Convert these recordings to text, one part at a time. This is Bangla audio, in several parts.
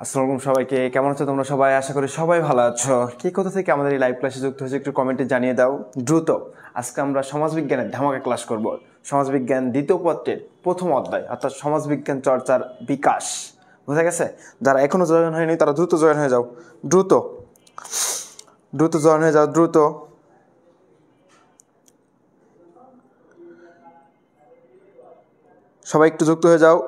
আসসালামু আলাইকুম সবাইকে, কেমন আছো তোমরা সবাই? আশা করি সবাই ভালো আছো। কি কোথা থেকে আমাদের এই লাইভ ক্লাসে যুক্ত হয়েছে একটু কমেন্টে জানিয়ে দাও দ্রুত। আজকে আমরা সমাজবিজ্ঞানের ধামাকা ক্লাস করব। সমাজবিজ্ঞান দ্বিতীয় পত্রের প্রথম অধ্যায় অর্থাৎ সমাজবিজ্ঞান চর্চার বিকাশ। বুঝা গেছে? যারা এখনো জয়েন হয়নি তারা দ্রুত জয়েন হয়ে যাও, দ্রুত জয়েন হয়ে যাও, দ্রুত। সবাই একটু যুক্ত হয়ে যাও।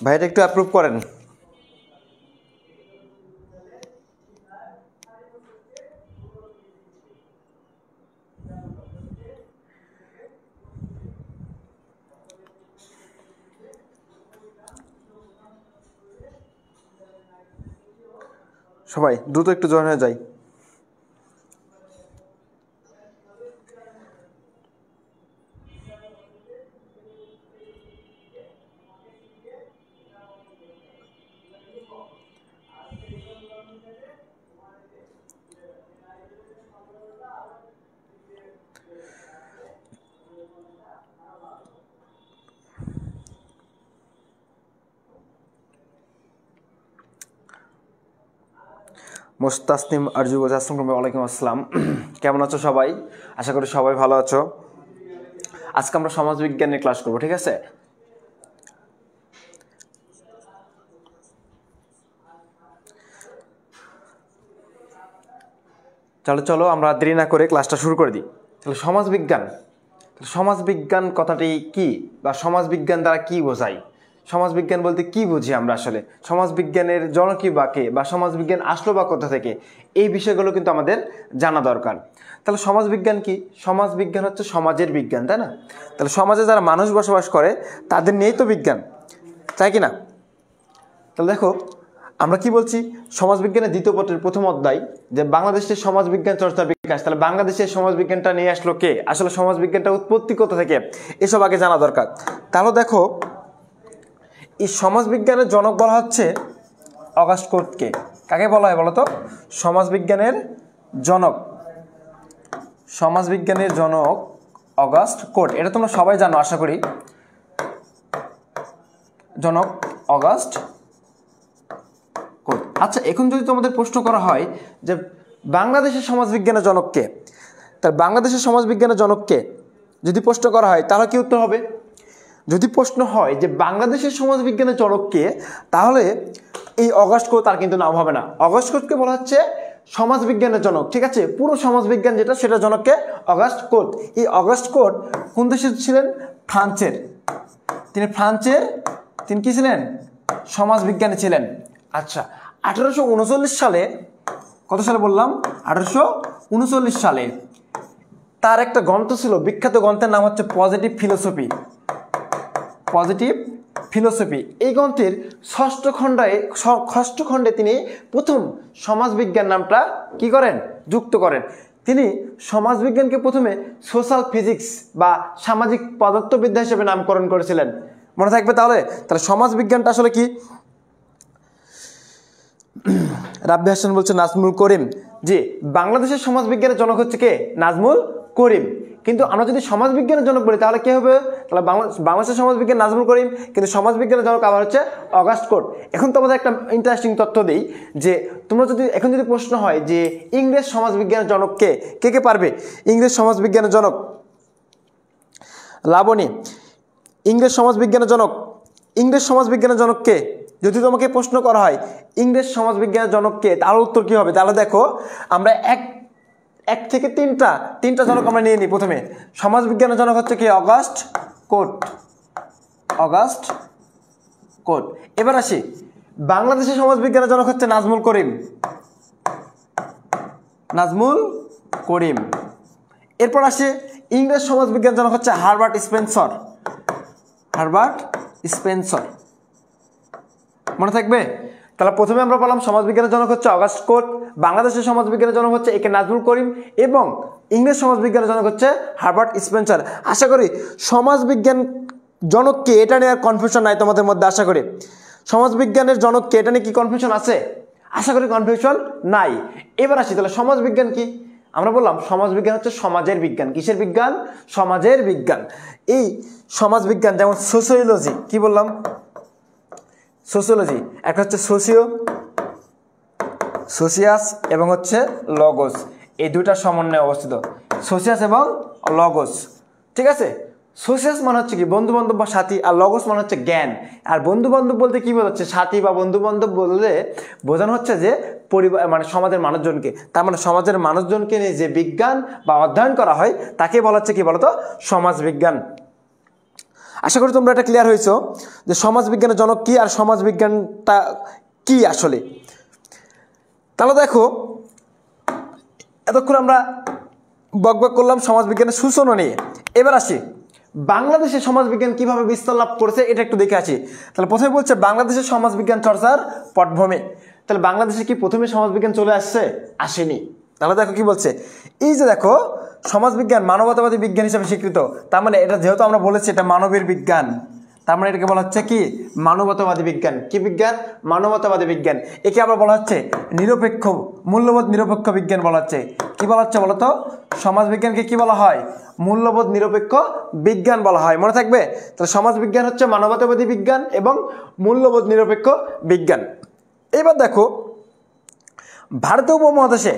ভাইটা একটু অ্যাপ্রুভ করেন। সবাই দ্রুত একটু জয়েন হয়ে যায়। মোস্তাসনিম আরজু বলছে আসসালামু আলাইকুম। আসসালাম, কেমন আছো সবাই? আশা করি সবাই ভালো আছো। আজকে আমরা সমাজবিজ্ঞানের ক্লাস করবো, ঠিক আছে? চলো আমরা দেরি না করে ক্লাসটা শুরু করে দিই। তাহলে সমাজবিজ্ঞান কথাটি কি, বা সমাজবিজ্ঞান দ্বারা কি বোঝায়? সমাজবিজ্ঞান বলতে কি বুঝি আমরা আসলে? সমাজবিজ্ঞানের জনকই বা কে, বা সমাজবিজ্ঞান আসলো বা কোথা থেকে? এই বিষয়গুলো কিন্তু আমাদের জানা দরকার। তাহলে সমাজবিজ্ঞান কি? সমাজবিজ্ঞান হচ্ছে সমাজের বিজ্ঞান, তাই না? তাহলে সমাজে যারা মানুষ বসবাস করে তাদের নিয়েই তো বিজ্ঞান, তাই কি না? তাহলে দেখো আমরা কি বলছি, সমাজবিজ্ঞানের দ্বিতীয় পত্রের প্রথম অধ্যায় যে বাংলাদেশের সমাজবিজ্ঞান চর্চা বিকাশ। তাহলে বাংলাদেশের সমাজবিজ্ঞানটা নিয়ে আসলো কে? আসলে সমাজবিজ্ঞানটা উৎপত্তি কোথা থেকে, এসব আগে জানা দরকার। তাহলে দেখো এই সমাজবিজ্ঞানের জনক বলা হচ্ছে অগাস্ট কোটকে। কাকে বলা হয় বলো তো? সমাজবিজ্ঞানের জনক অগাস্ট কোট। এটা তোমরা সবাই জানো আশা করি। জনক অগাস্ট কোট। আচ্ছা, এখন যদি তোমাদের প্রশ্ন করা হয় যে বাংলাদেশের সমাজবিজ্ঞানের জনক কে, তার বাংলাদেশের সমাজবিজ্ঞানের জনক কে যদি প্রশ্ন করা হয় তাহলে কি উত্তর হবে? যদি প্রশ্ন হয় যে বাংলাদেশের সমাজবিজ্ঞানের জনক কে, তাহলে এই অগাস্ট কোট তার কিন্তু নাম হবে না। অগাস্ট কোটকে বলা হচ্ছে সমাজবিজ্ঞানের জনক, ঠিক আছে? পুরো সমাজবিজ্ঞান যেটা, সেটা জনককে অগাস্ট কোট। এই অগাস্ট কোট কোন দেশের ছিলেন? ফ্রান্সের। তিনি কি ছিলেন? সমাজবিজ্ঞানী ছিলেন। আচ্ছা, 1839 সালে, কত সালে বললাম? 1839 সালে তার একটা গ্রন্থ ছিল, বিখ্যাত গ্রন্থের নাম হচ্ছে পজিটিভ ফিলোসফি। এই গ্রন্থের ষষ্ঠ খণ্ডে তিনি প্রথম সমাজবিজ্ঞান নামটা কি করেন? যুক্ত করেন। তিনি সমাজবিজ্ঞানকে প্রথমে সোশ্যাল ফিজিক্স বা সামাজিক পদার্থবিদ্যা হিসেবে নামকরণ করেছিলেন। মনে থাকবে তাহলে? সমাজবিজ্ঞানটা আসলে কি? রাব্বি হাসান বলছে নাজমুল করিম। জি, বাংলাদেশের সমাজবিজ্ঞানের জনক হচ্ছে কে? নাজমুল করিম। কিন্তু আমরা যদি সমাজবিজ্ঞানের জনক বলি তাহলে কি হবে? তাহলে বাংলাদেশের সমাজবিজ্ঞান নাজমুল করিম, কিন্তু সমাজবিজ্ঞানের জনক আবার হচ্ছে অগাস্ট কোট। এখন তোমাদের একটা ইন্টারেস্টিং তথ্য দিই যে তোমরা যদি প্রশ্ন হয় যে ইংরেজ সমাজবিজ্ঞানের জনক কে, কে পারবে? ইংরেজ সমাজবিজ্ঞানের জনক লাবণী। ইংরেজ সমাজবিজ্ঞানের জনক কে? যদি তোমাকে প্রশ্ন করা হয় ইংরেজ সমাজবিজ্ঞানের জনক কে, তার উত্তর কি হবে? তাহলে দেখো আমরা এক থেকে তিনটা জনক আমরা নিয়ে নিই। প্রথমে সমাজবিজ্ঞানের জনক হচ্ছে কি? Auguste Comte. এবার আসি, বাংলাদেশের সমাজবিজ্ঞানের জনক হচ্ছে নাজমুল করিম। এরপর আসে ইংরেজ সমাজবিজ্ঞান জনক হচ্ছে হারবার্ট স্পেন্সর। মনে থাকবে? তাহলে প্রথমে আমরা বললাম সমাজবিজ্ঞানের জনক হচ্ছে অগাস্ট কোট, বাংলাদেশের সমাজবিজ্ঞানের জনক হচ্ছে একে নাজমুল করিম, এবং ইংরেজ সমাজবিজ্ঞানের জনক হচ্ছে হারবার্ট স্পেন্সর। আশা করি সমাজবিজ্ঞান জনককে এটা নিয়ে আর কনফিউশন নাই তোমাদের মধ্যে। আশা করি সমাজবিজ্ঞানের জনককে এটা নিয়ে কি কনফিউশন আছে? আশা করি কনফিউশন নাই। এবার আসি তাহলে সমাজবিজ্ঞান কি। আমরা বললাম সমাজবিজ্ঞান হচ্ছে সমাজের বিজ্ঞান। কিসের বিজ্ঞান? সমাজের বিজ্ঞান। এই সমাজবিজ্ঞান যেমন সোশিওলজি, কি বললাম? সোশিওলজি একটা হচ্ছে সোশিয়াস এবং হচ্ছে লগোস, এই দুইটার সমন্বয়ে অবস্থিত, সোশিয়াস এবং লগোস। ঠিক আছে, সোশিয়াস মানে হচ্ছে কি বন্ধু বান্ধব বা সাথী, আর লগোস মানে হচ্ছে জ্ঞান। আর বন্ধু বান্ধব বলতে কি বোঝাচ্ছে? সাথী বা বন্ধু বান্ধব বললে বোঝানো হচ্ছে যে পরিবার মানে সমাজের মানুষজনকে। তার মানে সমাজের মানুষজনকে নিয়ে যে বিজ্ঞান বা অধ্যয়ন করা হয় তাকে বলা হচ্ছে কি বলতো? সমাজবিজ্ঞান। আশা করি তোমরা এটা ক্লিয়ার হয়েছো যে সমাজবিজ্ঞানের জনক কি আর সমাজবিজ্ঞানটা কি আসলে। তাহলে দেখো এতক্ষণ আমরা বকবক করলাম সমাজবিজ্ঞানের সূচনা নিয়ে। এবার আসি বাংলাদেশে সমাজবিজ্ঞান কিভাবে বিস্তার লাভ করেছে এটা একটু দেখে আসি। তাহলে প্রথমে বলছে বাংলাদেশের সমাজবিজ্ঞান চর্চার পটভূমি। তাহলে বাংলাদেশে কি প্রথমে সমাজবিজ্ঞান চলে আসছে? আসেনি। তাহলে দেখো কি বলছে, এই যে দেখো সমাজবিজ্ঞান মানবতাবাদী বিজ্ঞান হিসেবে স্বীকৃত। তার মানে এটা যেহেতু আমরা বলেছি এটা মানবের বিজ্ঞান, তার মানে এটাকে বলা হচ্ছে কি? মানবতাবাদী বিজ্ঞান। কি বিজ্ঞান? মানবতাবাদী বিজ্ঞান। একে আবার বলা হচ্ছে নিরপেক্ষ, মূল্যবোধ নিরপেক্ষ বিজ্ঞান বলা হচ্ছে। কি বলা হচ্ছে বলতো? সমাজ বিজ্ঞানকে কি বলা হয়? মূল্যবোধ নিরপেক্ষ বিজ্ঞান বলা হয়। মনে থাকবে? তাহলে সমাজ বিজ্ঞান হচ্ছে মানবতাবাদী বিজ্ঞান এবং মূল্যবোধ নিরপেক্ষ বিজ্ঞান। এবার দেখো ভারতীয় উপমহাদেশে,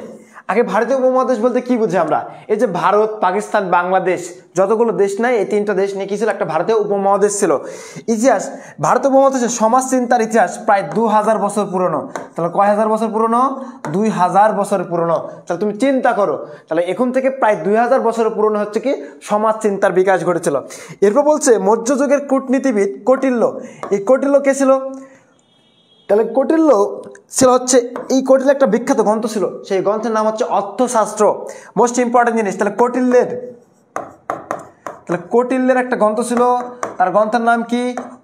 আগে ভারতীয় উপমহাদেশ বলতে কি বুঝি আমরা? এই যে ভারত, পাকিস্তান, বাংলাদেশ, যতগুলো দেশ নাই এই তিনটা দেশ নিয়ে কি ছিল? একটা ভারতীয় উপমহাদেশ ছিল। ইতিহাস, ভারতীয় উপমহাদেশের সমাজ চিন্তার ইতিহাস প্রায় 2000 বছর পুরনো। তাহলে কয় হাজার বছর পুরনো? 2000 বছর পুরনো। তাহলে তুমি চিন্তা করো, তাহলে এখন থেকে প্রায় 2000 বছর পুরনো হচ্ছে কি সমাজ চিন্তার বিকাশ ঘটেছিল। এরপর বলছে মধ্যযুগের কূটনীতিবিদ কৌটিল্য। এই কৌটিল্য কে ছিল? তাহলে কৌটিল্য ছিল হচ্ছে, এই কৌটিল্য একটা বিখ্যাত গ্রন্থ ছিল, সেই গ্রন্থের নাম হচ্ছে অর্থশাস্ত্র। মোস্ট ইম্পর্টেন্ট জিনিস। তাহলে কৌটিল্যের একটা গ্রন্থ ছিল, তার গ্রন্থের নাম কি?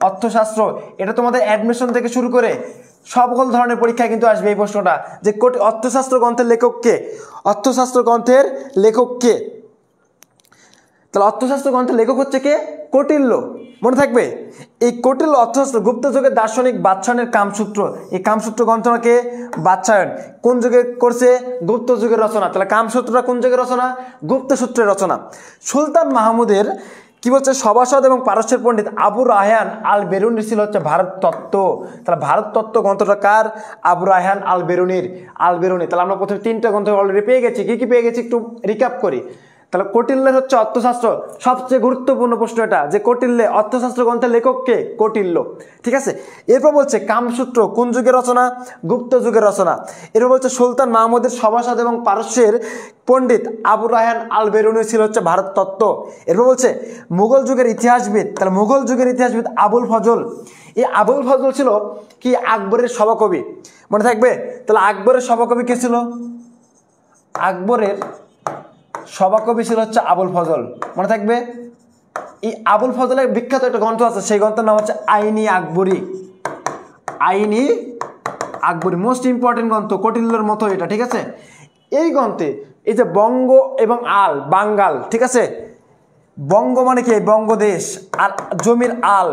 অর্থশাস্ত্র। এটা তোমাদের অ্যাডমিশন থেকে শুরু করে সকল ধরনের পরীক্ষায় কিন্তু আসবে এই প্রশ্নটা, যে অর্থশাস্ত্র গ্রন্থের লেখক কে? অর্থশাস্ত্র গ্রন্থের লেখক কে? তাহলে অর্থশাস্ত্র গ্রন্থের লেখক হচ্ছে কে? কৌটিল্য। মনে থাকবে এই কৌটিল্য অর্থশাস্ত্র গুপ্ত যুগের দার্শনিক বাৎসায়নের কামসূত্র। এই কামসূত্র গ্রন্থটাকে বাৎসায়ন কোন যুগে করছে? গুপ্ত যুগের রচনা। তাহলে কামসূত্রটা কোন যুগের রচনা? গুপ্ত সূত্রের রচনা। সুলতান মাহমুদের কি বলছে? সভাসদ এবং পারস্যের পণ্ডিত আবু রায়হান আল বেরুনির ছিল হচ্ছে ভারত তত্ত্ব। তাহলে ভারত তত্ত্ব গ্রন্থটা কার? আবু রায়হান আল বেরুনি। তাহলে আমরা প্রথমে 3টা গ্রন্থ অলরেডি পেয়ে গেছি। কি কি পেয়ে গেছি একটু রিক্যাপ করি। তাহলে কৌটিল্যের হচ্ছে অর্থশাস্ত্র, সবচেয়ে গুরুত্বপূর্ণ প্রশ্ন এটা, যে কৌটিল্য অর্থশাস্ত্র গ্রন্থের লেখক কে? কৌটিল্য। ঠিক আছে, এরপর বলছে কামসূত্র কোন যুগের রচনা? গুপ্ত যুগের রচনা। এরপর বলছে সুলতান মাহমুদের সভাসদ এবং পারস্যের পণ্ডিত আবু রায়হান আল বেরুনি ছিল হচ্ছে ভারত তত্ত্ব। এরপর বলছে মুঘল যুগের ইতিহাসবিদ, তাহলে মুঘল যুগের ইতিহাসবিদ আবুল ফজল। এই আবুল ফজল ছিল কি? আকবরের সভাকবি। মনে থাকবে? তাহলে আকবরের সভাকবি কে ছিল? আকবরের সভাকবি ছিল হচ্ছে আবুল ফজল। মনে থাকবে? এই আবুল ফজলের বিখ্যাত একটা গ্রন্থ আছে, সেই গ্রন্থের নাম হচ্ছে আইনি আকবরী। আইনি আকবরী মোস্ট ইম্পর্টেন্ট গ্রন্থ, কৌটিল্যের মতো এটা। ঠিক আছে, এই গ্রন্থে এই যে বঙ্গ এবং আল, বাঙ্গাল, ঠিক আছে, বঙ্গ মানে কি? বঙ্গদেশ, আর জমির আল,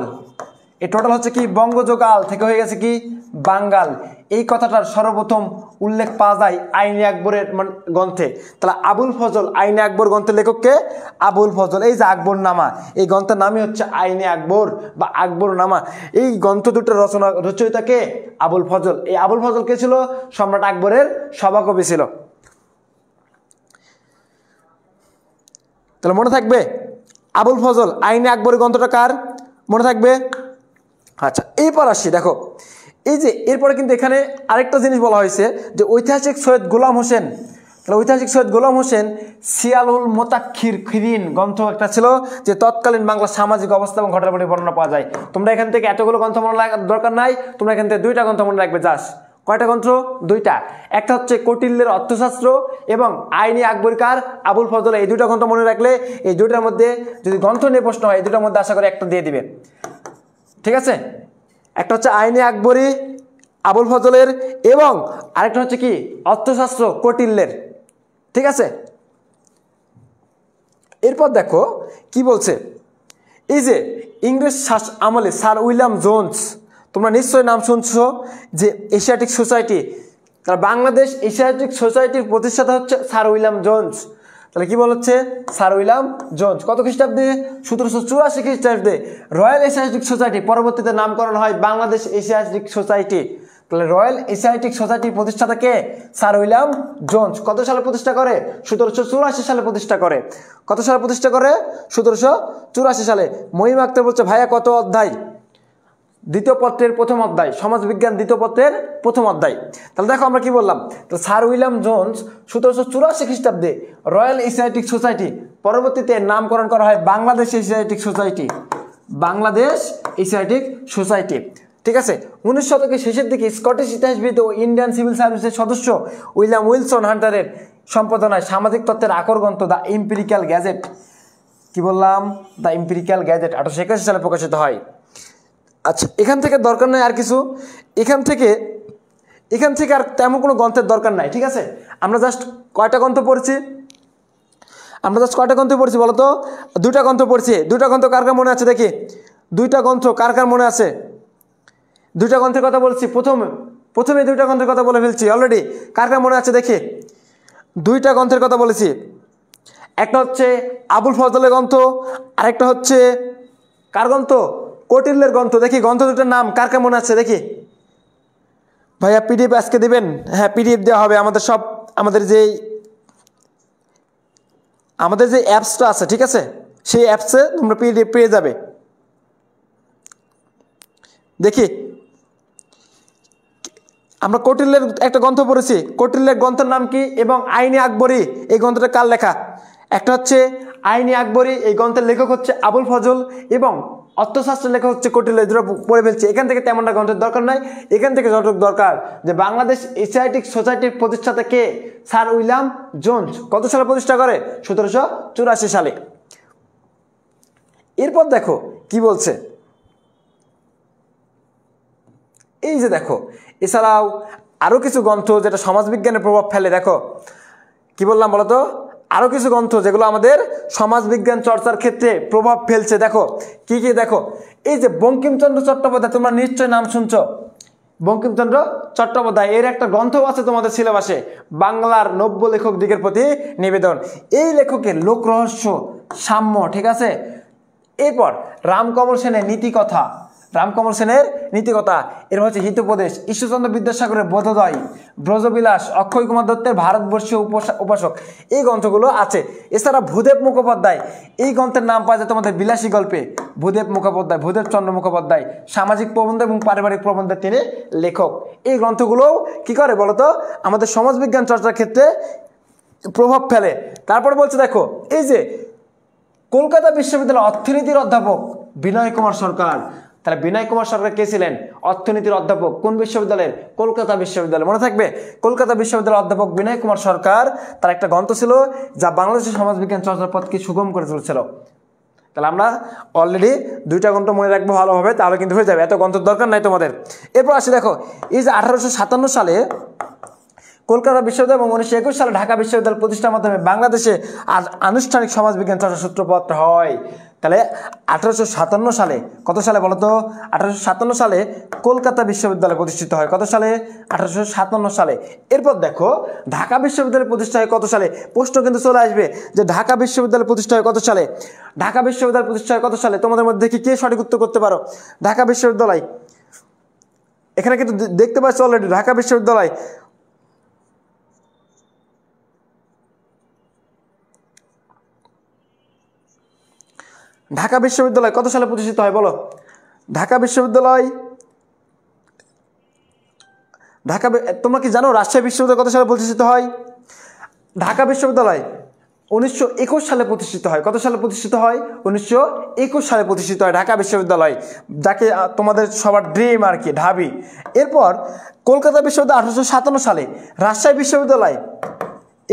এই টোটাল হচ্ছে কি? বঙ্গযোগ আল থেকে হয়ে গেছে কি? বাঙ্গাল। এই কথাটার সর্বপ্রথম উল্লেখ পাওয়া যায় আইনে আকবরের গ্রন্থে। তাহলে আবুল ফজল, আইনে আকবর গ্রন্থের লেখক কে? আবুল ফজল। এই যে আকবর নামা, এই গ্রন্থের নামই হচ্ছে আইনে আকবর বা আকবর নামা। এই গ্রন্থ দুটোর রচয়িতা কে? আবুল ফজল। এই আবুল ফজল কে ছিল? সম্রাট আকবরের সভাকবি ছিল। তাহলে মনে থাকবে আবুল ফজল, আইনে আকবরের গ্রন্থটা কার? মনে থাকবে? আচ্ছা, এরপর আসি দেখো, এই যে এরপরে কিন্তু এখানে আরেকটা জিনিস বলা হয়েছে যে ঐতিহাসিক সৈয়দ গোলাম হোসেন। তাহলে ঐতিহাসিক সৈয়দ গোলাম হোসেন সিয়ালুল মোতাক্ষিরিন গ্রন্থ একটা ছিল, যে তৎকালীন বাংলা সামাজিক অবস্থা এবং ঘটনাবলী বর্ণনা পাওয়া যায়। তোমরা এখান থেকে এতগুলো গ্রন্থ মনে রাখার দরকার নাই, তোমরা এখান থেকে 2টা গ্রন্থ মনে রাখবে জাস্ট। কয়টা গ্রন্থ? 2টা। একটা হচ্ছে কৌটিল্যের অর্থশাস্ত্র এবং আইনি আকবরকার আবুল ফজল। এই 2টা গ্রন্থ মনে রাখলে এই 2টার মধ্যে যদি গ্রন্থ নিয়ে প্রশ্ন হয়, এই 2টার মধ্যে আশা করি একটা দিয়ে দিবে। ঠিক আছে, একটা হচ্ছে আইনে আকবরী আবুল ফজলের, এবং আরেকটা হচ্ছে কি? অর্থশাস্ত্র কৌটিল্যের। ঠিক আছে, এরপর দেখো কি বলছে, এই যে ইংরেজ আমলে স্যার উইলিয়াম জোন্স, তোমরা নিশ্চয়ই নাম শুনছো, যে এশিয়াটিক সোসাইটি তাহলে বাংলাদেশ এশিয়াটিক সোসাইটির প্রতিষ্ঠাতা হচ্ছে স্যার উইলিয়াম জোন্স। তাহলে কি বলা হচ্ছে? Sir William Jones. কত খ্রিস্টাব্দে? 1784 খ্রিস্টাব্দে রয়্যাল এশিয়াটিক সোসাইটি, পরবর্তীতে নামকরণ হয় বাংলাদেশ এশিয়াটিক সোসাইটি। তাহলে রয়্যাল এশিয়াটিক সোসাইটির প্রতিষ্ঠাতা কে? Sir William Jones. কত সালে প্রতিষ্ঠা করে? 1784 সালে প্রতিষ্ঠা করে। কত সালে প্রতিষ্ঠা করে? 1784 সালে। মহিম আক্তার বলছে ভাইয়া কত অধ্যায়? দ্বিতীয় পত্রের প্রথম অধ্যায়, সমাজবিজ্ঞান দ্বিতীয় পত্রের প্রথম অধ্যায়। তাহলে দেখো আমরা কি বললাম, তো স্যার উইলিয়াম জোন্স 1784 খ্রিস্টাব্দে রয়্যাল এশিয়াটিক সোসাইটি, পরবর্তীতে নামকরণ করা হয় Bangladesh Asiatic society. Bangladesh Asiatic society, ঠিক আছে। 19 শতকের শেষের দিকে স্কটিশ ইতিহাসবিদ ও ইন্ডিয়ান সিভিল সার্ভিসের সদস্য উইলিয়াম উইলসন হান্টারের সম্পাদনায় সামাজিক তত্ত্বের আকর গ্রন্থ দ্য এম্পিরিক্যাল গ্যাজেট, কি বললাম, দ্য এম্পিরিক্যাল গ্যাজেট 1881 সালে প্রকাশিত হয়। আচ্ছা, এখান থেকে দরকার নাই আর কিছু, এখান থেকে আর তেমন কোনো গ্রন্থের দরকার নাই, ঠিক আছে। আমরা জাস্ট কয়টা গ্রন্থ পড়ছি? বলো তো? দুইটা গ্রন্থ পড়ছি। দুইটা গ্রন্থ কার কার মনে আছে দেখি? দুইটা গ্রন্থ কার কার মনে আছে? দুইটা গ্রন্থের কথা বলছি, প্রথমে দুইটা গ্রন্থের কথা বলে ফেলছি অলরেডি। কার কার মনে আছে দেখি? দুইটা গ্রন্থের কথা বলেছি, একটা হচ্ছে আবুল ফজলের গ্রন্থ, আরেকটা হচ্ছে কার গ্রন্থ? কৌটিল্যের গ্রন্থ। দেখি গ্রন্থ দুটোর নাম কার কার মনে আছে দেখি। ভাইয়া পিডিএফ আজকে দিবেন? হ্যাঁ, পিডিএফ দেওয়া হবে। আমাদের যে অ্যাপসটা আছে, ঠিক আছে, সেই অ্যাপসে তোমরা পিডিএফ পেয়ে যাবে। দেখি, আমরা কৌটিল্যের একটা গ্রন্থ পড়েছি, কৌটিল্যের গ্রন্থের নাম কি এবং আইনে আকবরী এই গ্রন্থটা কার লেখা? একটা হচ্ছে আইনে আকবরী, এই গ্রন্থের লেখক হচ্ছে আবুল ফজল, এবং অর্থশাস্ত্রের লেখক হচ্ছে কৌটিল্য। দুটো পড়ে ফেলছি। এখান থেকে তেমনটা গ্রন্থের দরকার নাই। এখান থেকে যতটুকু দরকার যে বাংলাদেশ এশিয়াটিক সোসাইটির প্রতিষ্ঠাতা কে? Sir William Jones. কত সালে প্রতিষ্ঠা করে? 1784 সালে। এরপর দেখো কি বলছে, এই যে দেখো, এছাড়াও আরো কিছু গ্রন্থ যেটা সমাজবিজ্ঞানের প্রভাব ফেলে। দেখো কি বললাম বলতো? আরো কিছু গ্রন্থ যেগুলো আমাদের সমাজবিজ্ঞান চর্চার ক্ষেত্রে প্রভাব ফেলছে। দেখো কি কি? দেখো, এই যে বঙ্কিমচন্দ্র চট্টোপাধ্যায়, তোমরা নিশ্চয় নাম শুনছো। বঙ্কিমচন্দ্র চট্টোপাধ্যায় এর একটা গ্রন্থ আছে তোমাদের সিলেবাসে, বাংলার নব্য লেখক দিগের প্রতি নিবেদন। এই লেখকের লোক রহস্য, সাম্য, ঠিক আছে। এরপর রামকমল সেনের নীতিকথা, এর হচ্ছে হিতোপদেশ, ঈশ্বরচন্দ্র বিদ্যাসাগরের বোধোদয়, ব্রজবিলাস, অক্ষয় কুমার দত্তের ভারতবর্ষীয় উপাসক, এই গ্রন্থগুলো আছে। এছাড়া ভূদেব মুখোপাধ্যায়, এই গ্রন্থের নাম পাওয়া যায় তোমাদের বিলাসী গল্পে। ভূদেব চন্দ্র মুখোপাধ্যায় সামাজিক প্রবন্ধ এবং পারিবারিক প্রবন্ধের তিনি লেখক। এই গ্রন্থগুলোও কি করে বলতো? আমাদের সমাজবিজ্ঞান চর্চার ক্ষেত্রে প্রভাব ফেলে। তারপর বলছে দেখো, এই যে কলকাতা বিশ্ববিদ্যালয়ের অর্থনীতির অধ্যাপক বিনয় কুমার সরকার। তাহলে বিনয় কুমার সরকার কে ছিলেন? অর্থনীতির অধ্যাপক। কোন বিশ্ববিদ্যালয়ের? কলকাতা বিশ্ববিদ্যালয়। মনে থাকবে, কলকাতা বিশ্ববিদ্যালয়ের অধ্যাপক বিনয় কুমার সরকার, তার একটা গ্রন্থ ছিল যা বাংলাদেশের সমাজবিজ্ঞান চর্চার পথকে সুগম করে তুলেছিল। তাহলে আমরা অলরেডি দুইটা গ্রন্থ মনে রাখবো ভালোভাবে, তাহলে কিন্তু হয়ে যাবে, এত গ্রন্থের দরকার নাই তোমাদের। এরপর আসি দেখো, এই যে 1857 সালে কলকাতা বিশ্ববিদ্যালয় এবং 1921 সালে ঢাকা বিশ্ববিদ্যালয় প্রতিষ্ঠার মাধ্যমে বাংলাদেশে আনুষ্ঠানিক সমাজবিজ্ঞান চর্চার সূত্রপাত হয়। তাহলে 1857 সালে, কত সালে বলতো? 1857 সালে কলকাতা বিশ্ববিদ্যালয় প্রতিষ্ঠিত হয়। কত সালে? 1857 সালে। এরপর দেখো ঢাকা বিশ্ববিদ্যালয় প্রতিষ্ঠা হয় কত সালে? প্রশ্ন কিন্তু চলে আসবে যে ঢাকা বিশ্ববিদ্যালয় প্রতিষ্ঠা হয় কত সালে? ঢাকা বিশ্ববিদ্যালয় প্রতিষ্ঠা হয় কত সালে? তোমাদের মধ্যে দেখি কে সঠিক উত্তর করতে পারো। ঢাকা বিশ্ববিদ্যালয়, এখানে কিন্তু দেখতে পাচ্ছ অলরেডি ঢাকা বিশ্ববিদ্যালয় কত সালে প্রতিষ্ঠিত হয় বলো? তোমরা কি জানো রাজশাহী বিশ্ববিদ্যালয় কত সালে প্রতিষ্ঠিত হয়? ঢাকা বিশ্ববিদ্যালয় 1921 সালে প্রতিষ্ঠিত হয়। কত সালে প্রতিষ্ঠিত হয়? 1921 সালে প্রতিষ্ঠিত হয় ঢাকা বিশ্ববিদ্যালয়, যাকে তোমাদের সবার ড্রিম আর কি, ঢাবি। এরপর কলকাতা বিশ্ববিদ্যালয় 1857 সালে। রাজশাহী বিশ্ববিদ্যালয়,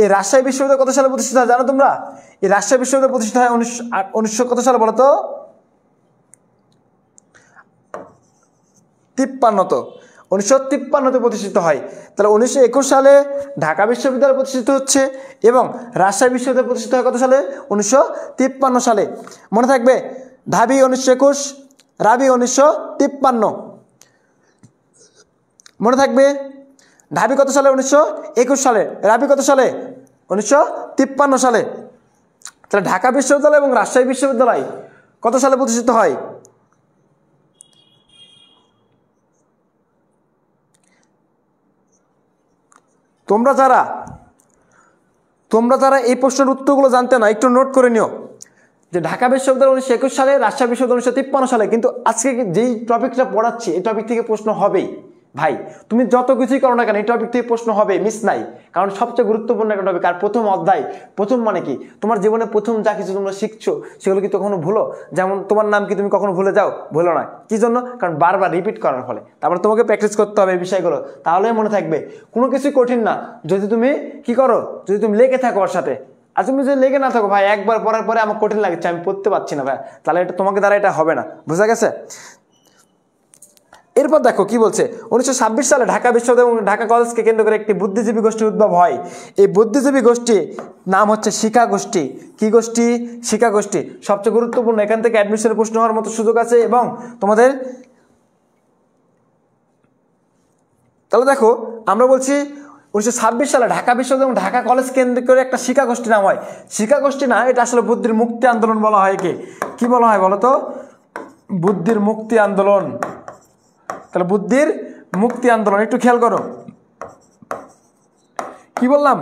এই রাজশাহী বিশ্ববিদ্যালয় কত সালে প্রতিষ্ঠিত হয় জানো তোমরা? এই রাজশাহী বিশ্ববিদ্যালয় প্রতিষ্ঠিত হয় 1900 কত সালে বলো তো? 1953 প্রতিষ্ঠিত হয়। তাহলে 1921 সালে ঢাকা বিশ্ববিদ্যালয় প্রতিষ্ঠিত হচ্ছে এবং রাজশাহী বিশ্ববিদ্যালয় প্রতিষ্ঠিত হয় কত সালে? 1953 সালে। মনে থাকবে, ঢাবি 1921, রাবি 1953। মনে থাকবে, ঢাবি কত সালে? 1921 সালে। রাবি কত সালে? 1953 সালে। তাহলে ঢাকা বিশ্ববিদ্যালয় এবং রাজশাহী বিশ্ববিদ্যালয় কত সালে প্রতিষ্ঠিত হয়? তোমরা যারা এই প্রশ্নের উত্তরগুলো জানতে না, একটু নোট করে নিও যে ঢাকা বিশ্ববিদ্যালয় 1921 সালে, রাজশাহী বিশ্ববিদ্যালয় 1953 সালে। কিন্তু আজকে যেই টপিকটা পড়াচ্ছি এই টপিক থেকে প্রশ্ন হবেই ভাই। তুমি যত কিছুই করো না কেন এই টপিক থেকে প্রশ্ন হবে, মিস নাই। কারণ সবচেয়ে গুরুত্বপূর্ণ একটা টপিক। আর প্রথম অধ্যায়, প্রথম মানে কি? তোমার জীবনে প্রথম যা কিছু তোমরা শিখছো সেগুলো কি কখনো ভুলো? যেমন তোমার নাম কি তুমি কখনো ভুলে যাও? ভুলো না। কি জন্য? কারণ বারবার রিপিট করার ফলে। তারপর তোমাকে প্র্যাকটিস করতে হবে এই বিষয়গুলো, তাহলে মনে থাকবে। কোনো কিছুই কঠিন না যদি তুমি কি করো, যদি তুমি লেগে থাকো ওর সাথে। আর তুমি যদি লেগে না থাকো ভাই, একবার পড়ার পরে আমার কঠিন লাগছে, আমি পড়তে পারছি না ভাই, তাহলে এটা তোমাকে দ্বারা এটা হবে না। বুঝা গেছে? এরপর দেখো কি বলছে। 1926 সালে ঢাকা বিশ্ববিদ্যালয় এবং ঢাকা কলেজকে কেন্দ্র করে একটি বুদ্ধিজীবী গোষ্ঠীর উদ্ভব হয়। এই বুদ্ধিজীবী গোষ্ঠী নাম হচ্ছে শিক্ষা গোষ্ঠী। কি গোষ্ঠী? শিক্ষা গোষ্ঠী। সবচেয়ে গুরুত্বপূর্ণ, এখান থেকে অ্যাডমিশনের প্রশ্ন হওয়ার মতো সুযোগ আছে। এবং তোমাদের তাহলে দেখো আমরা বলছি 1926 সালে ঢাকা বিশ্ববিদ্যালয় এবং ঢাকা কলেজ কেন্দ্র করে একটা শিক্ষা গোষ্ঠী নাম হয়। শিক্ষা গোষ্ঠী না, এটা আসলে বুদ্ধির মুক্তি আন্দোলন বলা হয়। কি বলা হয় বলো তো? বুদ্ধির মুক্তি আন্দোলন। তাহলে বুদ্ধির মুক্তি আন্দোলন, একটু খেয়াল করো কি বললাম,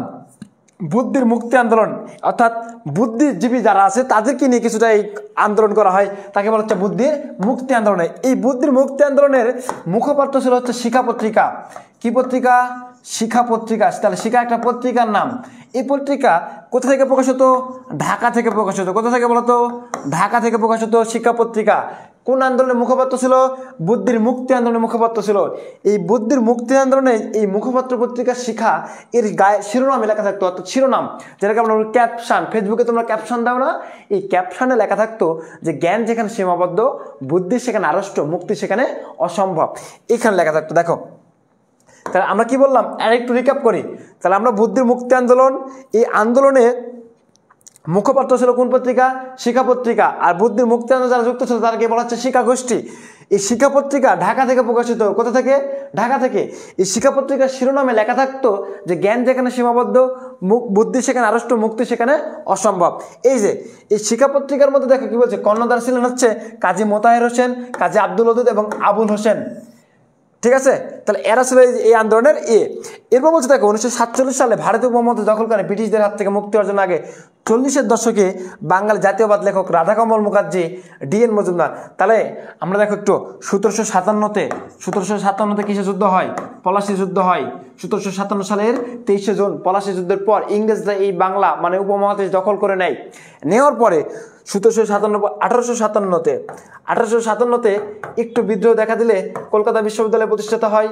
বুদ্ধির মুক্তি আন্দোলন। অর্থাৎ বুদ্ধিজীবী যারা আছে তাদেরকে নিয়ে কিছুটা এই আন্দোলন করা হয়, তাকে বলা হচ্ছে বুদ্ধির মুক্তি আন্দোলনে। এই বুদ্ধির মুক্তি আন্দোলনের মুখপাত্র ছিল হচ্ছে শিক্ষা পত্রিকা। কি পত্রিকা? শিক্ষা পত্রিকা। তাহলে শিক্ষা একটা পত্রিকার নাম। এই পত্রিকা কোথা থেকে প্রকাশিত? ঢাকা থেকে প্রকাশিত। কোথা থেকে বলতো? ঢাকা থেকে প্রকাশিত শিক্ষা পত্রিকা। কোন আন্দোলনের মুখপাত্র ছিল? বুদ্ধির মুক্তি আন্দোলনের মুখপাত্র ছিল। এই বুদ্ধির মুক্তি আন্দোলনে এই মুখপাত্র পত্রিকা শিক্ষা এর গায়ে শিরোনামে লেখা থাকতো, অর্থাৎ শিরোনাম, যেটাকে আমরা ক্যাপশন। ফেসবুকে তোমরা ক্যাপশন দাও না, এই ক্যাপশনে লেখা থাকতো যে জ্ঞান যেখানে সীমাবদ্ধ, বুদ্ধি সেখানে আড়ষ্ট, মুক্তি সেখানে অসম্ভব। এখানে লেখা থাকতো। দেখো তাহলে আমরা কি বললাম, আরেকটু রিক্যাপ করি। তাহলে আমরা বুদ্ধির মুক্তি আন্দোলন, এই আন্দোলনে মুখপাত্র ছিল কোন পত্রিকা? শিক্ষা পত্রিকা। আর বুদ্ধির মুক্তি আন্দোলন যারা যুক্ত ছিল তাদেরকে বলা হচ্ছে শিক্ষা গোষ্ঠী। এই শিক্ষা পত্রিকা ঢাকা থেকে প্রকাশিত। কোথা থেকে? ঢাকা থেকে। এই শিক্ষা পত্রিকার শিরোনামে লেখা থাকতো যে জ্ঞান যেখানে সীমাবদ্ধ, বুদ্ধি সেখানে আড়ষ্ট, মুক্তি সেখানে অসম্ভব। এই যে এই শিক্ষা পত্রিকার মধ্যে দেখো কি বলছে, কর্ণধার ছিলেন হচ্ছে কাজী মোতাহের হোসেন, কাজী আব্দুল ওদুদ এবং আবুল হোসেন। ঠিক আছে? তাহলে এরা ছিল এই আন্দোলনের এরপর বলছে দেখো 1947 সালে ভারতীয় উপমহাদেশ দখল করে ব্রিটিশদের হাত থেকে মুক্তি অর্জন আগে 40-এর দশকে বাঙালি জাতীয়বাদ লেখক রাধাকমল মুখার্জি, DN মজুমদার। তাহলে আমরা দেখো একটু 1757-তে কিসের যুদ্ধ হয়? পলাশী যুদ্ধ হয়। 1757 সালের 23শে জুন পলাশী যুদ্ধের পর ইংরেজরা এই বাংলা মানে উপমহাদেশ দখল করে নেয়। নেওয়ার পরে 1857-তে একটু বিদ্রোহ দেখা দিলে কলকাতা বিশ্ববিদ্যালয় প্রতিষ্ঠিত হয়।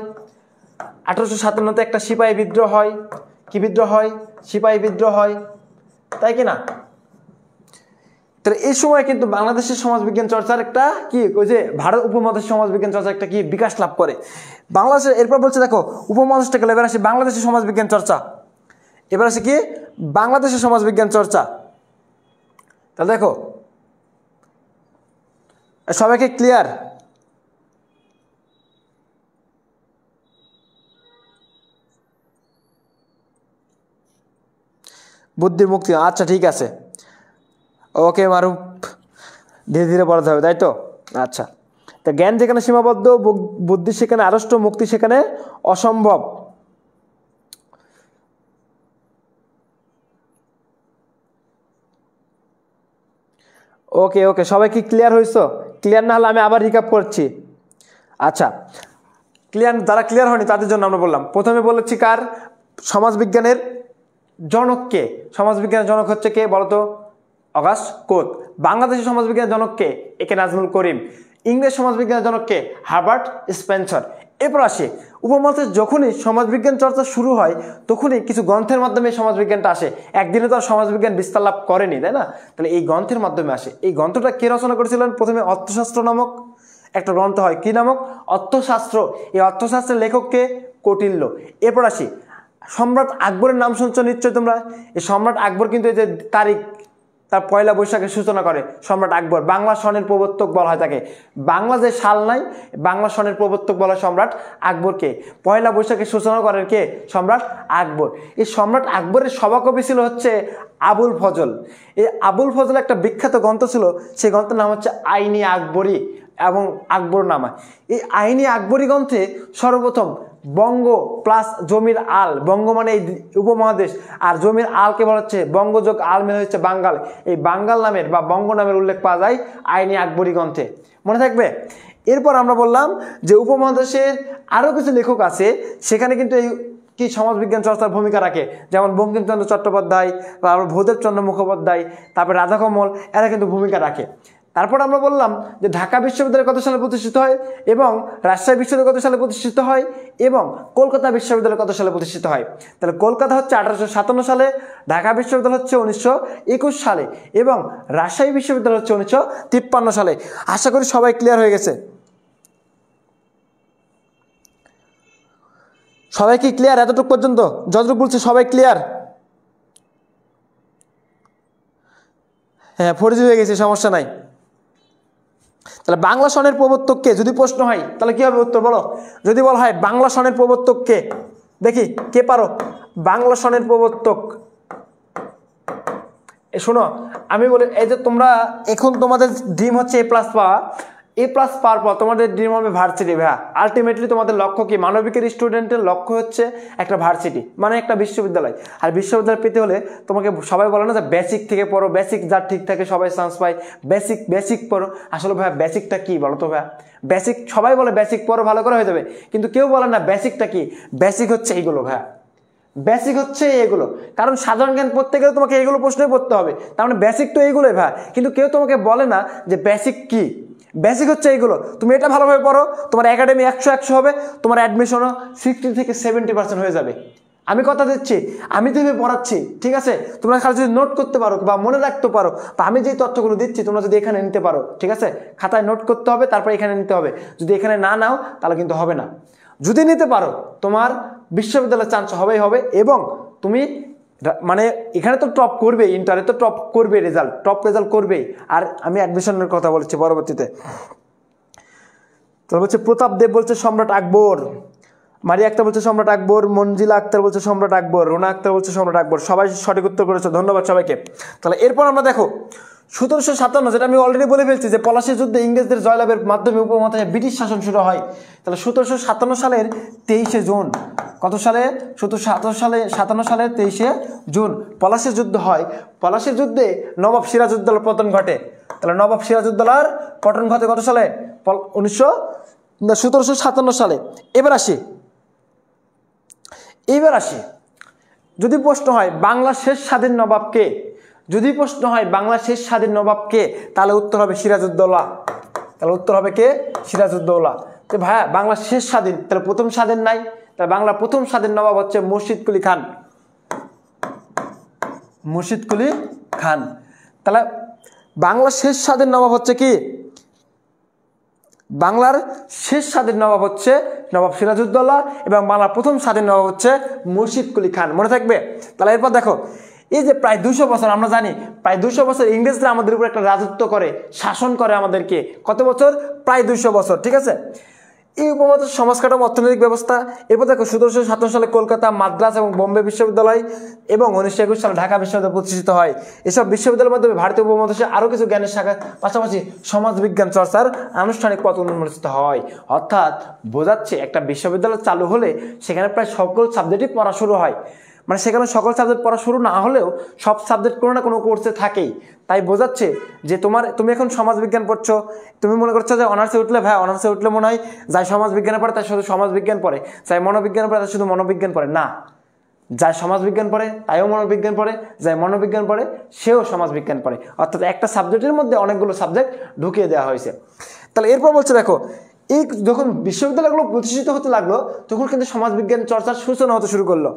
1857-তে একটা সিপাহী বিদ্রোহ হয়। কি বিদ্রোহ হয়? সিপাহী বিদ্রোহ হয়, তাই কি না? তাহলে এই সময় কিন্তু বাংলাদেশের সমাজবিজ্ঞান চর্চার একটা কি, ওই যে ভারত উপমহাদেশের সমাজবিজ্ঞান চর্চা একটা কি বিকাশ লাভ করে বাংলাদেশে। এরপর বলছে দেখো উপমহাদেশটা গেলে এবার আসে বাংলাদেশের সমাজবিজ্ঞান চর্চা। এবার আসে কি? বাংলাদেশের সমাজবিজ্ঞান চর্চা। তাহলে দেখো সবাইকে ক্লিয়ার? বুদ্ধির মুক্তি, আচ্ছা ঠিক আছে, ওকে মারুফ, ধীরে ধীরে পড়াতে হবে, তাই তো? আচ্ছা, তা জ্ঞান যেখানে সীমাবদ্ধ, বুদ্ধি সেখানে আড়ষ্ট, মুক্তি সেখানে অসম্ভব। ওকে ওকে, সবাই কি ক্লিয়ার হয়েছো? ক্লিয়ার না হলে আমি আবার রিক্যাপ করছি। আচ্ছা, ক্লিয়ার, যারা ক্লিয়ার হয়নি তাদের জন্য আমরা বললাম। প্রথমে বলেছি কার? সমাজবিজ্ঞানের জনককে। সমাজবিজ্ঞানের জনক হচ্ছে কে বলতো? অগাস্ট কোত। বাংলাদেশের সমাজবিজ্ঞানের জনককে? একে নাজমুল করিম। ইংরেজ সমাজবিজ্ঞানের জনককে? Herbert Spencer. এরপর আসে উপমহাদেশ যখনই সমাজবিজ্ঞান চর্চা শুরু হয় তখনই কিছু গ্রন্থের মাধ্যমে সমাজবিজ্ঞানটা আসে। একদিনে তো আর সমাজবিজ্ঞান বিস্তার লাভ করেনি, তাই না? তাহলে এই গ্রন্থের মাধ্যমে আসে। এই গ্রন্থটা কে রচনা করেছিলেন? প্রথমে অর্থশাস্ত্র নামক একটা গ্রন্থ হয়। কি নামক? অর্থশাস্ত্র। এই অর্থশাস্ত্রের লেখককে? কৌটিল্য। এরপর আসি সম্রাট আকবরের নাম শুনছো নিশ্চয়ই তোমরা। এই সম্রাট আকবর কিন্তু এই যে তারিখ তার পয়লা বৈশাখের সূচনা করে সম্রাট আকবর। বাংলা সনের প্রবর্তক বলা হয় তাকে। বাংলা যে সাল নাই, বাংলা সনের প্রবর্তক বলা হয় সম্রাট আকবরকে। পয়লা বৈশাখের সূচনা করেন কে? সম্রাট আকবর। এই সম্রাট আকবরের সভাকবি ছিল হচ্ছে আবুল ফজল। এই আবুল ফজল একটা বিখ্যাত গ্রন্থ ছিল, সেই গ্রন্থের নাম হচ্ছে আইনি আকবরী এবং আকবরনামা। এই আইনি আকবরী গ্রন্থে সর্বপ্রথম বঙ্গ প্লাস জমির আল, বঙ্গ মানে এই উপমহাদেশ, আর জমির আলকে বলা হচ্ছে বঙ্গযোগ আল মিলে হচ্ছে বাঙ্গাল, এই বাঙ্গাল নামের বা বঙ্গ নামের উল্লেখ পাওয়া যায় আইনি আকবরী গ্রন্থে। মনে থাকবে। এরপর আমরা বললাম যে উপমহাদেশের আরও কিছু লেখক আছে, সেখানে কিন্তু এই কি সমাজবিজ্ঞান চর্চার ভূমিকা রাখে, যেমন বঙ্কিমচন্দ্র চট্টোপাধ্যায়, তারপর ভূদেবচন্দ্র মুখোপাধ্যায়, তারপর রাধাকমল, এরা কিন্তু ভূমিকা রাখে। তারপর আমরা বললাম যে ঢাকা বিশ্ববিদ্যালয় কত সালে প্রতিষ্ঠিত হয়, এবং রাজশাহী বিশ্ববিদ্যালয় কত সালে প্রতিষ্ঠিত হয়, এবং কলকাতা বিশ্ববিদ্যালয় কত সালে প্রতিষ্ঠিত হয়। তাহলে কলকাতা হচ্ছে 1857 সালে, ঢাকা বিশ্ববিদ্যালয় হচ্ছে 1921 সালে, এবং রাজশাহী বিশ্ববিদ্যালয় হচ্ছে 1953 সালে। আশা করি সবাই ক্লিয়ার হয়ে গেছে। সবাই কি ক্লিয়ার? এতটুকু পর্যন্ত যতটুকু বলছি সবাই ক্লিয়ার? হ্যাঁ, 4G হয়ে গেছে, সমস্যা নাই। তাহলে বাংলা সনের প্রবর্তক কে যদি প্রশ্ন হয়, তাহলে কি হবে উত্তর বলো? যদি বলা হয় বাংলা সনের প্রবর্তক কে, দেখি কে পারো? বাংলা সনের প্রবর্তক, শোনো আমি বলি, এই যে তোমরা এখন তোমাদের ড্রিম হচ্ছে A+ পাওয়া, A+ পাওয়ার পর তোমাদের ড্রিম হবে ভার্সিটি। ভাইয়া আলটিমেটলি তোমাদের লক্ষ্য কি? মানবিকের স্টুডেন্টের লক্ষ্য হচ্ছে একটা ভার্সিটি, মানে একটা বিশ্ববিদ্যালয়। আর বিশ্ববিদ্যালয় পেতে হলে তোমাকে সবাই বলে না যে বেসিক থেকে পড়ো, বেসিক যার ঠিক থাকে সবাই চান্স পায়, বেসিক পড়ো। আসলে ভাইয়া বেসিকটা কি বলো তো ভাইয়া? বেসিক সবাই বলে বেসিক পড়ো ভালো করে হয়ে যাবে, কিন্তু কেউ বলে না বেসিকটা কি। বেসিক হচ্ছে এইগুলো ভাইয়া, বেসিক হচ্ছে এগুলো। কারণ সাধারণ জ্ঞান পড়তে গেলে তোমাকে এগুলো প্রশ্নই পড়তে হবে, তার মানে বেসিক তো এইগুলোই ভাই। কিন্তু কেউ তোমাকে বলে না যে বেসিক কি। বেসিক হচ্ছে এইগুলো, তুমি এটা ভালোভাবে পড়ো, তোমার একাডেমি 100 হবে, তোমার অ্যাডমিশনও 60 থেকে 70% হয়ে যাবে। আমি কথা দিচ্ছি, আমি তুমি পড়াচ্ছি, ঠিক আছে? তোমরা খালি যদি নোট করতে পারো বা মনে রাখতে পারো, বা আমি যেই তথ্যগুলো দিচ্ছি তোমরা যদি এখানে নিতে পারো, ঠিক আছে? খাতায় নোট করতে হবে, তারপর এখানে নিতে হবে। যদি এখানে না নাও তাহলে কিন্তু হবে না। যদি নিতে পারো তোমার বিশ্ববিদ্যালয়ের চান্স হবেই হবে, এবং তুমি মানে এখানে তো টপ করবে, ইন্টারে তো টপ করবে, টপ রেজাল্ট করবেই। আর আমি অ্যাডমিশনের কথা বলছি পরবর্তীতে। তো বলছে প্রতাপ দেব বলছে সম্রাট আকবর, মারিয়া আক্তার বলছে সম্রাট আকবর, মঞ্জিলা আক্তার বলছে সম্রাট আকবর, রোনা আক্তার বলছে সম্রাট আকবর। সবাই সঠিক উত্তর করেছে, ধন্যবাদ সবাইকে। তাহলে এরপর আমরা দেখো 1757, যেটা আমি অলরেডি বলে ফেলছি যে পলাশীর যুদ্ধে ইংরেজদের জয়লাভের মাধ্যমে উপমহাদেশে ব্রিটিশ শাসন শুরু হয়। তাহলে 1757 সালের 23শে জুন, কত সালে? 1757 সালের 23শে জুন পলাশীর যুদ্ধ হয়। পলাশীর যুদ্ধে নবাব সিরাজউদ্দৌলার পতন ঘটে। তাহলে নবাব সিরাজউদ্দৌলার পতন ঘটে কত সালে? 1757 সালে। এবার আসি যদি প্রশ্ন হয় বাংলা শেষ স্বাধীন নবাব কে, যদি প্রশ্ন হয় বাংলা শেষ স্বাধীন নবাব কে, তাহলে উত্তর হবে সিরাজউদ্দৌলা। তাহলে উত্তর হবে কে? সিরাজউদ্দৌলা। তো ভাইয়া বাংলা শেষ স্বাধীন, তাহলে প্রথম স্বাধীন নাই, তাহলে বাংলা প্রথম স্বাধীন নবাব হচ্ছে মুর্শিদ কুলি খান। মুর্শিদ কুলি খান। তাহলে বাংলা শেষ স্বাধীন নবাব হচ্ছে কি? বাংলার শেষ স্বাধীন নবাব হচ্ছে নবাব সিরাজউদ্দৌলা, এবং বাংলার প্রথম স্বাধীন নবাব হচ্ছে মুর্শিদ কুলি খান। মনে থাকবে? তাহলে এরপর দেখো, এই যে প্রায় 200 বছর, আমরা জানি প্রায় 200 বছর ইংরেজরা আমাদের উপর একটা রাজত্ব করে, শাসন করে আমাদেরকে। কত বছর? প্রায় 200 বছর, ঠিক আছে? এই উপমহাদেশের সমাজ কাঠামো, অর্থনৈতিক ব্যবস্থা। এরপর দেখো 1757 সালে কলকাতা, মাদ্রাজ এবং বোম্বে বিশ্ববিদ্যালয়, এবং 1921 সালে ঢাকা বিশ্ববিদ্যালয় প্রতিষ্ঠিত হয়। এসব বিশ্ববিদ্যালয়ের মাধ্যমে ভারতীয় উপমহাদেশে আরও কিছু জ্ঞানের শাখার পাশাপাশি সমাজবিজ্ঞান চর্চার আনুষ্ঠানিক পথ উন্মোচিত হয়। অর্থাৎ বোঝাচ্ছে একটা বিশ্ববিদ্যালয় চালু হলে সেখানে প্রায় সকল সাবজেক্টই পড়া শুরু হয়। মানে সেখানে সকল সাবজেক্ট পড়া শুরু না হলেও সব সাবজেক্ট কোনো না কোনো কোর্সে থাকেই। তাই বোঝাচ্ছে যে তুমি এখন সমাজবিজ্ঞান পড়ছো, তুমি মনে করছো যে অনার্সে উঠলে, ভাই অনার্সে উঠলে মনে হয় যাই সমাজবিজ্ঞানে পড়ে তাই শুধু সমাজবিজ্ঞান পড়ে, যাই মনোবিজ্ঞানে পড়ে তাই শুধু মনোবিজ্ঞান পড়ে। না, যাই সমাজবিজ্ঞান পড়ে তাইও মনোবিজ্ঞান পড়ে, যাই মনোবিজ্ঞান পড়ে সেও সমাজবিজ্ঞান পড়ে। অর্থাৎ একটা সাবজেক্টের মধ্যে অনেকগুলো সাবজেক্ট ঢুকিয়ে দেওয়া হয়েছে। তাহলে এরপর বলছে দেখো, এই যখন বিশ্ববিদ্যালয়গুলো প্রতিষ্ঠিত হতে লাগলো তখন কিন্তু সমাজবিজ্ঞান চর্চার সূচনা হতে শুরু করলো।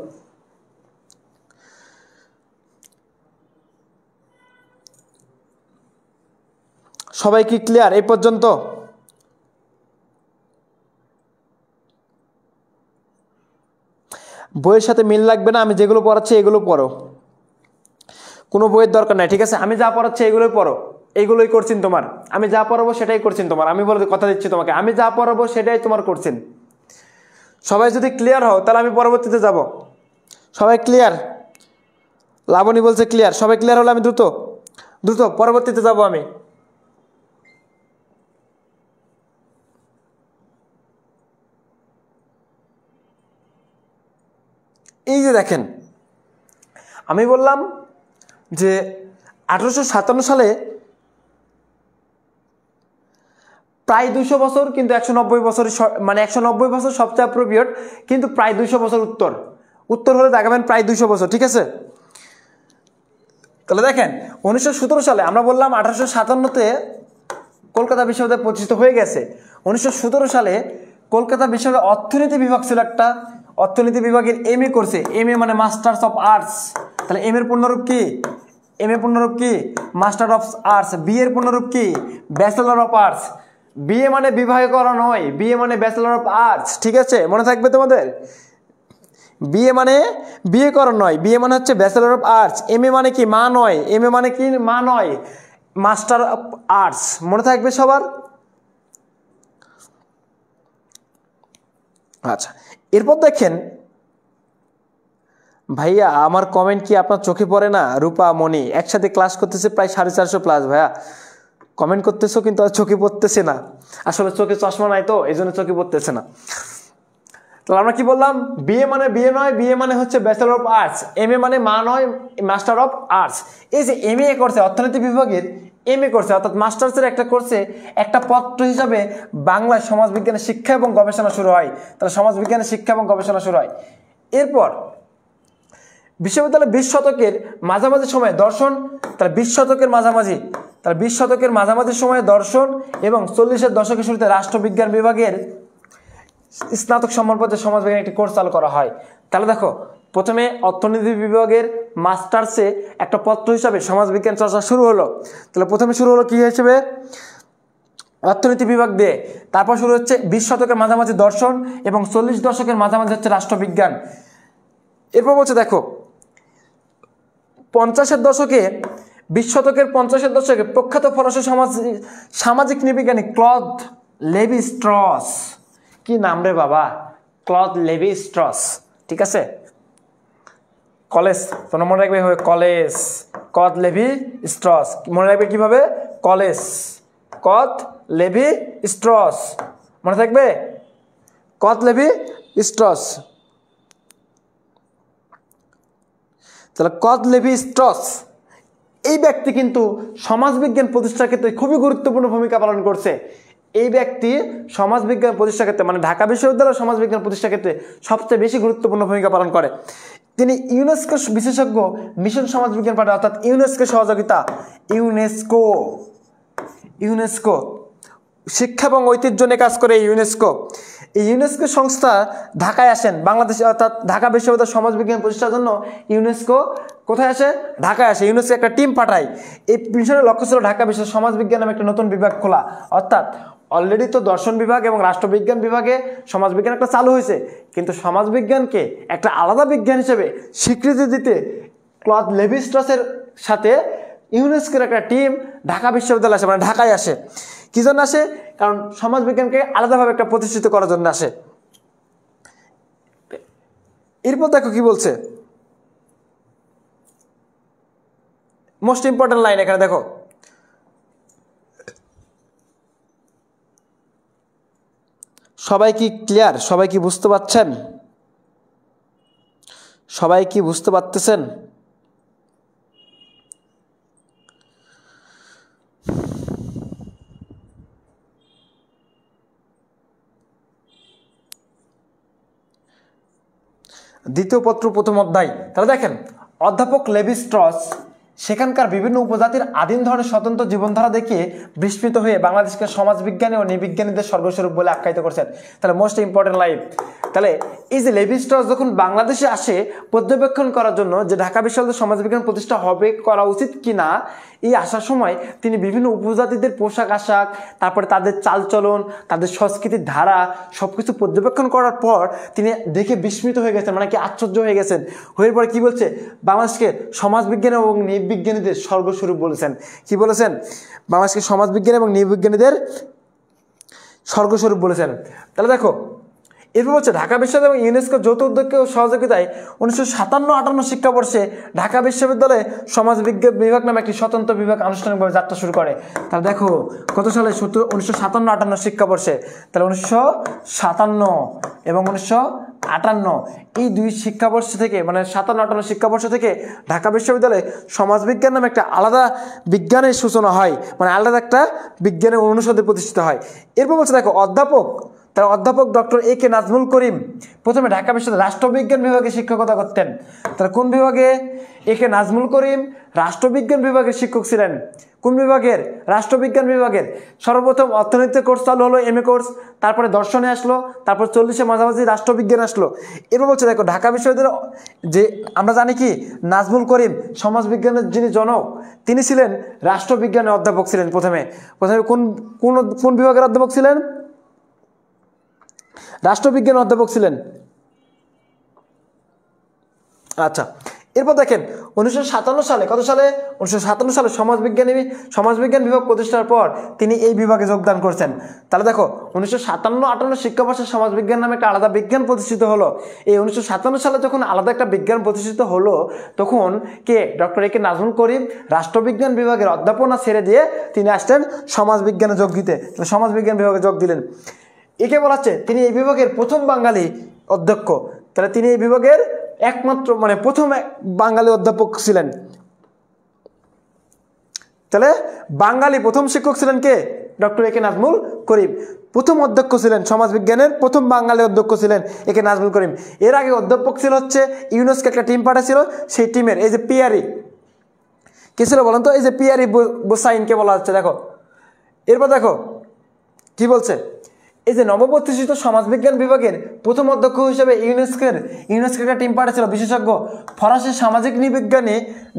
সবাই কি ক্লিয়ার এই পর্যন্ত? বইয়ের সাথে মিল লাগবে না, আমি যেগুলো পড়াচ্ছি এগুলো পড়ো। কোনো বইয়ের দরকার নাই, ঠিক আছে? আমি যা পড়াচ্ছি এগুলোই পড়ো, এইগুলোই করছেন তোমার। আমি যা পড়াবো সেটাই করছেন তোমার। আমি বলে কথা দিচ্ছি তোমাকে, আমি যা পড়াবো সেটাই তোমার করছেন। সবাই যদি ক্লিয়ার হও তাহলে আমি পরবর্তীতে যাব। সবাই ক্লিয়ার? লাবণী বলছে ক্লিয়ার। সবাই ক্লিয়ার হলে আমি দ্রুত পরবর্তীতে যাব আমি। এই যে দেখেন, আমি বললাম যে 1857 সালে প্রায় 200 বছর, কিন্তু 190 বছর, মানে 190 বছর সবচেয়ে অ্যাপ্রোপ্রিয়েট, কিন্তু প্রায় 200 বছর উত্তর হলে দেখাবেন প্রায় 200 বছর, ঠিক আছে? তাহলে দেখেন 1917 সালে, আমরা বললাম 1857-তে কলকাতা বিশ্ববিদ্যালয় প্রতিষ্ঠিত হয়ে গেছে। 1917 সালে কলকাতা বিশ্ববিদ্যালয় অর্থনীতি বিভাগ ছিল একটা, অর্থনীতি বিভাগের এমএ করছে। এমএ মানে মাস্টার্স অফ আর্টস। তাহলে এম এর পূর্ণরূপ কি? এম এর পূর্ণরূপ কি? Master of arts. বি এর পূর্ণরূপ কি? Bachelor of arts. বিএ মানে বিবাহ করা নয়, বিএ মানে ব্যাচেলর অফ আর্টস, ঠিক আছে? মনে থাকবে তোমাদের, বিএ মানে বিয়ে করা নয়, বিএ মানে হচ্ছে ব্যাচেলর অফ আর্টস। এমএ মানে কি? মা নয়। এমএ মানে কি? মা নয়, মাস্টার অফ আর্টস। মনে থাকবে সবার? আচ্ছা, এরপর দেখেন ভাইয়া, আমার কমেন্ট কি আপনার চোখে পড়ে না? রূপা মণি একসাথে ক্লাস করতেছে প্রায় 450+ ভাইয়া, কমেন্ট করতেছো কিন্তু আর চোখে পড়তেছে না। আসলে চোখে চশমা নাই তো, এই জন্য চোখে পড়তেছে না। তাহলে আমরা কি বললাম? বিএ মানে বিয়ে নয়, বিএ মানে হচ্ছে ব্যাচেলর অফ আর্টস। এমএ মানে মা নয়, মাস্টার অফ আর্টস। এই যে এমএ করছে, অর্থনীতি বিভাগের এমএ করছে, অর্থাৎ মাস্টার্সের একটা করছে, একটা পত্র হিসাবে বাংলায় সমাজবিজ্ঞানের শিক্ষা এবং গবেষণা শুরু হয়। তাহলে সমাজবিজ্ঞানের শিক্ষা এবং গবেষণা শুরু হয়। এরপর বিশ্ববিদ্যালয় 20 শতকের মাঝামাঝি সময়ে দর্শন, তাহলে 20 শতকের মাঝামাঝি, তাহলে 20 শতকের মাঝামাঝি সময়ে দর্শন, এবং 40-এর দশকের শুরুতে রাষ্ট্রবিজ্ঞান বিভাগের স্নাতক সম্মান পর্যায়ে সমাজবিজ্ঞান একটি কোর্স চালু করা হয়। তাহলে দেখো, প্রথমে অর্থনীতি বিভাগের মাস্টার্সে একটা পত্র হিসাবে সমাজবিজ্ঞান চর্চা শুরু হলো। তাহলে প্রথমে শুরু হলো কি হিসেবে? অর্থনীতি বিভাগ দিয়ে। তারপর শুরু হচ্ছে 20 শতকের মাঝামাঝি দর্শন, এবং 40 দশকের মাঝামাঝি হচ্ছে রাষ্ট্রবিজ্ঞান। এরপর বলছে দেখো, 50-এর দশকে, 20 শতকের 50-এর দশকে প্রখ্যাত ফরাসি সামাজিক নৃবিজ্ঞানী ক্লদ লেভি স্ট্রস, কি নাম রে বাবা, ক্লদ লেভি স্ট্রস, ঠিক আছে? কলেজ, তোমরা মনে রাখবে কলেজ, ক্লদ লেভি স্ট্রস। মনে রাখবে কিভাবে? কলেজ, ক্লদ লেভি স্ট্রস, মনে থাকবে? Claude Levy Strauss. তাহলে ক্লদ লেভি স্ট্রস এই ব্যক্তি কিন্তু সমাজবিজ্ঞান প্রতিষ্ঠার ক্ষেত্রে খুবই গুরুত্বপূর্ণ ভূমিকা পালন করছে। এই ব্যক্তি সমাজবিজ্ঞান প্রতিষ্ঠার ক্ষেত্রে, মানে ঢাকা বিশ্ববিদ্যালয় সমাজবিজ্ঞান প্রতিষ্ঠার ক্ষেত্রে সবচেয়ে বেশি গুরুত্বপূর্ণ ভূমিকা পালন করে। তিনি ইউনেস্কো বিশেষজ্ঞ মিশন সমাজবিজ্ঞান পার্টি, অর্থাৎ ইউনেস্কো সহযোগিতা, ইউনেস্কো শিক্ষা এবং ঐতিহ্য নিয়ে কাজ করে ইউনেস্কো। এই ইউনেস্কো সংস্থা ঢাকায় আসেন, বাংলাদেশে, অর্থাৎ ঢাকা বিশ্ববিদ্যালয় সমাজবিজ্ঞান প্রতিষ্ঠার জন্য ইউনেস্কো কোথায় আসে? ঢাকায় আসে। ইউনেস্কো একটা টিম পাঠায়। এই মিশনের লক্ষ্য ছিল ঢাকা বিশ্ব সমাজবিজ্ঞান নামে একটা নতুন বিভাগ খোলা। অর্থাৎ অলরেডি তো দর্শন বিভাগ এবং রাষ্ট্রবিজ্ঞান বিভাগে সমাজবিজ্ঞান একটা চালু হয়েছে, কিন্তু সমাজবিজ্ঞানকে একটা আলাদা বিজ্ঞান হিসেবে স্বীকৃতি দিতে ক্লদ লেভি স্ট্রসের সাথে ইউনেস্কোর একটা টিম ঢাকা বিশ্ববিদ্যালয় আসে, মানে ঢাকায় আসে। কি জন্য আসে? কারণ সমাজবিজ্ঞানকে আলাদাভাবে একটা প্রতিষ্ঠিত করার জন্য আসে। এরপর দেখো কি বলছে, মোস্ট ইম্পর্টেন্ট লাইন এখানে দেখো, সবাই কি ক্লিয়ার? সবাই কি বুঝতে পারছেন? সবাই কি বুঝতে পারতেছেন? দ্বিতীয় পত্র প্রথম অধ্যায়। তাহলে দেখেন, অধ্যাপক লেভি স্ট্রস সেখানকার বিভিন্ন উপজাতির আদিম ধরনের স্বতন্ত্র জীবনধারা দেখিয়ে বিস্মিত হয়ে বাংলাদেশকে সমাজবিজ্ঞানী ও নৃবিজ্ঞানীদের স্বর্গস্বরূপ বলে আখ্যায়িত করছেন। তাহলে মোস্ট ইম্পর্টেন্ট লাইন, তাহলে এই যে লেভি স্ট্রস যখন বাংলাদেশে আসে পর্যবেক্ষণ করার জন্য যে ঢাকা বিশ্ববিদ্যালয়ে সমাজবিজ্ঞান প্রতিষ্ঠা হবে করা উচিত কিনা, এই আসার সময় তিনি বিভিন্ন উপজাতিদের পোশাক আশাক, তারপরে তাদের চালচলন, তাদের সংস্কৃতির ধারা সবকিছু পর্যবেক্ষণ করার পর তিনি দেখে বিস্মিত হয়ে গেছেন, মানে কি আশ্চর্য হয়ে গেছেন। হয়ে পরে কি বলছে, বাংলাদেশকে সমাজবিজ্ঞান এবং নৃবিজ্ঞানীদের স্বর্গস্বরূপ বলেছেন। কি বলেছেন? বাংলাদেশকে সমাজবিজ্ঞান এবং নৃবিজ্ঞানীদের স্বর্গস্বরূপ বলেছেন। তাহলে দেখো এরপর হচ্ছে ঢাকা বিশ্ববিদ্যালয় এবং ইউনেস্কো যৌথ উদ্যোগে ও সহযোগিতায় 1957-58 শিক্ষাবর্ষে ঢাকা বিশ্ববিদ্যালয়ে সমাজবিজ্ঞান বিভাগ নামে একটি স্বতন্ত্র বিভাগ আনুষ্ঠানিকভাবে যাত্রা শুরু করে। তাহলে দেখো কত সালে, 1957-58 শিক্ষাবর্ষে। তাহলে 1957 এবং 1958 এই দুই শিক্ষাবর্ষ থেকে, মানে 57-58 শিক্ষাবর্ষ থেকে ঢাকা বিশ্ববিদ্যালয়ে সমাজবিজ্ঞান নামে একটা আলাদা বিজ্ঞানের সূচনা হয়, মানে আলাদা একটা বিজ্ঞানের অনুষদে প্রতিষ্ঠিত হয়। এরপর বলছে দেখো অধ্যাপক ডক্টর এ কে নাজমুল করিম প্রথমে ঢাকা বিশ্ববিদ্যালয় রাষ্ট্রবিজ্ঞান বিভাগে শিক্ষকতা করতেন। তাহলে কোন বিভাগে? এ কে নাজমুল করিম রাষ্ট্রবিজ্ঞান বিভাগের শিক্ষক ছিলেন। কোন বিভাগের? রাষ্ট্রবিজ্ঞান বিভাগের। সর্বপ্রথম অর্থনীতির কোর্স চালু হলো, এমএ কোর্স, তারপরে দর্শনে আসলো, তারপর 40-এর মাঝামাঝি রাষ্ট্রবিজ্ঞান আসলো। এরপর বলছে দেখো ঢাকা বিশ্ববিদ্যালয় যে আমরা জানি কি নাজমুল করিম সমাজবিজ্ঞানের যিনি জনক, তিনি ছিলেন রাষ্ট্রবিজ্ঞানের অধ্যাপক ছিলেন। প্রথমে কোন বিভাগের অধ্যাপক ছিলেন? রাষ্ট্রবিজ্ঞান অধ্যাপক ছিলেন। আচ্ছা, এরপর দেখেন 1957 সালে, কত সালে? 1957 সালে সমাজবিজ্ঞান বিভাগ প্রতিষ্ঠার পর তিনি এই বিভাগে যোগদান করছেন। তাহলে দেখো 1957-58 শিক্ষাবর্ষে সমাজবিজ্ঞান নামে একটা আলাদা বিজ্ঞান প্রতিষ্ঠিত হলো। এই 1957 সালে যখন আলাদা একটা বিজ্ঞান প্রতিষ্ঠিত হলো, তখন কে? ডক্টর এ কে নাজমুল করিম রাষ্ট্রবিজ্ঞান বিভাগের অধ্যাপনা ছেড়ে দিয়ে তিনি আসলেন সমাজবিজ্ঞানে যোগ দিতে। সমাজবিজ্ঞান বিভাগে যোগ দিলেন। একে বলা হচ্ছে তিনি এই বিভাগের প্রথম বাঙালি অধ্যক্ষ। তাহলে তিনি এই বিভাগের একমাত্র, মানে প্রথম বাঙালি অধ্যাপক ছিলেন। তাহলে বাঙালি প্রথম শিক্ষক ছিলেন কে? ডক্টর এ কে নাজমুল করিম। প্রথম অধ্যক্ষ ছিলেন সমাজবিজ্ঞানের, প্রথম বাঙালি অধ্যক্ষ ছিলেন এ কে নাজমুল করিম। এর আগে অধ্যাপক ছিল হচ্ছে ইউনেস্কো একটা টিম পাঠাচ্ছিল, সেই টিমের এই যে পিয়ারি কে ছিল বলেন তো? এই যে পিয়ারি বোসাইনকে বলা হচ্ছে। দেখো এরপর দেখো কি বলছে, এই যে নবপ্রতিষ্ঠিত সমাজবিজ্ঞান বিভাগের প্রথম অধ্যক্ষ হিসেবে ইউনেস্কো একটা টিম পাঠাচ্ছিল বিশেষজ্ঞ ফরাসি সামাজিক নৃবিজ্ঞানী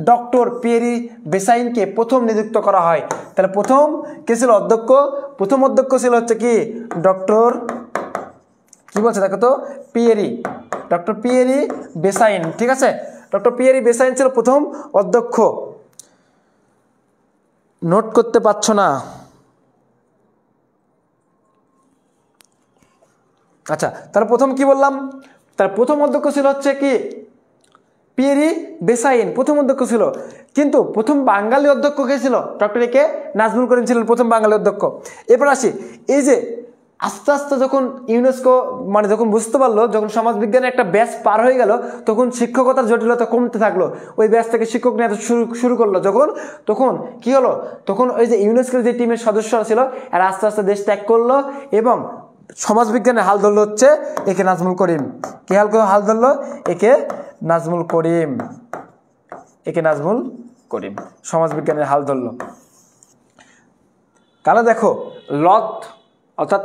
ডক্টর পিয়েরি বেসাইনকে প্রথম নিযুক্ত করা হয়। তাহলে প্রথম কে ছিল অধ্যক্ষ? প্রথম অধ্যক্ষ ছিল হচ্ছে কি ডক্টর, কি বলছে দেখো তো, ডক্টর পিয়েরি বেসাইন। ঠিক আছে, ডক্টর পিয়েরি বেসাইন ছিল প্রথম অধ্যক্ষ। নোট করতে পারছো না? আচ্ছা, তাহলে প্রথম কি বললাম? তার প্রথম অধ্যক্ষ ছিল হচ্ছে কি পিয়েরি বেসাইন, প্রথম অধ্যক্ষ ছিল। কিন্তু প্রথম বাঙালি অধ্যক্ষ কে ছিল? ডক্টর এ কে নাজমুল করিম ছিলেন প্রথম বাঙালি অধ্যক্ষ। এরপর আসি, এই যে আস্তে আস্তে যখন ইউনেস্কো মানে যখন বুঝতে পারলো, যখন সমাজবিজ্ঞানের একটা ব্যাচ পার হয়ে গেল, তখন শিক্ষকতার জটিলতা কমতে থাকলো। ওই ব্যাচ থেকে শিক্ষক নিয়ে শুরু করলো তখন কি হলো, তখন ওই যে ইউনেস্কোর যে টিমের সদস্যরা ছিল এরা আস্তে আস্তে দেশ ত্যাগ করলো এবং সমাজবিজ্ঞানের হাল ধরলো হচ্ছে এ কে নাজমুল করিম। কে হাল ধরলো? এ কে নাজমুল করিম সমাজবিজ্ঞানের হাল ধরলো। তাহলে দেখো অর্থাৎ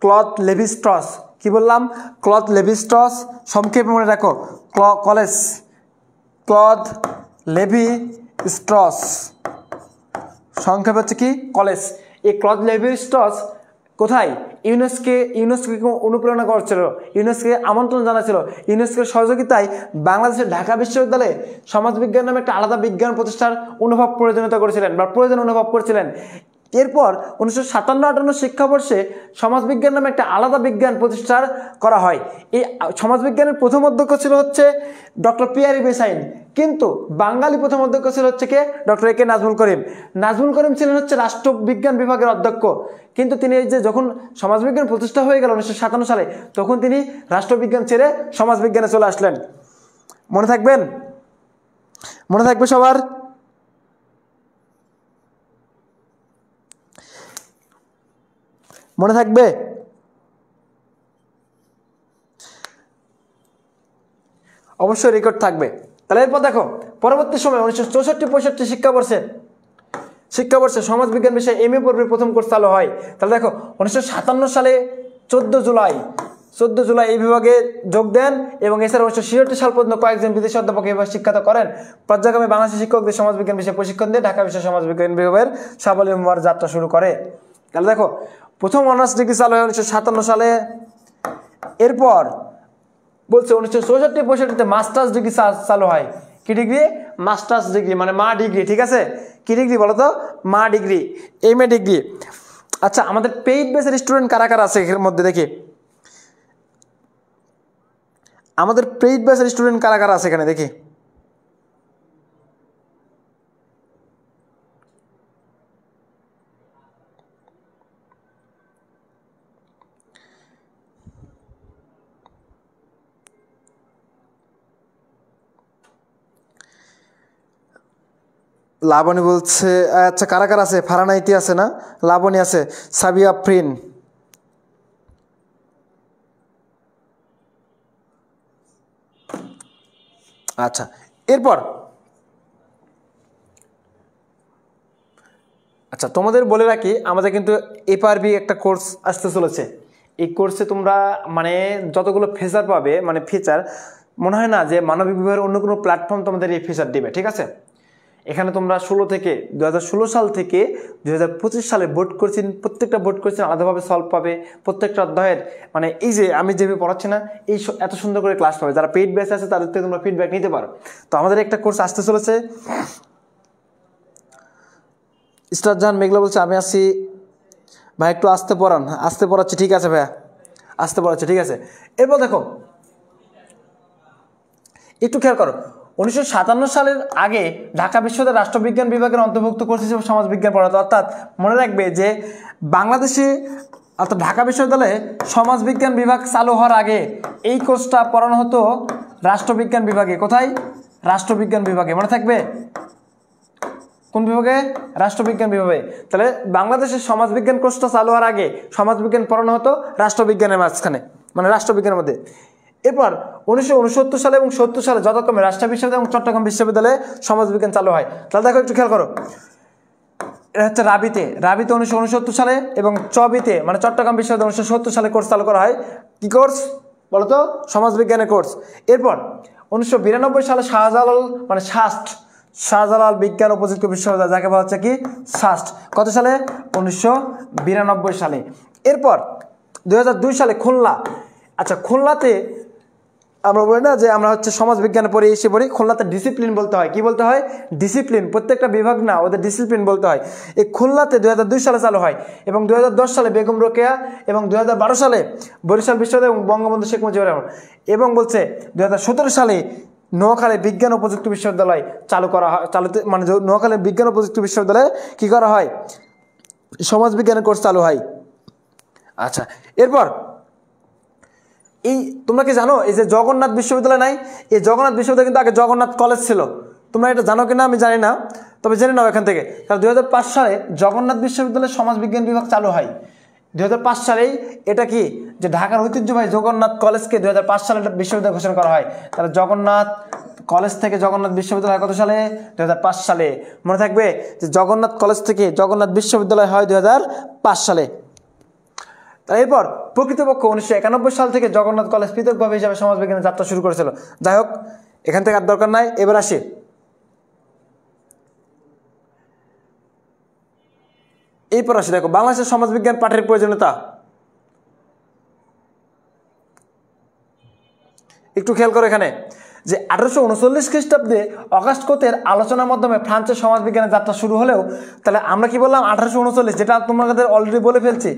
ক্লদ লেভি স্ট্রস, কি বললাম? ক্লদ লেভি স্ট্রস, সংক্ষেপে মনে রাখো ক্লদ লেভি স্ট্রস, সংক্ষেপ হচ্ছে কি কলেজ। এই ক্লদ লেভি স্ট্রস কোথায়? ইউনেস্কোকে অনুপ্রেরণা করছিল, ইউনেস্কোকে আমন্ত্রণ জানাচ্ছিল। ইউনেস্কোর সহযোগিতায় বাংলাদেশের ঢাকা বিশ্ববিদ্যালয়ে সমাজবিজ্ঞান নামে একটা আলাদা বিজ্ঞান প্রতিষ্ঠার প্রয়োজন অনুভব করেছিলেন। এরপর 1957-58 শিক্ষাবর্ষে সমাজবিজ্ঞান নামে একটা আলাদা বিজ্ঞান প্রতিষ্ঠা করা হয়। এই সমাজবিজ্ঞানের প্রথম অধ্যক্ষ ছিল হচ্ছে ডক্টর পিয়ারি বেসাইন, কিন্তু বাঙালি প্রথম অধ্যক্ষ ছিল হচ্ছে কে? ডক্টর এ কে নাজমুল করিম ছিলেন হচ্ছে রাষ্ট্রবিজ্ঞান বিভাগের অধ্যক্ষ। কিন্তু তিনি এই যে যখন সমাজবিজ্ঞান প্রতিষ্ঠা হয়ে গেল 1957 সালে, তখন তিনি রাষ্ট্রবিজ্ঞান ছেড়ে সমাজবিজ্ঞানে চলে আসলেন। মনে থাকবে সবার? মনে থাকবে? অবশ্যই রেকর্ড থাকবে। তাহলে এরপর দেখো পরবর্তী সময় 1964-65 শিক্ষাবর্ষে সমাজবিজ্ঞান বিষয়ে এমএ পর্বের প্রথম কোর্স চালু হয়। তাহলে দেখো 1957 সালে 14 জুলাই 14 জুলাই এই বিভাগে যোগ দেন এবং এছাড়া 1966 সাল পর্যন্ত কয়েকজন বিদেশি অধ্যাপক এই বিভাগে শিক্ষাত করেন। পর্যায়ক্রমে বাংলাদেশি শিক্ষকদের সমাজবিজ্ঞান বিষয়ে প্রশিক্ষণ দিয়ে ঢাকা বিশ্ব সমাজবিজ্ঞান বিভাগের সাবলীল যাত্রা শুরু করে। তাহলে দেখো প্রথম অনার্স ডিগ্রি চালু হয় 1957 সালে। এরপর বলছে 1964-65 মাস্টার্স ডিগ্রি চালু হয়। কি ডিগ্রি? মাস্টার্স ডিগ্রি, মানে মা ডিগ্রি। ঠিক আছে, কি ডিগ্রি বলো তো? মা ডিগ্রি, MA ডিগ্রি। আচ্ছা, আমাদের পেইড বেসের স্টুডেন্ট কারা কারা আছে এর মধ্যে দেখি। আমাদের পেইড বেসের স্টুডেন্ট কারা কারা আছে এখানে দেখি। লাবণী বলছে, আচ্ছা কারা কারা আছে? ফারানাইতি আছে না, লাবণী আছে, সাবিয়া আফরিন, আচ্ছা। এরপর আচ্ছা তোমাদের বলে রাখি, আমাদের কিন্তু FRB একটা কোর্স আসতে চলেছে। এই কোর্সে তোমরা মানে যতগুলো ফিচার পাবে, মানে ফিচার মনে হয় না যে মানবিক বিভাগের অন্য কোনো প্ল্যাটফর্ম তোমাদের এই ফিচার দিবে। ঠিক আছে, এখানে তোমরা 2016 সাল থেকে 2025 সালে বোর্ড কোশ্চেন, প্রত্যেকটা বোর্ড কোশ্চেন আলাদাভাবে সলভ পাবে। প্রত্যেকটা অধ্যায়ের মানে এই যে আমি যেভাবে পড়াচ্ছি না, এই এত সুন্দর করে ক্লাস পাবে। যারা পেইড ব্যাচ আছে তাদের থেকে তোমরা ফিডব্যাক নিতে পারো। তো আমাদের একটা কোর্স আসতে চলেছে। স্টার জাহান মেঘলা বলছে আমি আসি ভাই, একটু আসতে পড়ান। আসতে পড়াচ্ছি, ঠিক আছে ভাইয়া, আসতে পড়াচ্ছি, ঠিক আছে। এরপর দেখো একটু খেয়াল করো, 1957 সালের আগে ঢাকা বিশ্ববিদ্যালয়ের রাষ্ট্রবিজ্ঞান বিভাগের অন্তর্ভুক্ত কোর্স হিসেবে সমাজবিজ্ঞান পড়াতো। অর্থাৎ মনে রাখবে যে বাংলাদেশে অর্থাৎ ঢাকা বিশ্ববিদ্যালয়ে সমাজবিজ্ঞান বিভাগ চালু হওয়ার আগে এই কোর্সটা পড়ানো হতো রাষ্ট্রবিজ্ঞান বিভাগে। কোথায়? রাষ্ট্রবিজ্ঞান বিভাগে। মনে থাকবে কোন বিভাগে? রাষ্ট্রবিজ্ঞান বিভাগে। তাহলে বাংলাদেশের সমাজবিজ্ঞান কোর্সটা চালু হওয়ার আগে সমাজবিজ্ঞান পড়ানো হতো রাষ্ট্রবিজ্ঞানের মাঝখানে, মানে রাষ্ট্রবিজ্ঞানের মধ্যে। এরপর 1969 সালে এবং 70 সালে যথাক্রমে রাজশাহী বিশ্ববিদ্যালয় এবং চট্টগ্রাম বিশ্ববিদ্যালয়ে সমাজবিজ্ঞান চালু হয়। তাহলে দেখো একটু খেয়াল করো, এটা হচ্ছে রাবিতে 1969 সালে এবং চবিতে মানে চট্টগ্রাম বিশ্ববিদ্যালয় 1970 সালে কোর্স চালু করা হয়। কি কোর্স বলতো? সমাজবিজ্ঞানের কোর্স। এরপর 1992 সালে শাহজালাল মানে শাহজালাল বিজ্ঞান ও প্রযুক্তি বিশ্ববিদ্যালয়, যাকে বলা হচ্ছে কি শাস্ট। কত সালে? 1992 সালে। এরপর 2002 সালে খুলনা। আচ্ছা, খুলনাতে আমরা বলি না যে আমরা হচ্ছে সমাজবিজ্ঞানে পড়ে এসে পড়ি, খুলনাতে ডিসিপ্লিন বলতে হয়। কি বলতে হয়? ডিসিপ্লিন। প্রত্যেকটা বিভাগ না, ওদের ডিসিপ্লিন বলতে হয়। এই খুলনাতে 2002 সালে চালু হয় এবং 2010 সালে বেগম রোকেয়া এবং 2012 সালে বরিশাল বিশ্ববিদ্যালয় এবং বঙ্গবন্ধু শেখ মুজিবুর রহমান, এবং বলছে 2017 সালে নোয়াখালী বিজ্ঞান ও প্রযুক্তি বিশ্ববিদ্যালয় চালু করা হয়। মানে নোয়াখালী বিজ্ঞান ও প্রযুক্তি বিশ্ববিদ্যালয়ে কি করা হয়? সমাজবিজ্ঞানের কোর্স চালু হয়। আচ্ছা, এরপর এই তোমরা কি জানো এই যে জগন্নাথ বিশ্ববিদ্যালয় নাই, এই জগন্নাথ বিশ্ববিদ্যালয় কিন্তু আগে জগন্নাথ কলেজ ছিল। তোমরা এটা জানো কিনা আমি জানি না, তবে জেনে নাও এখান থেকে। কারণ 2005 সালে জগন্নাথ বিশ্ববিদ্যালয়ের সমাজবিজ্ঞান বিভাগ চালু হয়। 2005 সালেই এটা কি যে ঢাকার ঐতিহ্যবাহী জগন্নাথ কলেজকে 2005 সালে বিশ্ববিদ্যালয় ঘোষণা করা হয়। তাহলে জগন্নাথ কলেজ থেকে জগন্নাথ বিশ্ববিদ্যালয় কত সালে? 2005 সালে। মনে থাকবে যে জগন্নাথ কলেজ থেকে জগন্নাথ বিশ্ববিদ্যালয় হয় 2005 সালে। তাই এরপর প্রকৃতপক্ষ 1991 সাল থেকে জগন্নাথ কলেজ পৃথকভাবে হিসাবে সমাজবিজ্ঞানের যাত্রা শুরু করেছিল। যাই হোক, এখান থেকে আর দরকার নাই। এবার আসি এরপর আসি দেখো বাংলাদেশের সমাজবিজ্ঞান পাঠের প্রয়োজনীয়তা। একটু খেয়াল করো এখানে যে 1839 খ্রিস্টাব্দে অগাস্ট কোতের আলোচনার মাধ্যমে ফ্রান্সের সমাজবিজ্ঞানের যাত্রা শুরু হলেও, তাহলে আমরা কি বললাম 1839, যেটা তোমাদের অলরেডি বলে ফেলছি।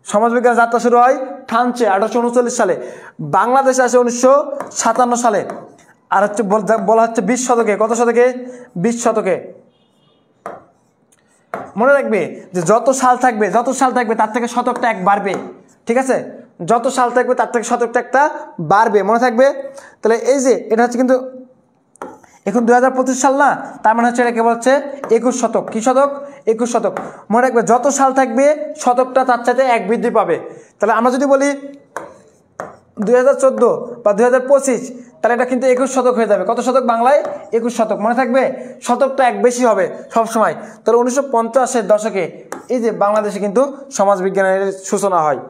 সমাজবিজ্ঞানের যাত্রা শুরু হয় ফ্রান্সে 1839 সালে, বাংলাদেশে আসে 1957 সালে, আর হচ্ছে বলা হচ্ছে 20 শতকে। কত শতকে? 20 শতকে। মনে রাখবে যে যত সাল থাকবে তার থেকে শতকটা এক বাড়বে। ঠিক আছে, যত সাল থাকবে তার থেকে শতকটা একটা বাড়বে, মনে থাকবে। তাহলে এই যে এটা হচ্ছে কিন্তু এখন 2025 সাল না, তার মানে হচ্ছে এটা কেবল হচ্ছে 21 শতক। কি শতক? 21 শতক। মনে রাখবে যত সাল থাকবে শতকটা তার চাইতে এক বৃদ্ধি পাবে। তাহলে আমরা যদি বলি 2014 বা 2025, তাহলে এটা কিন্তু 21 শতক হয়ে যাবে। কত শতক বাংলায়? 21 শতক। মনে থাকবে শতকটা এক বেশি হবে সব সময়। তাহলে 1950-এর দশকে এই যে বাংলাদেশে কিন্তু সমাজবিজ্ঞানের সূচনা হয়।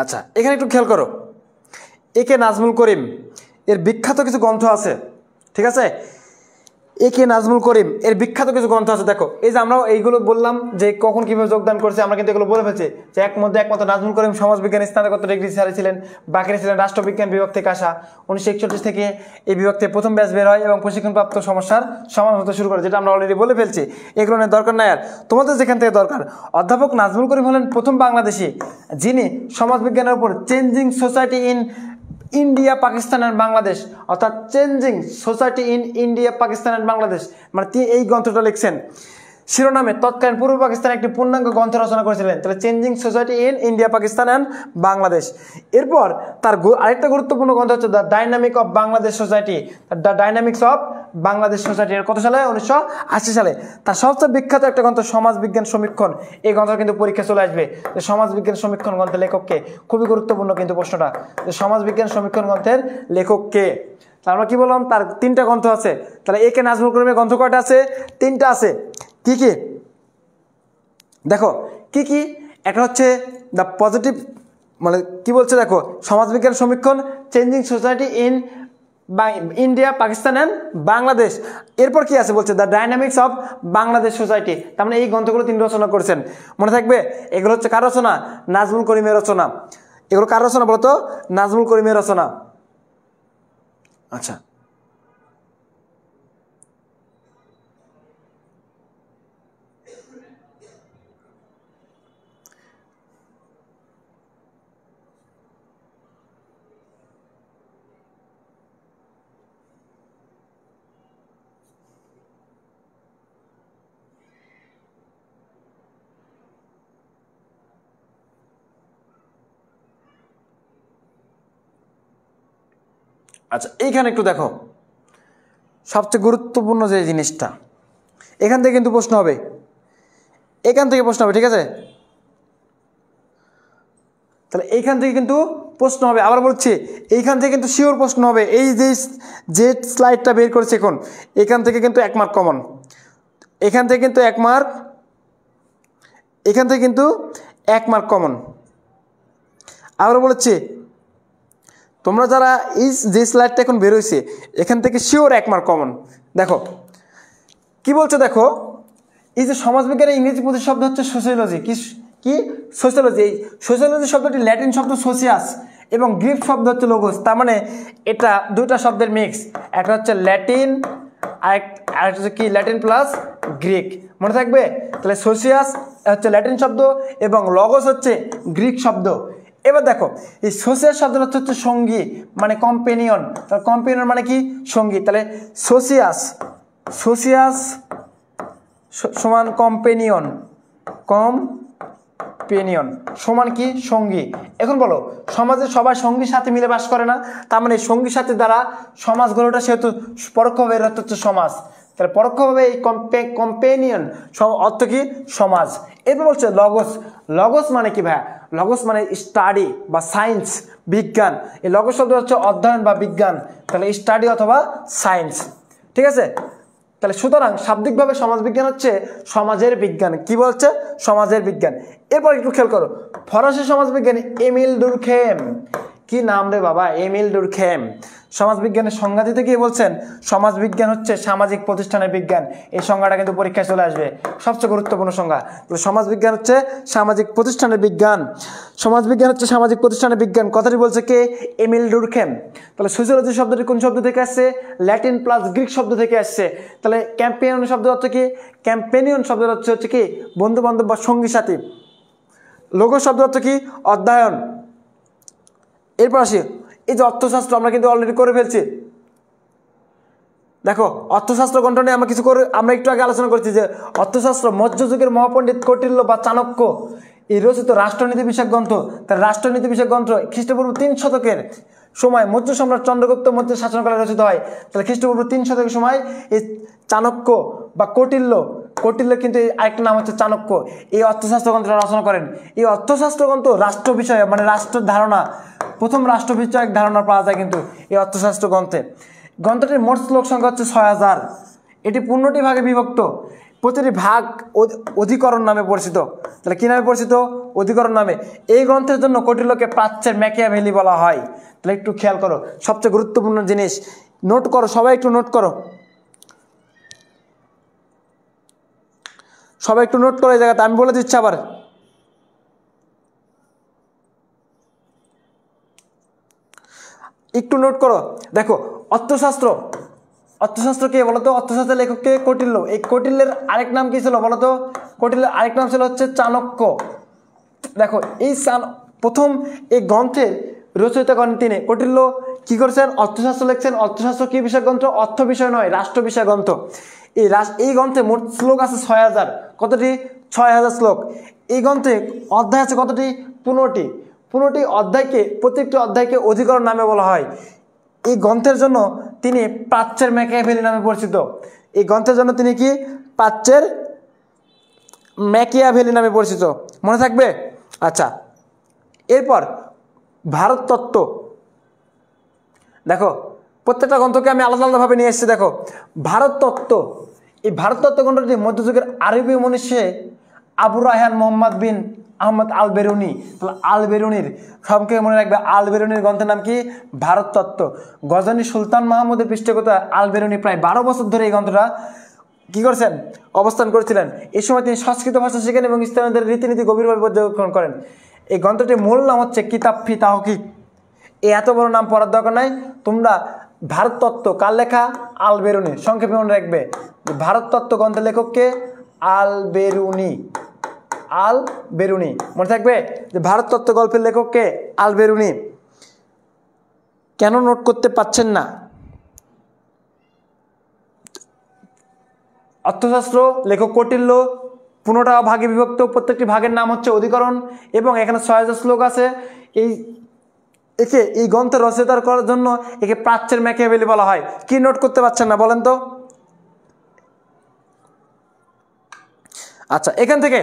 আচ্ছা, এখানে একটু খেয়াল করো, এ কে নাজমুল করিম এর বিখ্যাত কিছু গ্রন্থ আছে, ঠিক আছে? এ কে নাজমুল করিম এর বিখ্যাত কিছু গ্রন্থ আছে। দেখো, এই যে আমরা এইগুলো বললাম যে কখন কিভাবে যোগদান করছে, আমরা কিন্তু এগুলো বলে ফেলছি যে একমাত্র নাজমুল করিম সমাজবিজ্ঞান স্নাতকোত্তর ডিগ্রি স্যার ছিলেন, বাকিরা ছিলেন রাষ্ট্রবিজ্ঞান বিভাগ থেকে আসা। 1941 থেকে এই বিভাগ থেকে প্রথম ব্যাচ বের হয় এবং প্রশিক্ষণপ্রাপ্ত সমস্যার সমাধান হতে শুরু করে, যেটা আমরা অলরেডি বলে ফেলছি। এগুলো নিয়ে দরকার নাই আর, তোমাদের যেখান থেকে দরকার। অধ্যাপক নাজমুল করিম হলেন প্রথম বাংলাদেশি যিনি সমাজবিজ্ঞানের উপর changing society in India Pakistan and Bangladesh, অর্থাৎ changing society in India Pakistan and Bangladesh, মানে তিনি এই গ্রন্থটা লিখছেন শিরোনামে তৎকালীন পূর্ব পাকিস্তানে একটি পূর্ণাঙ্গ গ্রন্থ রচনা করেছিলেন। তাহলে changing society in India Pakistan and Bangladesh. এরপর তার আরেকটা গুরুত্বপূর্ণ গ্রন্থ হচ্ছে the dynamic of Bangladesh society, the dynamics of Bangladesh society. এর কত সালে? 1980 সালে। তার সবচেয়ে বিখ্যাত একটা গ্রন্থ সমাজবিজ্ঞান সমীক্ষণ, এই গ্রন্থ কিন্তু পরীক্ষা চলে আসবে। যে সমাজবিজ্ঞান সমীক্ষণ গ্রন্থের লেখককে, খুবই গুরুত্বপূর্ণ কিন্তু প্রশ্নটা, যে সমাজবিজ্ঞান সমীক্ষণ গ্রন্থের লেখককে। তা আমরা কি বললাম, তার 3টা গ্রন্থ আছে। তাহলে এ কে নাজমুল করিমের গ্রন্থ কয়টা আছে? 3টা আছে। কি কি দেখো, কি কি? একটা হচ্ছে দ্য পজিটিভ, মানে কি বলছে দেখো, সমাজবিজ্ঞান সমীক্ষণ, changing society in India Pakistan and Bangladesh. এরপর কি আছে বলছে the dynamics of Bangladesh society. তার মানে এই গ্রন্থগুলো তিনি রচনা করেছেন, মনে থাকবে। এগুলো হচ্ছে কার রচনা? নাজমুল করিমের রচনা। এগুলো কার রচনা বলতো? নাজমুল করিমের রচনা। আচ্ছা, আচ্ছা, এইখানে একটু দেখো, সবচেয়ে গুরুত্বপূর্ণ যে জিনিসটা, এখান থেকে কিন্তু প্রশ্ন হবে, এখান থেকে প্রশ্ন হবে, ঠিক আছে? তাহলে এইখান থেকে কিন্তু প্রশ্ন হবে, আবার বলছি এইখান থেকে কিন্তু শিওর প্রশ্ন হবে। এই যে স্লাইডটা বের করেছে এখন, এখান থেকে কিন্তু 1 মার্ক কমন, এখান থেকে কিন্তু 1 মার্ক, এখান থেকে কিন্তু 1 মার্ক কমন। আবার বলছি, তোমরা যারা এই যে স্লাইডটা এখন বের হয়েছে, এখান থেকে শিওর 1 মার্ক কমন। দেখো কি বলছে, দেখো এই যে সমাজবিজ্ঞানের ইংরেজি প্রতিশব্দ হচ্ছে সোশিওলজি। কি সোশিওলজি? এই সোশিওলজি শব্দটি ল্যাটিন শব্দ সোসিয়াস এবং গ্রিক শব্দ হচ্ছে লোগোস। তার মানে এটা 2টা শব্দের মিক্স, একটা হচ্ছে ল্যাটিন আর একটা হচ্ছে কি ল্যাটিন প্লাস গ্রিক, মনে থাকবে। তাহলে সোসিয়াস হচ্ছে ল্যাটিন শব্দ এবং লগোস হচ্ছে গ্রিক শব্দ। এবার দেখো, এই সোসিয়াস শব্দের অর্থ হচ্ছে সঙ্গী, মানে কম্পেনিয়ন। তাহলে কম্পেনিয়ন মানে কি? সঙ্গী। তাহলে সোসিয়াস সমান কম্পেনিয়ন, সমান কি? সঙ্গী। এখন বলো, সমাজে সবাই সঙ্গীর সাথে মিলে বাস করে না, তার মানে সঙ্গীর সাথে দ্বারা সমাজ গড়ে, সেহেতু পরোক্ষভাবে এর অর্থ হচ্ছে সমাজ। তাহলে পরোক্ষভাবে এই কম্পেনিয়ন অর্থ কি? সমাজ। এরপর বলছে লগোস মানে কি ভাইয়া? লগোস মানে স্টাডি বা সায়েন্স, বিজ্ঞান। এই লগোস শব্দ হচ্ছে অধ্যয়ন বা বিজ্ঞান, তাহলে স্টাডি অথবা সায়েন্স, ঠিক আছে? তাহলে সুতরাং শাব্দিকভাবে সমাজবিজ্ঞান হচ্ছে সমাজের বিজ্ঞান। কি বলছে? সমাজের বিজ্ঞান। এরপর একটু খেয়াল করো, ফরাসি সমাজবিজ্ঞানী এমিল ডুরখেম, কি নাম রে বাবা, এমিল ডুরখেম, সমাজবিজ্ঞানের সংজ্ঞা দিতে গিয়ে বলছেন সমাজবিজ্ঞান হচ্ছে সামাজিক প্রতিষ্ঠানের বিজ্ঞান। এই সংজ্ঞাটা কিন্তু পরীক্ষায় চলে আসবে, সবচেয়ে গুরুত্বপূর্ণ সংজ্ঞা। সমাজবিজ্ঞান হচ্ছে সামাজিক প্রতিষ্ঠানের বিজ্ঞান, সমাজবিজ্ঞান হচ্ছে সামাজিক প্রতিষ্ঠানের বিজ্ঞান। কথাটি বলছে কে? Emil Durkheim. তাহলে সোশিওলজি শব্দটি কোন শব্দ থেকে আসছে? ল্যাটিন প্লাস গ্রিক শব্দ থেকে আসছে। তাহলে ক্যাম্পেনিয়ন শব্দ হচ্ছে কি? ক্যাম্পেনিয়ন শব্দের হচ্ছে কি? বন্ধু বান্ধব বা সঙ্গী সাথী। লোগো শব্দ হচ্ছে কি? অধ্যয়ন। এরপর আসি, এই যে অর্থশাস্ত্র আমরা কিন্তু অলরেডি করে ফেলছি। দেখো, অর্থশাস্ত্র গ্রন্থ নিয়ে আমরা একটু আগে আলোচনা করছি যে অর্থশাস্ত্র মধ্যযুগের মহাপণ্ডিত কৌটিল্য বা চাণক্য এই রচিত রাষ্ট্রনীতি বিষয়ক গ্রন্থ। তার রাষ্ট্রনীতি বিষয়ক গ্রন্থ খ্রিস্টপূর্ব 3 শতকের সময় মৌর্য সম্রাট চন্দ্রগুপ্ত মৌর্য শাসনকালে রচিত হয়। তাহলে খ্রিস্টপূর্ব 3 শতকের সময় এই চাণক্য বা কৌটিল্য কিন্তু আরেকটা নাম হচ্ছে চাণক্য, এই অর্থশাস্ত্র গ্রন্থটা রচনা করেন। এই অর্থশাস্ত্র গ্রন্থ রাষ্ট্র বিষয়ে, মানে রাষ্ট্রের ধারণা, প্রথম রাষ্ট্র বিষয়ক ধারণা পাওয়া যায় কিন্তু এই অর্থশাস্ত্র গ্রন্থে। গ্রন্থটির মোট শ্লোক সংখ্যা হচ্ছে 6000। এটি 15টি ভাগে বিভক্ত। প্রতিটি ভাগ অধিকরণ নামে পরিচিত। তাহলে কি নামে পরিচিত? অধিকরণ নামে। এই গ্রন্থের জন্য কৌটিল্যকে প্রাচ্যের ম্যাকিয়াভেলি বলা হয়। তাহলে একটু খেয়াল করো, সবচেয়ে গুরুত্বপূর্ণ জিনিস নোট করো, সবাই একটু নোট করো, সবাই একটু নোট করো এই জায়গাতে, আমি বলে দিচ্ছি আবার। একটু নোট করো। দেখো অর্থশাস্ত্র, অর্থশাস্ত্র কে বলতো? অর্থশাস্ত্রের লেখককে কৌটিল্য। এই কৌটিল্যের আরেক নাম কি ছিল বলতো? কৌটিল্যের আরেক নাম ছিল হচ্ছে চাণক্য। দেখো এই প্রথম এই গ্রন্থের রচয়িতা করেন তিনি। কৌটিল্য কি করেছেন? অর্থশাস্ত্র লিখছেন। অর্থশাস্ত্র কি বিষয় গ্রন্থ? অর্থ বিষয় নয়, রাষ্ট্র বিষয় গ্রন্থ। এই গ্রন্থে মোট শ্লোক আছে 6000। কতটি? 6000 শ্লোক। এই গ্রন্থে অধ্যায় আছে কতটি? 15টি। 15টি অধ্যায়কে, প্রত্যেকটি অধ্যায়কে অধিকরণ নামে বলা হয়। এই গ্রন্থের জন্য তিনি প্রাচ্যের ম্যাকিয়াভেলি নামে পরিচিত। এই গ্রন্থের জন্য তিনি কি? প্রাচ্যের ম্যাকিয়াভেলি নামে পরিচিত। মনে থাকবে? আচ্ছা, এরপর ভারত তত্ত্ব। দেখো প্রত্যেকটা গ্রন্থকে আমি আলাদা আলাদাভাবে নিয়ে এসেছি। দেখো ভারত তত্ত্ব, এই ভারত তত্ত্ব গ্রন্থটি মধ্যযুগের আরবি মনীষী আবু রায়হান মোহাম্মদ বিন আহমদ আল বেরুনি। তাহলে আল বেরুনির, সবকে মনে রাখবে, আল বেরুনির গ্রন্থের নাম কি? ভারত তত্ত্ব। গজনী সুলতান মাহমুদের পৃষ্ঠপোষকতায় আল বেরুনি প্রায় 12 বছর ধরে এই গ্রন্থটা কি করছেন? অবস্থান করেছিলেন। এই সময় তিনি সংস্কৃত ভাষা শিখেন এবং স্থানীয়দের রীতিনীতি গভীরভাবে পর্যবেক্ষণ করেন। এই গ্রন্থটির মূল নাম হচ্ছে কিতাব ফি তাহকিক। এই এত বড় নাম পড়ার দরকার নাই, তোমরা ভারত তত্ত্ব কার লেখা? আল বেরুনি। সংক্ষেপে মনে রাখবে, ভারত তত্ত্ব গ্রন্থের লেখককে? আল বেরুনি। আল বেরুনি মনে থাকবে যে ভারত তত্ত্ব গল্পের লেখককে? আল বেরুনি। কেন নোট করতে পারছেন না? অর্থশাস্ত্র, লেখক কৌটিল্য, 15টা ভাগে বিভক্ত, প্রত্যেকটি ভাগের নাম হচ্ছে অধিকরণ, এবং এখানে 6000 শ্লোক আছে। এই গ্রন্থের রচয়িতা করার জন্য একে প্রাচ্যের ম্যাকিয়াভেলি বলা হয়। কি নোট করতে পারছেন না বলেন তো? আচ্ছা, এখান থেকে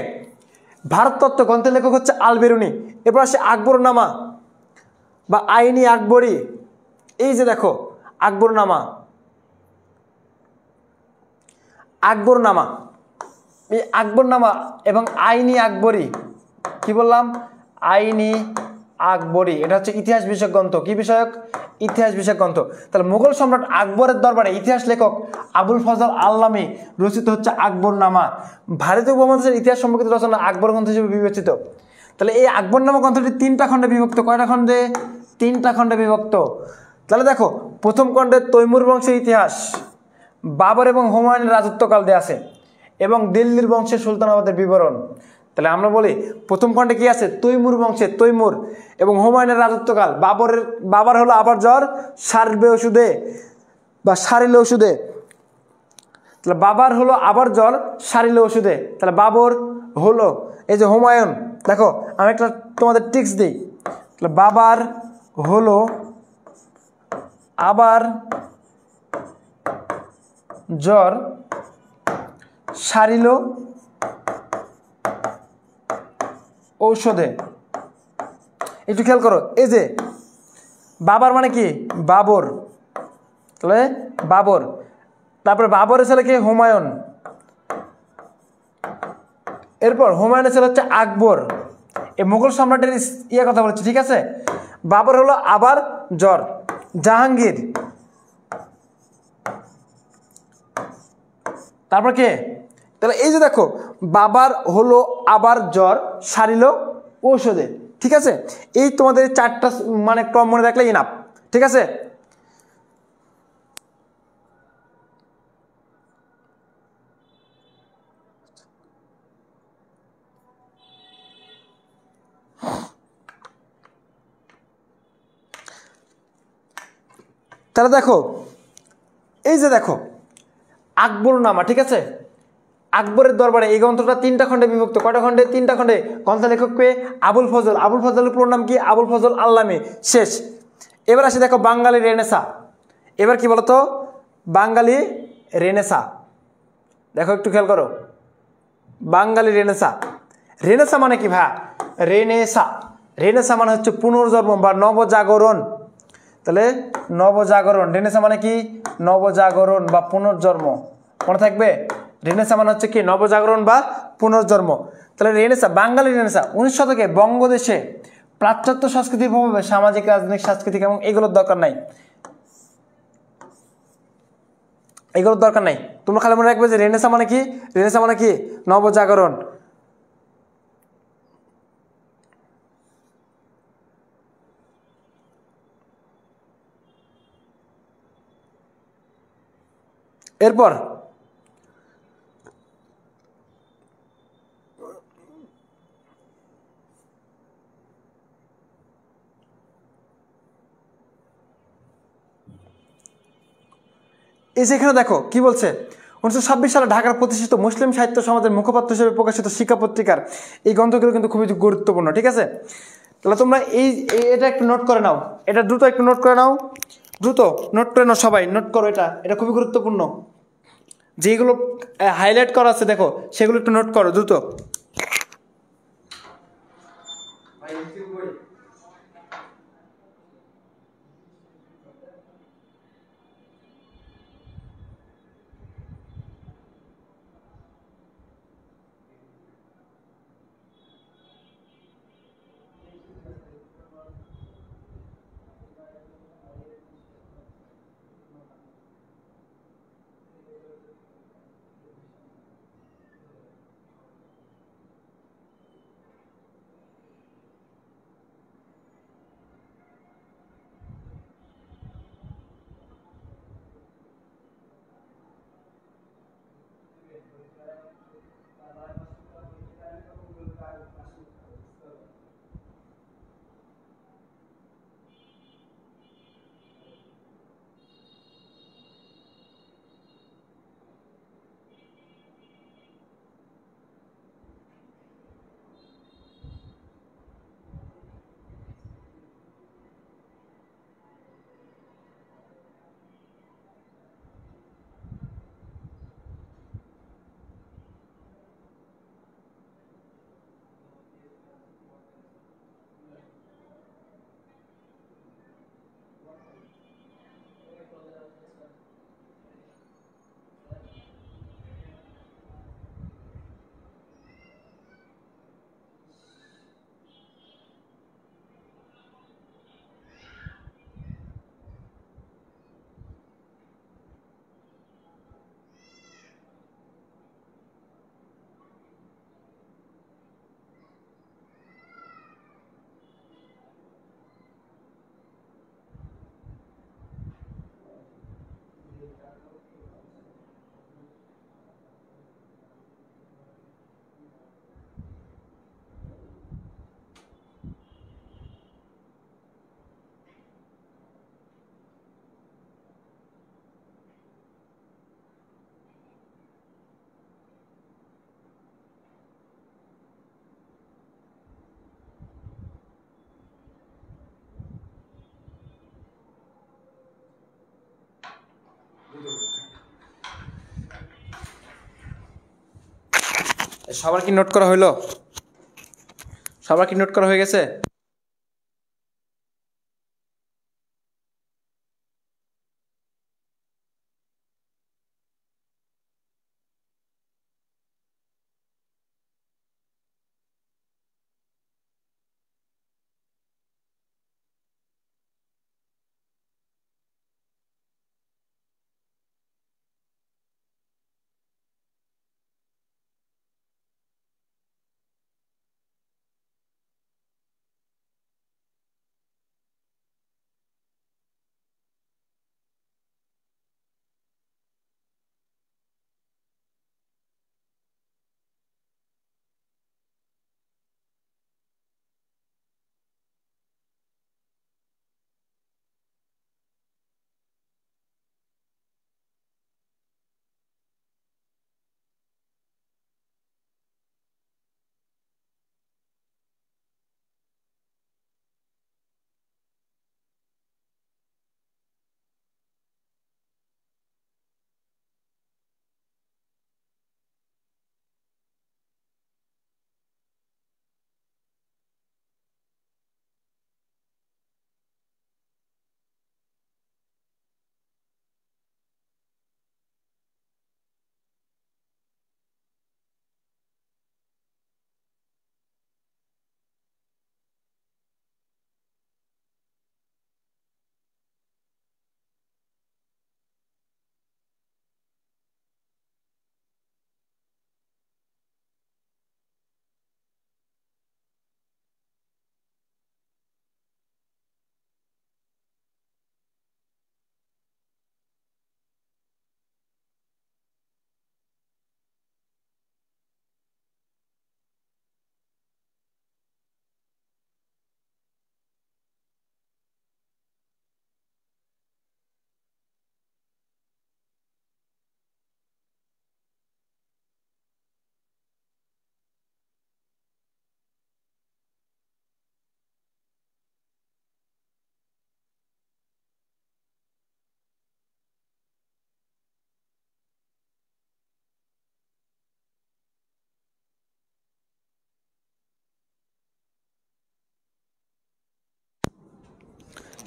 ভারত তত্ত্ব গ্রন্থের লেখক হচ্ছে আল বেরুনি। এরপর আসে আকবরনামা বা আইনি আকবরী। এই যে দেখো আকবরনামা, আকবরনামা, এই আকবরনামা এবং আইনি আকবরী, কি বললাম? আইনি আকবরী, এটা হচ্ছে ইতিহাস বিষয়ক গ্রন্থ। কি বিষয়ক? ইতিহাস বিষয়ক গ্রন্থ। তাহলে মুঘল সম্রাট আকবরের দরবারে ইতিহাস লেখক আবুল ফজল আল্লামী রচিত হচ্ছে আকবরনামা। ভারতীয় উপমহাদেশের ইতিহাস সম্পর্কিত রচনা আকবর গ্রন্থ হিসেবে বিবেচিত। তাহলে এই আকবরনামা গ্রন্থটি 3টা খণ্ডে বিভক্ত। কয়টা খণ্ডে? 3টা খণ্ডে বিভক্ত। তাহলে দেখো প্রথম খণ্ডে তৈমুর বংশের ইতিহাস, বাবর এবং হুমায়ুনের রাজত্বকাল দেয়া আছে, এবং দিল্লির বংশের সুলতানাবাদের বিবরণ। তাহলে আমরা বলি প্রথম খণ্ডে কি আছে? তৈমুর বংশের, তৈমুর এবং হুমায়ুনের রাজত্বকাল। বাবার হলো আবার জ্বর সারবে ওষুধে বা সারিলে ওষুধে। তাহলে বাবার হলো আবার জ্বর সারিলে ওষুধে। তাহলে বাবর হলো, এই যে হুমায়ুন, দেখো আমি একটা তোমাদের টিক্স দিই। তাহলে বাবার হলো আবার জ্বর সারিল ঔষধে। একটু খেয়াল করো, এই যে বাবার মানে কি? বাবর। তাহলে বাবর, তারপরে বাবরের ছেলে কি? হুমায়ুন। এরপর হুমায়ুনের ছেলে হচ্ছে আকবর। এই মুঘল সম্রাটের কথা বলছি, ঠিক আছে? বাবর হলো আবার জ্বর, জাহাঙ্গীর, তারপর কে? তাহলে এই যে দেখো বাবার হলো আবার জ্বর সারিল ঔষধে, ঠিক আছে? এই তোমাদের 4টা মানে ক্রম মনে রাখলে ইনাফ, ঠিক আছে? তাহলে দেখো এই যে দেখো আকবরনামা, ঠিক আছে? আকবরের দরবারে এই গ্রন্থটা 3টা খণ্ডে বিভক্ত। কয়টা খণ্ডে? 3টা খণ্ডে। গ্রন্থের লেখককে পুরো আবুল ফজলের পুরো নাম কি? আবুল ফজল আল্লামী। শেষ। এবার আসি দেখো বাঙালি রেনেসা। এবার কি বলতো? বাঙালি রেনেসা। দেখো একটু খেয়াল করো, বাঙালি রেনেসা। রেনেসা মানে কি ভাই? রেনেসা মানে হচ্ছে পুনর্জন্ম বা নবজাগরণ। তাহলে নবজাগরণ, রেনেসা মানে কি? নবজাগরণ বা পুনর্জন্ম। মনে থাকবে, রেনেসা মানে হচ্ছে কি নবজাগরণ বা পুনর্জন্ম। তাহলে রেনেসা, বাঙালি রেনেসা 19 শতকে বঙ্গদেশে পাশ্চাত্য সংস্কৃতির প্রভাবে সামাজিক, রাজনৈতিক, সাংস্কৃতিক এবং এগুলোর দরকার নাই, এগুলোর দরকার নাই। তোমরা খালি মনে রাখবে যে রেনেসা মানে কি, রেনেসা মানে কি নবজাগরণ। এরপর এই যেখানে দেখো কি বলছে, 1926 সালে ঢাকার প্রতিষ্ঠিত মুসলিম সাহিত্য সমাজের মুখপাত্র হিসেবে প্রকাশিত শিক্ষা পত্রিকার এই গ্রন্থগুলো কিন্তু খুবই গুরুত্বপূর্ণ, ঠিক আছে? তাহলে তোমরা এটা একটু নোট করে নাও, এটা দ্রুত একটু নোট করে নাও, দ্রুত নোট করে নাও, সবাই নোট করো, এটা খুবই গুরুত্বপূর্ণ। যেগুলো হাইলাইট করা আছে দেখো সেগুলো একটু নোট করো দ্রুত। সবার কি নোট করা হইলো? সবার কি নোট করা হয়ে গেছে?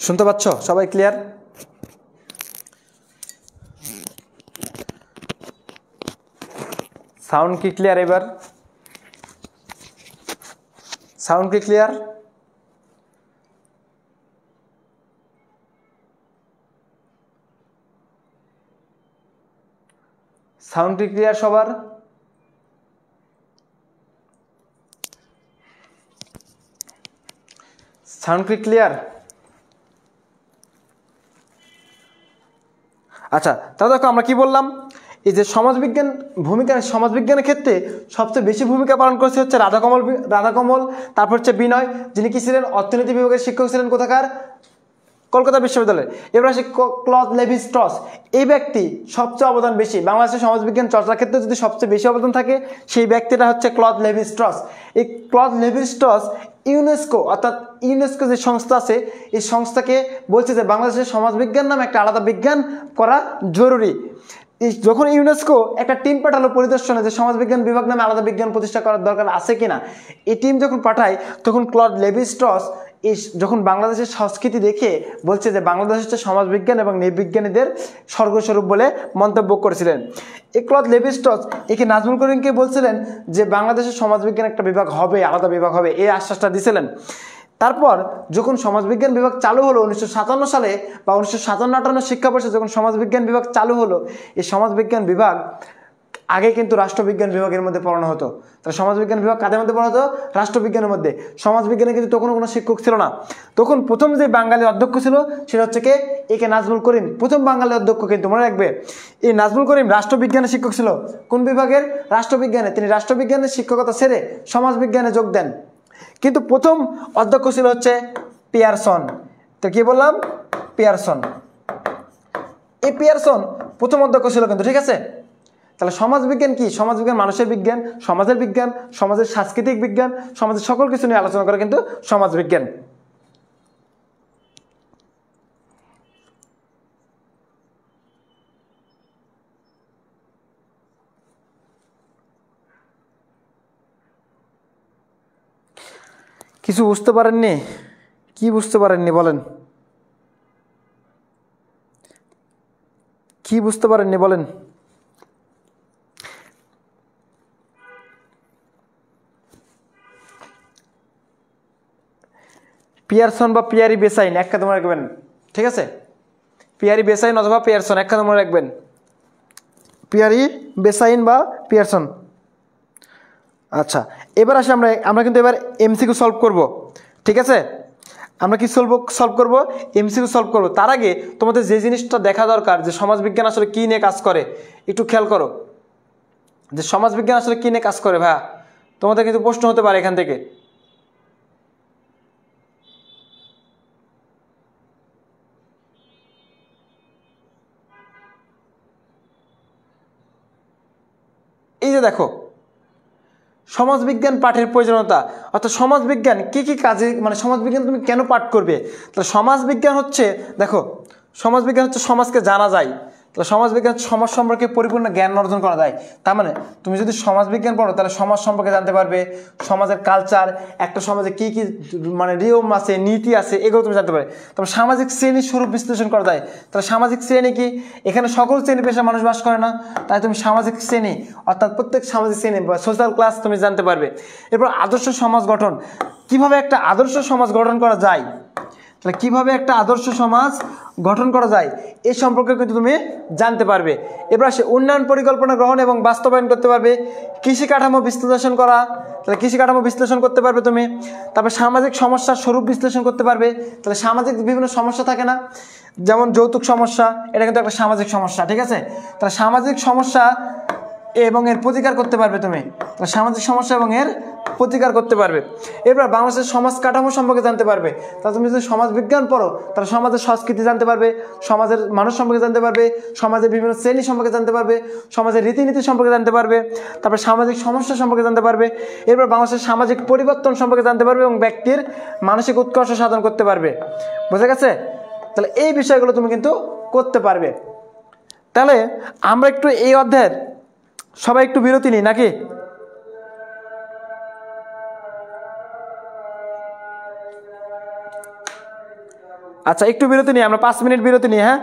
শুনতে পাচ্ছ সবাই? ক্লিয়ার? সাউন্ড কি ক্লিয়ার? এবার সাউন্ড কি ক্লিয়ার? সাউন্ড কি ক্লিয়ার সবার? সাউন্ড কি ক্লিয়ার? আচ্ছা, তাহলে দেখো আমরা কি বললাম, এই যে সমাজবিজ্ঞানের ক্ষেত্রে সবচেয়ে বেশি ভূমিকা পালন করেছে হচ্ছে রাধাকমল, তারপর হচ্ছে বিনয়, যিনি কি ছিলেন? অর্থনীতি বিভাগের শিক্ষক ছিলেন। কোথাকার? কলকাতা বিশ্ববিদ্যালয়ে। এবার আসে ক্লদ লেভি স্ট্রস। এই ব্যক্তি সবচেয়ে অবদান বেশি বাংলাদেশের সমাজবিজ্ঞান চর্চার ক্ষেত্রে, যদি সবচেয়ে বেশি অবদান থাকে সেই ব্যক্তিটা হচ্ছে ক্লদ লেভি স্ট্রস। এই ক্লদ লেভি স্ট্রস ইউনেস্কো, অর্থাৎ ইউনেস্কো যে সংস্থা আছে, এই সংস্থাকে বলছে যে বাংলাদেশের সমাজবিজ্ঞান নামে একটা আলাদা বিজ্ঞান করা জরুরি। যখন ইউনেস্কো একটা টিম পাঠালো পরিদর্শনে যে সমাজবিজ্ঞান বিভাগ নামে আলাদা বিজ্ঞান প্রতিষ্ঠা করার দরকার আছে কিনা, এই টিম যখন পাঠায় তখন ক্লদ লেভি স্ট্রস যখন বাংলাদেশের সংস্কৃতি দেখে বলছে যে বাংলাদেশ হচ্ছে সমাজবিজ্ঞান এবং নৃবিজ্ঞানীদের স্বর্গস্বরূপ বলে মন্তব্য করেছিলেন। এই ক্লদ লেভি স্ট্রস একে নাজমুল করিমকে বলছিলেন যে বাংলাদেশের সমাজবিজ্ঞান একটা বিভাগ হবে, আলাদা বিভাগ হবে, এই আশ্বাসটা দিয়েছিলেন। তারপর যখন সমাজবিজ্ঞান বিভাগ চালু হলো 1957 সালে বা 1957-58 শিক্ষাবর্ষে যখন সমাজবিজ্ঞান বিভাগ চালু হলো, এই সমাজবিজ্ঞান বিভাগ আগে কিন্তু রাষ্ট্রবিজ্ঞান বিভাগের মধ্যে পড়ানো হতো। তাহলে সমাজবিজ্ঞান বিভাগ কাদের মধ্যে পড়ানো হতো? রাষ্ট্রবিজ্ঞানের মধ্যে। সমাজবিজ্ঞানে কিন্তু তখন কোনো শিক্ষক ছিল না। তখন প্রথম যে বাঙালি অধ্যক্ষ ছিল সেটা হচ্ছে কে? একে নাজমুল করিম, প্রথম বাঙালি অধ্যক্ষ। কিন্তু মনে রাখবে, এই নাজমুল করিম রাষ্ট্রবিজ্ঞানের শিক্ষক ছিল। কোন বিভাগের? রাষ্ট্রবিজ্ঞানে। তিনি রাষ্ট্রবিজ্ঞানের শিক্ষকতা ছেড়ে সমাজবিজ্ঞানে যোগ দেন। কিন্তু প্রথম অধ্যক্ষ ছিল হচ্ছে পিয়ারসন। তো কি বললাম? পিয়ারসন। এই পিয়ারসন প্রথম অধ্যক্ষ ছিল কিন্তু, ঠিক আছে? তাহলে সমাজবিজ্ঞান কি? সমাজবিজ্ঞান মানুষের বিজ্ঞান, সমাজের বিজ্ঞান, সমাজের সাংস্কৃতিক বিজ্ঞান, সমাজের সকল কিছু নিয়ে আলোচনা করে কিন্তু সমাজবিজ্ঞান। কিছু বুঝতে পারেননি? কি বুঝতে পারেননি বলেন? কি বুঝতে পারেননি বলেন? পিয়ারসন বা পিয়ারি বেসাইন এক কথা মনে রাখবেন, ঠিক আছে? পিয়ারি বেসাইন অথবা পিয়ারসন এক কথা মনে রাখবেন। পিয়ারি বেসাইন বা পিয়ারসন। আচ্ছা, এবার আসে আমরা কিন্তু এবার এমসিকিউ সলভ করব, ঠিক আছে? আমরা কি সলভ করব? এমসিকিউ সলভ করব। তার আগে তোমাদের যে জিনিসটা দেখা দরকার যে সমাজবিজ্ঞান আসলে কী নিয়ে কাজ করে, একটু খেয়াল করো যে সমাজবিজ্ঞান আসলে কী নিয়ে কাজ করে। ভাইয়া, তোমাদের কিন্তু প্রশ্ন হতে পারে এখান থেকে। এই যে দেখো, সমাজবিজ্ঞান পাঠের প্রয়োজনীয়তা, অর্থাৎ সমাজবিজ্ঞান কী কী কাজে, মানে সমাজবিজ্ঞান তুমি কেন পাঠ করবে। তাহলে সমাজবিজ্ঞান হচ্ছে, দেখো, সমাজবিজ্ঞান হচ্ছে সমাজকে জানা যায়। তাহলে সমাজবিজ্ঞান সমাজ সম্পর্কে পরিপূর্ণ জ্ঞান অর্জন করা যায়। তার মানে তুমি যদি সমাজবিজ্ঞান পড়ো তাহলে সমাজ সম্পর্কে জানতে পারবে, সমাজের কালচার, একটা সমাজে কী কী মানে নিয়ম আছে, নীতি আছে, এগুলো তুমি জানতে পারবে। তারপর সামাজিক শ্রেণীর স্বরূপ বিশ্লেষণ করা যায়। তাহলে সামাজিক শ্রেণী কি? এখানে সকল শ্রেণী পেশার মানুষ বাস করে না, তাই তুমি সামাজিক শ্রেণী অর্থাৎ প্রত্যেক সামাজিক শ্রেণী বা সোশ্যাল ক্লাস তুমি জানতে পারবে। এরপর আদর্শ সমাজ গঠন, কিভাবে একটা আদর্শ সমাজ গঠন করা যায়, তাহলে কিভাবে একটা আদর্শ সমাজ গঠন করা যায় এই সম্পর্কে কিন্তু তুমি জানতে পারবে। এবার আসে উন্নয়ন পরিকল্পনা গ্রহণ এবং বাস্তবায়ন করতে পারবে। কৃষি কাঠামো বিশ্লেষণ করা, তাহলে কৃষি কাঠামো বিশ্লেষণ করতে পারবে তুমি। তারপর সামাজিক সমস্যার স্বরূপ বিশ্লেষণ করতে পারবে। তাহলে সামাজিক বিভিন্ন সমস্যা থাকে না, যেমন যৌতুক সমস্যা, এটা কিন্তু একটা সামাজিক সমস্যা, ঠিক আছে? তাহলে সামাজিক সমস্যা এবং এর প্রতিকার করতে পারবে তুমি। তাহলে সামাজিক সমস্যা এবং এর প্রতিকার করতে পারবে। এরপর বাংলাদেশের সমাজ কাঠামো সম্পর্কে জানতে পারবে। তাহলে তুমি যদি সমাজ বিজ্ঞান পড়ো তাহলে সমাজের সংস্কৃতি জানতে পারবে, সমাজের মানুষ সম্পর্কে জানতে পারবে, সমাজের বিভিন্ন শ্রেণী সম্পর্কে জানতে পারবে, সমাজের রীতিনীতি সম্পর্কে জানতে পারবে, তারপর সামাজিক সমস্যা সম্পর্কে জানতে পারবে। এরপর বাংলাদেশের সামাজিক পরিবর্তন সম্পর্কে জানতে পারবে এবং ব্যক্তির মানসিক উৎকর্ষ সাধন করতে পারবে। বুঝা গেছে? তাহলে এই বিষয়গুলো তুমি কিন্তু করতে পারবে। তাহলে আমরা একটু এই অধ্যায়ের সবাই একটু বিরতি নিই নাকি? আচ্ছা একটু বিরতি নিই, আমরা 5 মিনিট বিরতি নিই। হ্যাঁ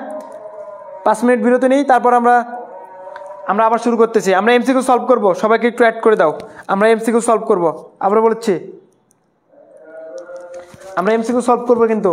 5 মিনিট বিরতি নিই, তারপর আমরা আবার শুরু করতেছি। আমরা এমসিকিউ সলভ করব, সবাইকে একটু অ্যাড করে দাও। আমরা এমসিকিউ সলভ করব, আবার বলছি আমরা এমসিকিউ সলভ করব কিন্তু।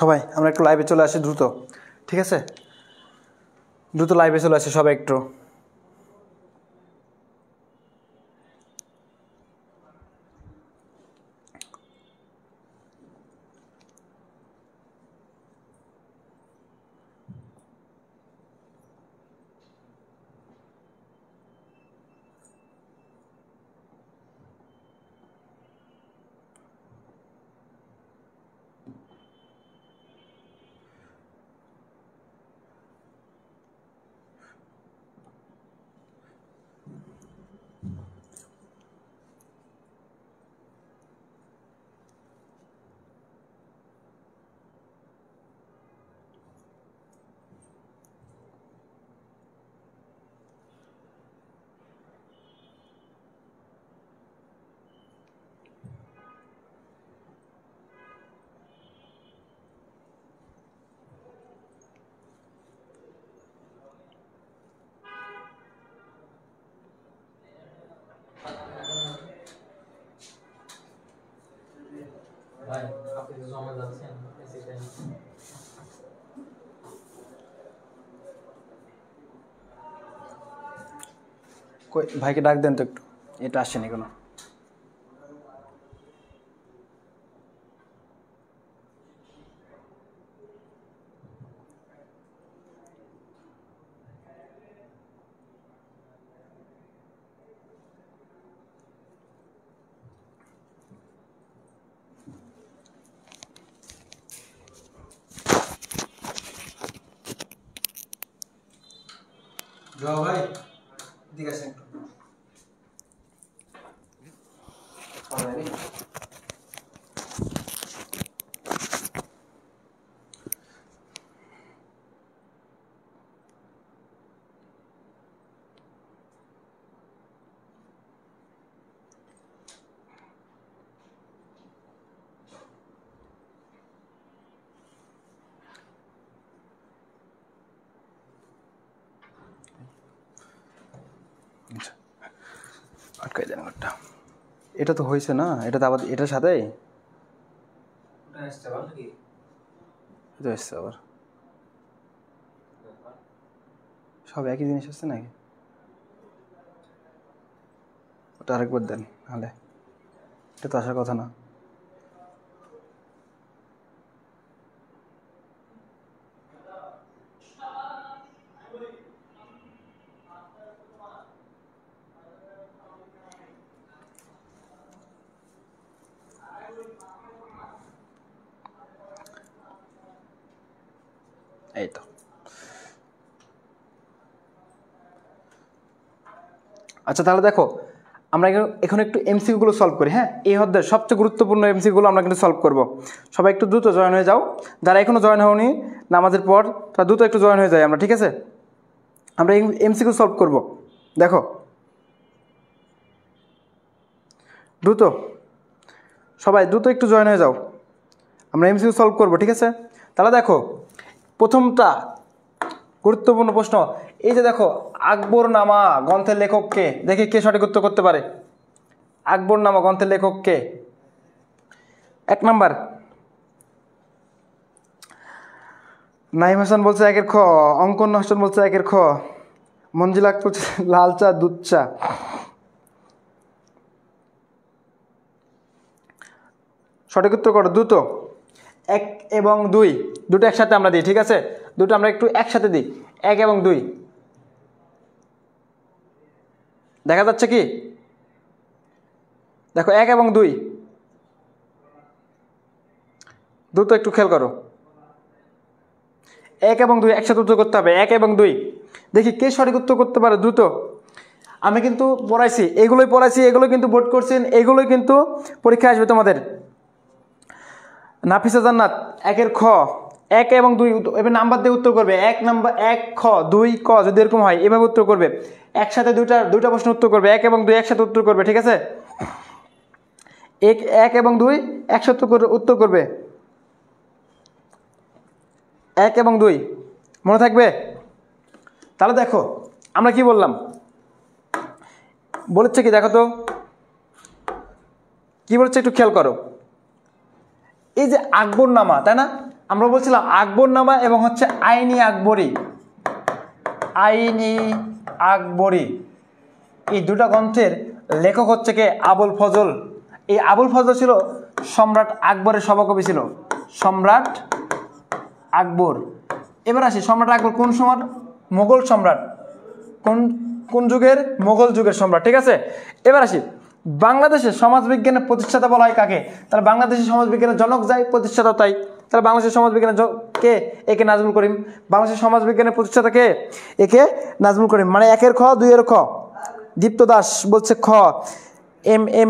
সবাই আমরা একটু লাইভে চলে আসি দ্রুত, ঠিক আছে? দ্রুত লাইভে চলে আসি সবাই একটু। ভাই আপনি তো জমা যাচ্ছেন সেটাই। কই ভাইকে ডাক দেন তো একটু, এটা আসেনি কোনো। জয় ভাই ঠিক আছে আটকাই দেন ঘরটা। এটা তো হয়েছে না, এটা তো আবার এটার সাথে ওটা আসছে ভালো কি? এটা এসছে আবার, সব একই জিনিস আসছে নাকি? ওটা আরেকবার দেন নাহলে, এটা তো আসার কথা না। এই তো আচ্ছা, তাহলে দেখো আমরা এখন একটু এমসিকিউ গুলো সলভ করি। হ্যাঁ, এই অধ্যায়ের সবচেয়ে গুরুত্বপূর্ণ এমসিকিউ গুলো আমরা কিন্তু সলভ করব। সবাই একটু দ্রুত জয়েন হয়ে যাও, যারা এখনো জয়েন হওনি নামাজের পর তারা দ্রুত একটু জয়েন হয়ে যাই আমরা, ঠিক আছে? আমরা এমসিকিউ সলভ করব। দেখো দ্রুত সবাই দ্রুত একটু জয়েন হয়ে যাও, আমরা এমসিকিউ সলভ করব, ঠিক আছে? তাহলে দেখো প্রথমটা গুরুত্বপূর্ণ প্রশ্ন, এই যে দেখো আকবরনামা গ্রন্থের লেখককে, দেখি কে সঠিক উত্তর করতে পারে। আকবরনামা গ্রন্থের লেখককে? 1 নাম্বার নাইম হাসান বলছে 1-এর খ, অঙ্কন হাসান বলছে 1-এর খ, মঞ্জিল আক্তার বলছে লাল চা দুধ চা। সঠিক উত্তর করো দ্রুত। 1 এবং 2 দুটো একসাথে আমরা দিই, ঠিক আছে? দুটো আমরা একটু একসাথে দিই, 1 এবং 2 দেখা যাচ্ছে কি? দেখো 1 এবং 2 দ্রুত একটু খেয়াল করো, 1 এবং 2 একসাথে উত্তর করতে হবে। 1 এবং 2 দেখি কে সঠিক উত্তর করতে পারে দ্রুত। আমি কিন্তু পড়াইছি, এগুলোই কিন্তু বোর্ড করছেন, এগুলোই কিন্তু পরীক্ষা আসবে তোমাদের। নাফিসা জান্নাত 1-এর খ, 1 এবং 2 এবার নাম্বার দিয়ে উত্তর করবে। 1 নাম্বার 1 খ 2 ক যদি এরকম হয় এভাবে উত্তর করবে। একসাথে দুইটা প্রশ্ন উত্তর করবে, 1 এবং 2 একসাথে উত্তর করবে, ঠিক আছে? 1 এবং 2 একসাথে উত্তর করবে, 1 এবং 2 মনে থাকবে? তাহলে দেখো আমরা কি বললাম, বলেছে কি দেখো তো কি বলেছে একটু খেয়াল করো। এই যে আকবরনামা, তাই না? আমরা বলছিলাম আকবরনামা এবং হচ্ছে আইনি আকবরী, আইনি আকবরী এই দুটা গ্রন্থের লেখক হচ্ছে কে? আবুল ফজল। এই আবুল ফজল ছিল সম্রাট আকবরের সভাকবি ছিল, সম্রাট আকবর। এবার আসি সম্রাট আকবর কোন সম্রাট? মোগল সম্রাট। কোন যুগের? মোগল যুগের সম্রাট, ঠিক আছে? এবার আসি বাংলাদেশের সমাজবিজ্ঞানের প্রতিষ্ঠাতা বলা হয় কাকে? তাহলে বাংলাদেশের সমাজবিজ্ঞানের জনক যাই, প্রতিষ্ঠাতা তাই। তাহলে বাংলাদেশের সমাজবিজ্ঞানের কে? একে নাজমুল করিম। বাংলাদেশের সমাজবিজ্ঞানের প্রতিষ্ঠাতা কে? একে নাজমুল করিম। মানে 1 এর খ 2 এর খ। দীপ্ত দাস বলছে খ,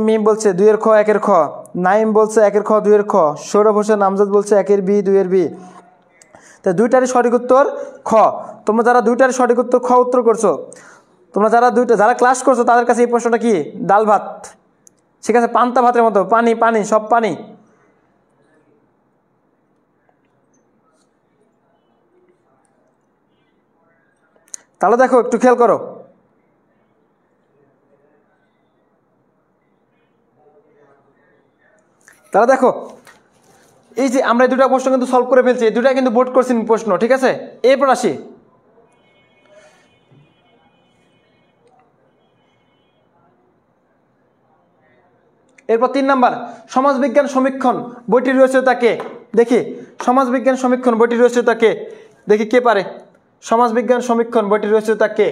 মিম বলছে 2 এর খ 1 এর খ, নাইম বলছে 1 এর খ 2 এর খ, সৌরভ হোসেন আমজাদ বলছে 1 এর বি 2 এর বি। তো দুইটারই সঠিক উত্তর খ। তোমরা যারা দুইটারই সঠিক উত্তর খ উত্তর করছো, তোমরা যারা ক্লাস করছো তাদের কাছে এই প্রশ্নটা কি? ডাল ভাত, ঠিক আছে? পান্তা ভাতের মতো, পানি পানি সব পানি। তাহলে দেখো একটু খেয়াল করো, তাহলে দেখো এই যে আমরা এই দুটা প্রশ্ন কিন্তু সলভ করে ফেলছি, এই দুটা কিন্তু বোর্ড কোশ্চেন প্রশ্ন, ঠিক আছে? এরপর আসি এরপর 3 নাম্বার সমাজবিজ্ঞান সমীক্ষণ বইটির রচয়িতা কে? দেখি সমাজবিজ্ঞান সমীক্ষণ বইটির রচয়িতা কে? দেখি কে পারে? সমাজবিজ্ঞান সমীক্ষণ বইটির রচয়িতা কে?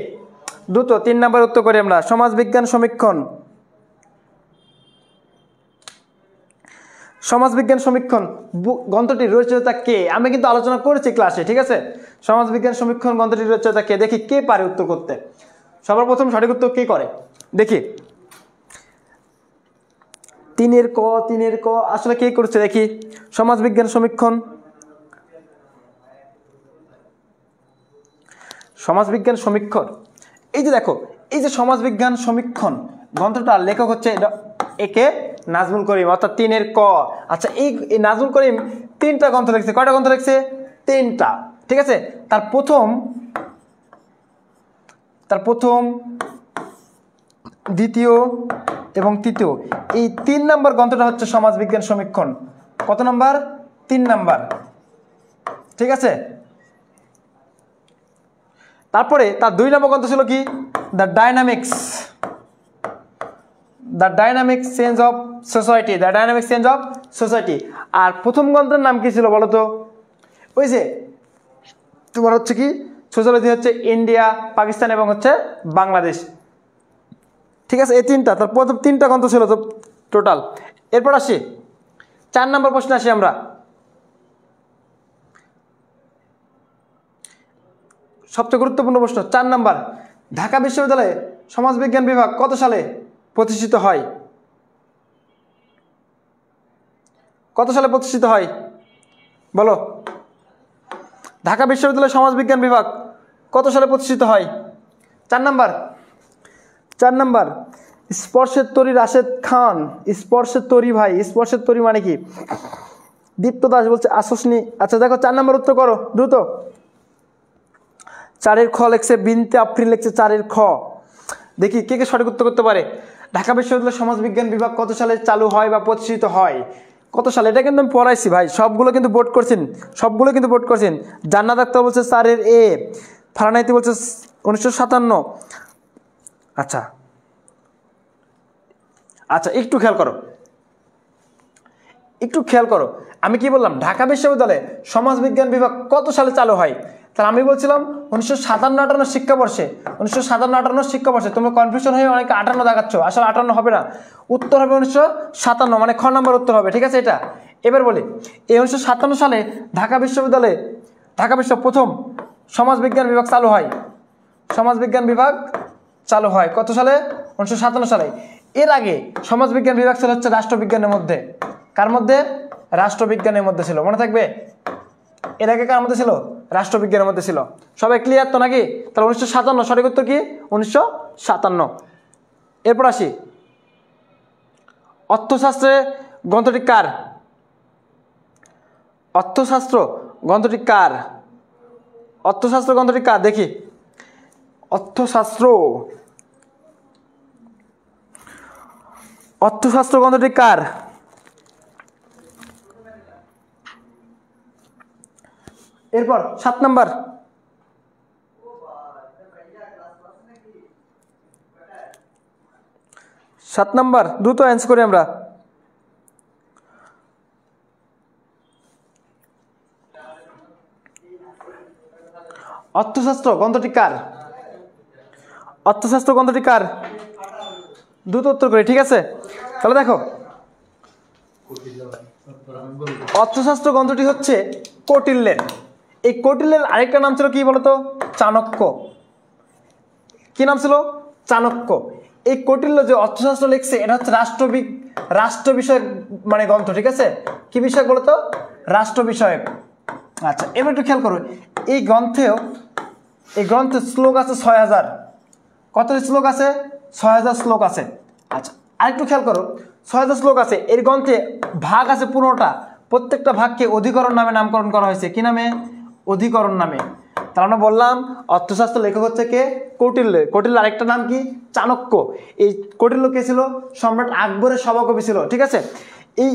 দ্রুত 3 নাম্বার উত্তর করি আমরা। সমাজবিজ্ঞান সমীক্ষণ, সমাজবিজ্ঞান সমীক্ষণ গ্রন্থটির রচয়িতা কে? আমি কিন্তু আলোচনা করেছি ক্লাসে, ঠিক আছে? সমাজবিজ্ঞান সমীক্ষণ গ্রন্থটির রচয়িতা কে? দেখি কে পারে উত্তর করতে। সবার প্রথম সঠিক উত্তর কে করে দেখি। 3 এর ক আসলে কে করছে দেখি। সমাজবিজ্ঞান সমীক্ষণ, সমাজবিজ্ঞান সমীক্ষণ, এই যে দেখো এই যে সমাজবিজ্ঞান সমীক্ষণ গ্রন্থটার লেখক হচ্ছে একে নাজমুল করিম, অর্থাৎ 3 এর ক। আচ্ছা এই নাজমুল করিম 3টা গ্রন্থ লিখছে। কয়টা গ্রন্থ লিখছে? 3টা, ঠিক আছে? তার প্রথম দ্বিতীয় এবং তৃতীয় এই 3 নম্বর গ্রন্থটা হচ্ছে সমাজবিজ্ঞান সমীক্ষণ। কত নাম্বার? 3 নাম্বার, ঠিক আছে? তারপরে তার 2 নম্বর গ্রন্থ ছিল কি? The dynamic change of society, the dynamic change of society. আর প্রথম গ্রন্থের নাম কি ছিল বলো তো? ওই যে তোমার হচ্ছে কি সোশ্যালজি হচ্ছে ইন্ডিয়া, পাকিস্তান এবং হচ্ছে বাংলাদেশ, ঠিক আছে? এই 3টা, তার প্রথম 3টা গ্রন্থ ছিল তো টোটাল। এরপর আসি 4 নম্বর প্রশ্নে আসি আমরা। সবচেয়ে গুরুত্বপূর্ণ প্রশ্ন 4 নাম্বার। ঢাকা বিশ্ববিদ্যালয়ে সমাজবিজ্ঞান বিভাগ কত সালে প্রতিষ্ঠিত হয়? কত সালে প্রতিষ্ঠিত হয় বলো? ঢাকা বিশ্ববিদ্যালয়ের সমাজবিজ্ঞান বিভাগ কত সালে প্রতিষ্ঠিত হয়? 4 নাম্বার স্পর্শের তরী রাশেদ খান। স্পর্শের তরী ভাই, স্পর্শের তরী মানে কি? দীপ্ত দাস বলছে আসসনি। আচ্ছা দেখো 4 নাম্বার উত্তর করো দ্রুত। 4 এর খ লিখছে বিনতে আফরিন, লিখছে 4 এর খ। দেখি কে কে সঠিক উত্তর করতে পারে। ঢাকা বিশ্ববিদ্যালয়ের সমাজবিজ্ঞান বিভাগ কত সালে চালু হয় বা প্রতিষ্ঠিত হয়? কত সালে? এটা কিন্তু আমি পড়াইছি ভাই, সবগুলো কিন্তু বোর্ড করছেন। জান্নাত আক্তার বলছে 4 এর এ, ফারানাইতি বলছে 1957। আচ্ছা একটু খেয়াল করো আমি কি বললাম? ঢাকা বিশ্ববিদ্যালয়ে সমাজবিজ্ঞান বিভাগ কত সালে চালু হয়? তাহলে আমি বলছিলাম 1957-58 শিক্ষাবর্ষে। 1957-58 শিক্ষাবর্ষে। তোমরা কনফিউশন হয়ে অনেকে 58 দেখাচ্ছ, আসলে 58 হবে না, উত্তর হবে 1957, মানে খ নম্বর উত্তর হবে, ঠিক আছে? এটা এবার বলি এই 1957 সালে ঢাকা বিশ্ব প্রথম সমাজবিজ্ঞান বিভাগ চালু হয়। সমাজবিজ্ঞান বিভাগ চালু হয় কত সালে? 1957 সালে। এর আগে সমাজবিজ্ঞান বিভাগ ছিল হচ্ছে রাষ্ট্রবিজ্ঞানের মধ্যে। কার মধ্যে? রাষ্ট্রবিজ্ঞানের মধ্যে ছিল, মনে থাকবে? এর আগে কার মধ্যে ছিল? রাষ্ট্রবিজ্ঞানের মধ্যে ছিল। সবাই ক্লিয়ার তো নাকি? তাহলে 1957 সঠিক উত্তর কি? 1957। এরপর আসি, অর্থশাস্ত্রে গ্রন্থটি কার? অর্থশাস্ত্র গ্রন্থটি কার? অর্থশাস্ত্র গ্রন্থটি কার দেখি? অর্থশাস্ত্র গ্রন্থটি কার? এরপর 7 নাম্বার, দ্রুত অ্যান্সার করি আমরা। অর্থশাস্ত্র গ্রন্থটি কার? অর্থশাস্ত্র গ্রন্থটি কার? দ্রুত উত্তর করি, ঠিক আছে? তাহলে দেখো, অর্থশাস্ত্র গ্রন্থটি হচ্ছে কৌটিল্যের। এই কৌটিল্যের আরেকটা নাম ছিল কি বলতো? চাণক্য। কি নাম ছিল? চাণক্য। এই কৌটিল্য যে অর্থশাস্ত্র লিখছে এটা হচ্ছে রাষ্ট্র বিষয়ক মানে গ্রন্থ, ঠিক আছে? কি বিষয়ক বলতো? রাষ্ট্র বিষয়ক। আচ্ছা, এবার একটু খেয়াল করো, এই গ্রন্থে শ্লোক আছে 6000। কত শ্লোক আছে? 6000 শ্লোক আছে। আচ্ছা, আরেকটু খেয়াল করো, 6000 শ্লোক আছে। এর গ্রন্থে ভাগ আছে 15টা। প্রত্যেকটা ভাগকে অধিকরণ নামে নামকরণ করা হয়েছে। কি নামে? অধিকরণ নামে। তার আমরা বললাম অর্থশাস্ত্র লেখক হচ্ছে কে? কৌটিল্য। কৌটিল্যের আরেকটা নাম কি? চাণক্য। এই কৌটিল্য কে ছিল? সম্রাট আকবরের সভাকবি ছিল, ঠিক আছে? এই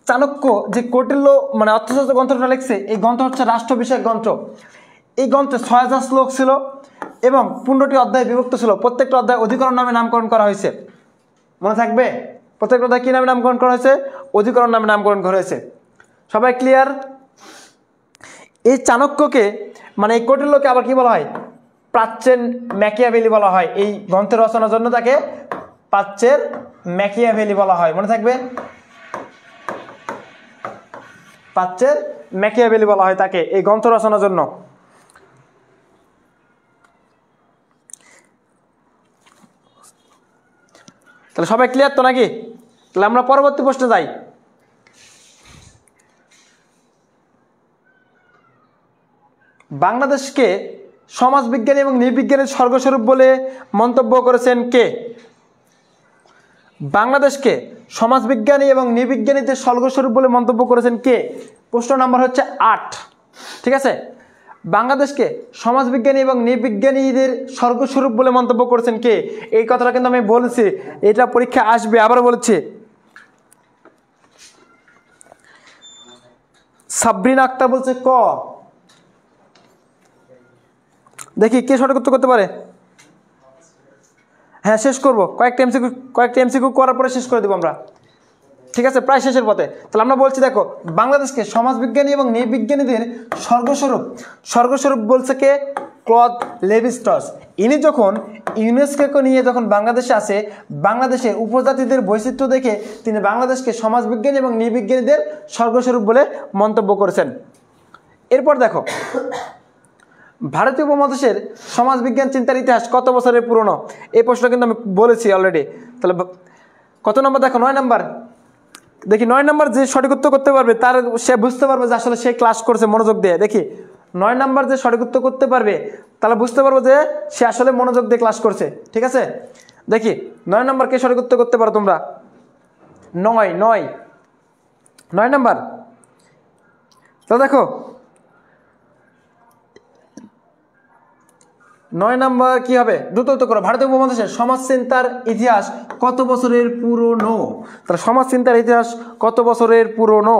চাণক্য যে কৌটিল্য মানে অর্থশাস্ত্র গ্রন্থটা লিখছে, এই গ্রন্থ হচ্ছে রাষ্ট্র বিষয়ক গ্রন্থ। এই গ্রন্থে 6000 শ্লোক ছিল এবং 15টি অধ্যায় বিভক্ত ছিল। প্রত্যেকটা অধ্যায় অধিকরণ নামে নামকরণ করা হয়েছে। মনে থাকবে? প্রত্যেকটা অধ্যায় কি নামে নামকরণ করা হয়েছে? অধিকরণ নামে নামকরণ করা হয়েছে। সবাই ক্লিয়ার? এই চাণক্যকে মানে এই কৌটিল্যকে আবার কি বলা হয়? প্রাচ্যের ম্যাকিয়াভেলি বলা হয়। এই গ্রন্থের রচনার জন্য তাকে প্রাচ্যের ম্যাকিয়াভেলি বলা হয়। মনে থাকবে? প্রাচ্যের ম্যাকিয়াভেলি বলা হয় তাকে এই গ্রন্থ রচনার জন্য। তাহলে সবাই ক্লিয়ার তো নাকি? তাহলে আমরা পরবর্তী প্রশ্নে যাই। বাংলাদেশকে সমাজবিজ্ঞানী এবং নৃবিজ্ঞানের স্বর্গস্বরূপ বলে মন্তব্য করেছেন কে? বাংলাদেশকে সমাজবিজ্ঞানী এবং নৃবিজ্ঞানীদের স্বর্গস্বরূপ বলে মন্তব্য করেছেন কে? প্রশ্ন নাম্বার হচ্ছে 8, ঠিক আছে? বাংলাদেশকে সমাজবিজ্ঞানী এবং নৃবিজ্ঞানীদের স্বর্গস্বরূপ বলে মন্তব্য করেছেন কে? এই কথাটা কিন্তু আমি বলেছি, এটা পরীক্ষা আসবে, আবার বলছি। সাবরিনা আক্তার বলছে ক। দেখি কে সঠিক উত্তর করতে পারে। হ্যাঁ, শেষ করবো, কয়েকটা এমসিকিউ করার পরে শেষ করে দেবো আমরা, ঠিক আছে? প্রায় শেষের পথে। তাহলে আমরা বলছি, দেখো, বাংলাদেশকে সমাজবিজ্ঞানী এবং নৃবিজ্ঞানীদের স্বর্গস্বরূপ বলছে কে? Claude Levy-Strauss. ইনি যখন ইউনেস্কোকে নিয়ে যখন বাংলাদেশে আসে, বাংলাদেশের উপজাতিদের বৈচিত্র্য দেখে তিনি বাংলাদেশকে সমাজবিজ্ঞানী এবং নৃবিজ্ঞানীদের স্বর্গস্বরূপ বলে মন্তব্য করেছেন। এরপর দেখো, ভারতীয় উপমহাদেশের সমাজবিজ্ঞান চিন্তার ইতিহাস কত বছরের পুরনো? এই প্রশ্নটা কিন্তু আমি বলেছি অলরেডি। তাহলে কত নম্বর? দেখো 9 নম্বর। দেখি 9 নম্বর যে সঠিক উত্তর করতে পারবে তার সে বুঝতে পারবে যে আসলে সে ক্লাস করছে মনোযোগ দিয়ে। দেখি 9 নম্বর যে সঠিক উত্তর করতে পারবে তাহলে বুঝতে পারবো যে সে আসলে মনোযোগ দিয়ে ক্লাস করছে, ঠিক আছে? দেখি 9 নম্বর কে সঠিক উত্তর করতে পারো তোমরা? 9 নম্বর। তো দেখো 9 নম্বর কি হবে? দ্রুত উত্তর করো। ভারতীয় উপমহাদেশের সমাজচিন্তার ইতিহাস কত বছরের পুরনো? তাহলে সমাজচিন্তার ইতিহাস কত বছরের পুরনো?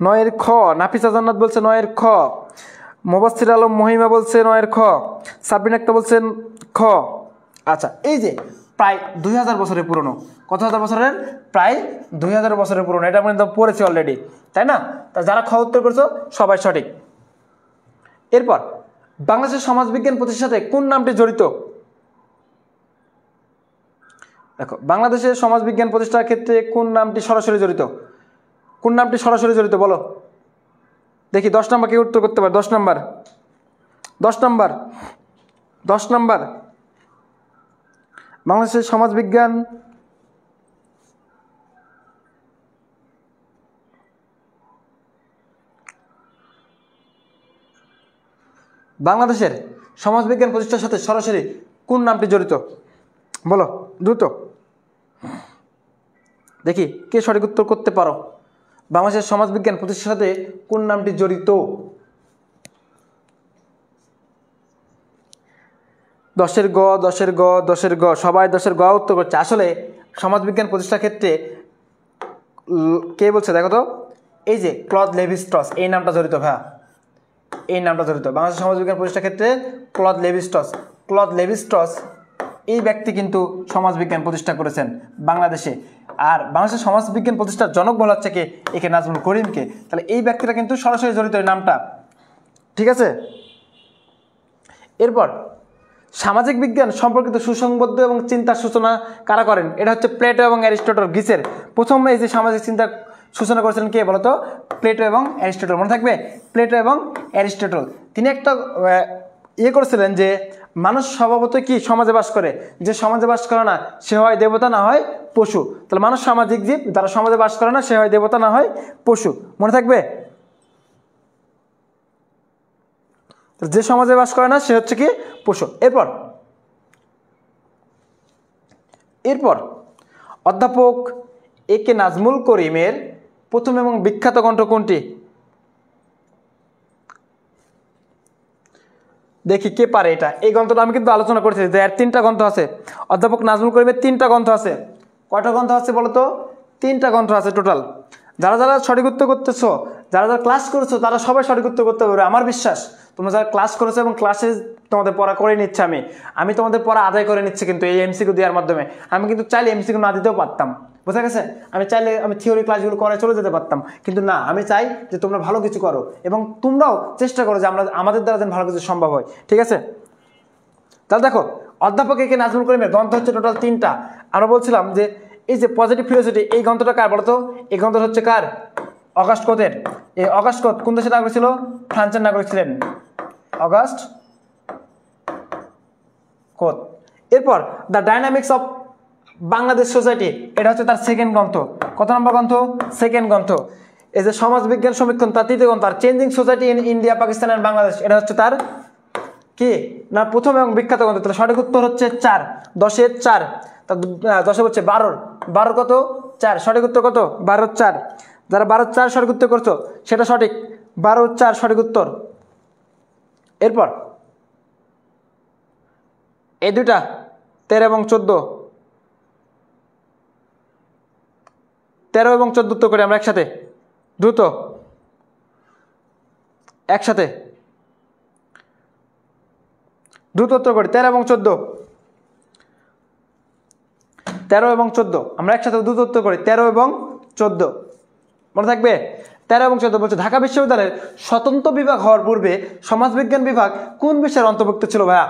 9 খ। নাফিসা জান্নাত বলছে 9 খ। মোবাশ্বির আলম মহিমা বলছে 9 খ। সাবরিন আক্তার বলছেন খ। আচ্ছা, এই যে প্রায় 2000 বছরের পুরনো। কত হাজার বছরের? প্রায় 2000 বছরের পুরনো। এটা আমরা কিন্তু পড়েছি অলরেডি, তাই না? তা যারা খ উত্তর করছো সবাই সঠিক। এরপর বাংলাদেশের সমাজবিজ্ঞান প্রতিষ্ঠার সাথে কোন নামটি জড়িত? দেখো, বাংলাদেশের সমাজবিজ্ঞান প্রতিষ্ঠার ক্ষেত্রে কোন নামটি সরাসরি জড়িত? কোন নামটি সরাসরি জড়িত বলো দেখি। 10 নম্বর কে উত্তর করতে পারে? 10 নম্বর। বাংলাদেশের সমাজবিজ্ঞান বাংলাদেশের সমাজবিজ্ঞান প্রতিষ্ঠার সাথে সরাসরি কোন নামটি জড়িত? বলো দ্রুত, দেখি কে সঠিক উত্তর করতে পারো। বাংলাদেশের সমাজবিজ্ঞান প্রতিষ্ঠার সাথে কোন নামটি জড়িত? 10-এর গ 10-এর গ 10-এর গ, সবাই 10-এর গ উত্তর করছে। আসলে সমাজবিজ্ঞান প্রতিষ্ঠার ক্ষেত্রে কে বলছে দেখো তো, এই যে ক্লদ লেভি-স্ট্রস, এই নামটা জড়িত ভাইয়া, এই নামটা জড়িত বাংলাদেশের সমাজবিজ্ঞান প্রতিষ্ঠার ক্ষেত্রে। ক্লদ লেভি-স্ট্রস এই ব্যক্তি কিন্তু সমাজবিজ্ঞান প্রতিষ্ঠা করেছেন বাংলাদেশে। আর বাংলাদেশের সমাজবিজ্ঞান প্রতিষ্ঠার জনক বলা হচ্ছে কে? একে নাজমুল করিমকে। তাহলে এই ব্যক্তিটা কিন্তু সরাসরি জড়িত এই নামটা, ঠিক আছে। এরপর সামাজিক বিজ্ঞান সম্পর্কিত সুসংবদ্ধ এবং চিন্তার সূচনা কারা করেন? এটা হচ্ছে প্লেটো এবং অ্যারিস্টটল, গ্রিসের প্রথম এই যে সামাজিক চিন্তার সূচনা করেছিলেন কে বলতো? প্লেটো এবং অ্যারিস্টটল, মনে থাকবে, প্লেটো এবং অ্যারিস্টটল। তিনি একটা করেছিলেন যে মানুষ স্বভাবত কি সমাজে বাস করে, যে সমাজে বাস করে না সে হয় দেবতা না হয় পশু। তাহলে মানুষ সামাজিক জীব, যারা সমাজে বাস করে না সে হয় দেবতা না হয় পশু, মনে থাকবে। যে সমাজে বাস করে না সে হচ্ছে কি পশু। এরপর অধ্যাপক এ কে নাজমুল করিমের প্রথম এবং বিখ্যাত গ্রন্থ কোনটি? দেখি কে পারে এটা। এই গ্রন্থটা আমি কিন্তু আলোচনা করেছি যে এর 3টা গ্রন্থ আছে। অধ্যাপক নাজমুল করিমের 3টা গ্রন্থ আছে। কয়টা গ্রন্থ আছে বলো তো? 3টা গ্রন্থ আছে টোটাল। যারা যারা সঠিক উত্তর করতেছো, যারা যারা ক্লাস করেছো, তারা সবাই সঠিক উত্তর করতে পারবে আমার বিশ্বাস। তোমরা যারা ক্লাস করেছো এবং ক্লাসে তোমাদের পড়া করে নিচ্ছে, আমি তোমাদের পড়া আদায় করে নিচ্ছি কিন্তু এই এমসিকিউ দেওয়ার মাধ্যমে। আমি কিন্তু চাইলে এমসিকিউ না দিতেও পারতাম, বোঝা গেছে। আমি চাইলে আমি থিওরি ক্লাসগুলো করে চলে যেতে পারতাম, কিন্তু না, আমি চাই যে তোমরা ভালো কিছু করো এবং তোমরাও চেষ্টা করো যে আমাদের দ্বারা যেন ভালো কিছু সম্ভব হয়, ঠিক আছে। তাহলে দেখো, অধ্যাপক এ কে নাজমুল করিমের গ্রন্থ হচ্ছে টোটাল 3টা। আমরা বলছিলাম যে এই যে পজিটিভ ফিলোসফি, এই গ্রন্থটা কার বলতো? এই গ্রন্থটা হচ্ছে কার? অগাস্ট কোতের। এই অগাস্ট কোত কোন দেশের নাগরিক ছিল? ফ্রান্সের নাগরিক ছিলেন অগাস্ট কোত। এরপর the dynamics of Bangladesh society, এটা হচ্ছে তার সেকেন্ড গ্রন্থ। কত নম্বর গ্রন্থ? সেকেন্ড গ্রন্থ। এই যে সমাজবিজ্ঞান সমীক্ষণ, তার 3য় গ্রন্থ। আর changing society in India, Pakistan and Bangladesh, এটা হচ্ছে তার কি না প্রথম এবং বিখ্যাত গ্রন্থ। তাহলে সঠিক উত্তর হচ্ছে 4, 10-এর 4। তা 10 হচ্ছে 12 কত? 4। সঠিক উত্তর কত? 12-এর 4। যারা 12-এর 4 সঠিক উত্তর করছো সেটা সঠিক, 12-এর 4 সঠিক উত্তর। এরপর এই দুইটা 13 এবং 14, 13 এবং 14 উত্তর করি আমরা একসাথে, দ্রুত একসাথে দ্রুত উত্তর করি। 13 এবং 14, 13 এবং 14 আমরা একসাথে দ্রুত উত্তর করি। 13 এবং 14 মনে থাকবে। 13 এবং 14 বলছে ঢাকা বিশ্ববিদ্যালয়ের স্বতন্ত্র বিভাগ হওয়ার পূর্বে সমাজবিজ্ঞান বিভাগ কোন বিষয়ের অন্তর্ভুক্ত ছিল ভাইয়া?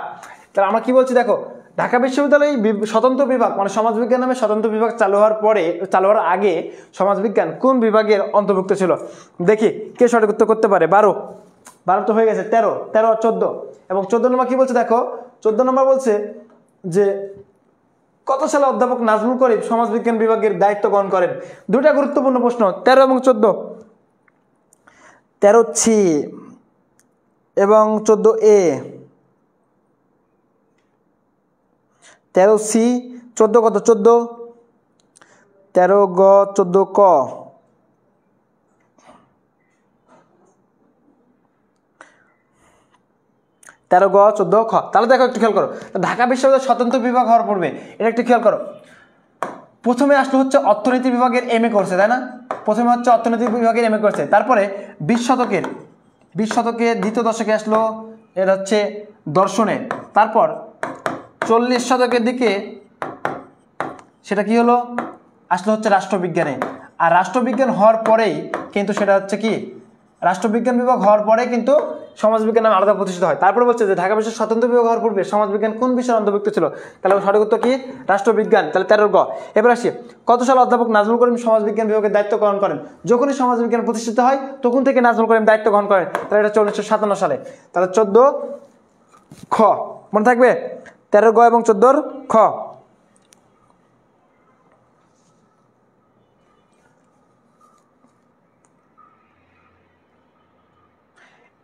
তাহলে আমরা কি বলছি দেখো, ঢাকা বিশ্ববিদ্যালয়ে স্বতন্ত্র বিভাগ মানে সমাজবিজ্ঞান নামে স্বতন্ত্র বিভাগ চালু হওয়ার আগে সমাজবিজ্ঞান কোন বিভাগের অন্তর্ভুক্ত ছিল? দেখি কে সঠিক উত্তর করতে পারে। 12 তো হয়ে গেছে। 13 আর 14 এবং 14 নম্বর কি বলছে দেখো, 14 নম্বর বলছে যে কত সালে অধ্যাপক নাজমুল করিম সমাজবিজ্ঞান বিভাগের দায়িত্ব গ্রহণ করেন? দুটা গুরুত্বপূর্ণ প্রশ্ন, 13 এবং 14। 13 সি এবং 14 এ। 13 সি, 14 কত? 14, 13 গ, 14 ক। 13 গ, 14 খ। তাহলে দেখো একটু খেয়াল করো, ঢাকা বিশ্ববিদ্যালয়ের স্বতন্ত্র বিভাগ হওয়ার পূর্বে এটা একটু খেয়াল করো। প্রথমে আসলে হচ্ছে অর্থনীতি বিভাগের এমএ করছে, তাই না? প্রথমে হচ্ছে অর্থনীতি বিভাগের এমএ করছে, তারপরে 20 শতকের দ্বিতীয় দশকে আসলো এটা হচ্ছে দর্শনে, তারপর 40 শতকের দিকে সেটা কি হলো, আসলে হচ্ছে রাষ্ট্রবিজ্ঞানে। আর রাষ্ট্রবিজ্ঞান হওয়ার পরেই কিন্তু সেটা হচ্ছে কি, রাষ্ট্রবিজ্ঞান বিভাগ হওয়ার পরে কিন্তু সমাজবিজ্ঞান নামে আলাদা প্রতিষ্ঠিত হয়। তারপরে বলছে যে ঢাকা বিশ্বের স্বতন্ত্র বিভাগ হওয়ার পূর্বে সমাজবিজ্ঞান কোন বিষয়ের অন্তর্ভুক্ত ছিল? তাহলে সঠিক উত্তর কি? রাষ্ট্রবিজ্ঞান। তাহলে 13 গ। এবার আসি, কত সালে অধ্যাপক নাজমুল করিম সমাজবিজ্ঞান বিভাগের দায়িত্ব গ্রহণ করেন? যখনই সমাজবিজ্ঞান প্রতিষ্ঠিত হয় তখন থেকে নাজমুল করিম দায়িত্ব গ্রহণ করেন। তাহলে এটা 1957 সালে। তাহলে 14 খ মনে থাকবে, 13 গ এবং 14 খ।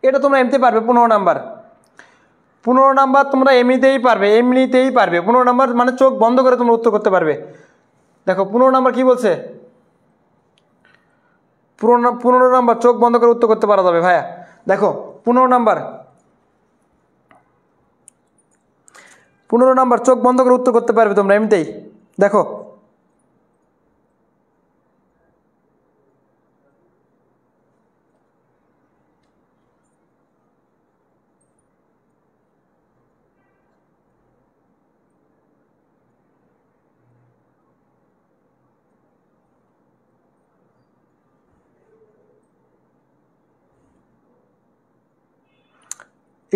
এটা তোমরা এমতে পারবে 15 নাম্বার। 15 নাম্বার তোমরা এমনিতেই পারবে, 15 নাম্বার মানে চোখ বন্ধ করে তোমরা উত্তর করতে পারবে। দেখো 15 নাম্বার কি বলছে, 15 নাম্বার চোখ বন্ধ করে উত্তর করতে পারা যাবে ভাইয়া। দেখো 15 নাম্বার চোখ বন্ধ করে উত্তর করতে পারবে তোমরা এমনিতেই। দেখো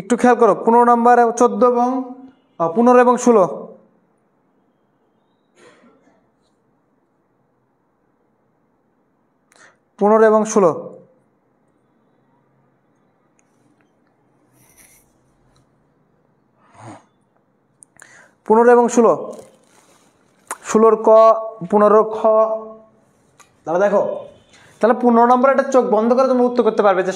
একটু খেয়াল করো, 15 নাম্বার 14 এবং 15 এবং 16, 15 এবং 16, 15 এবং 16, 16 ক 15 খ। তাহলে দেখো, তাহলে 15 নম্বর একটা চোখ বন্ধ করে তুমি উত্তর করতে পারবে যে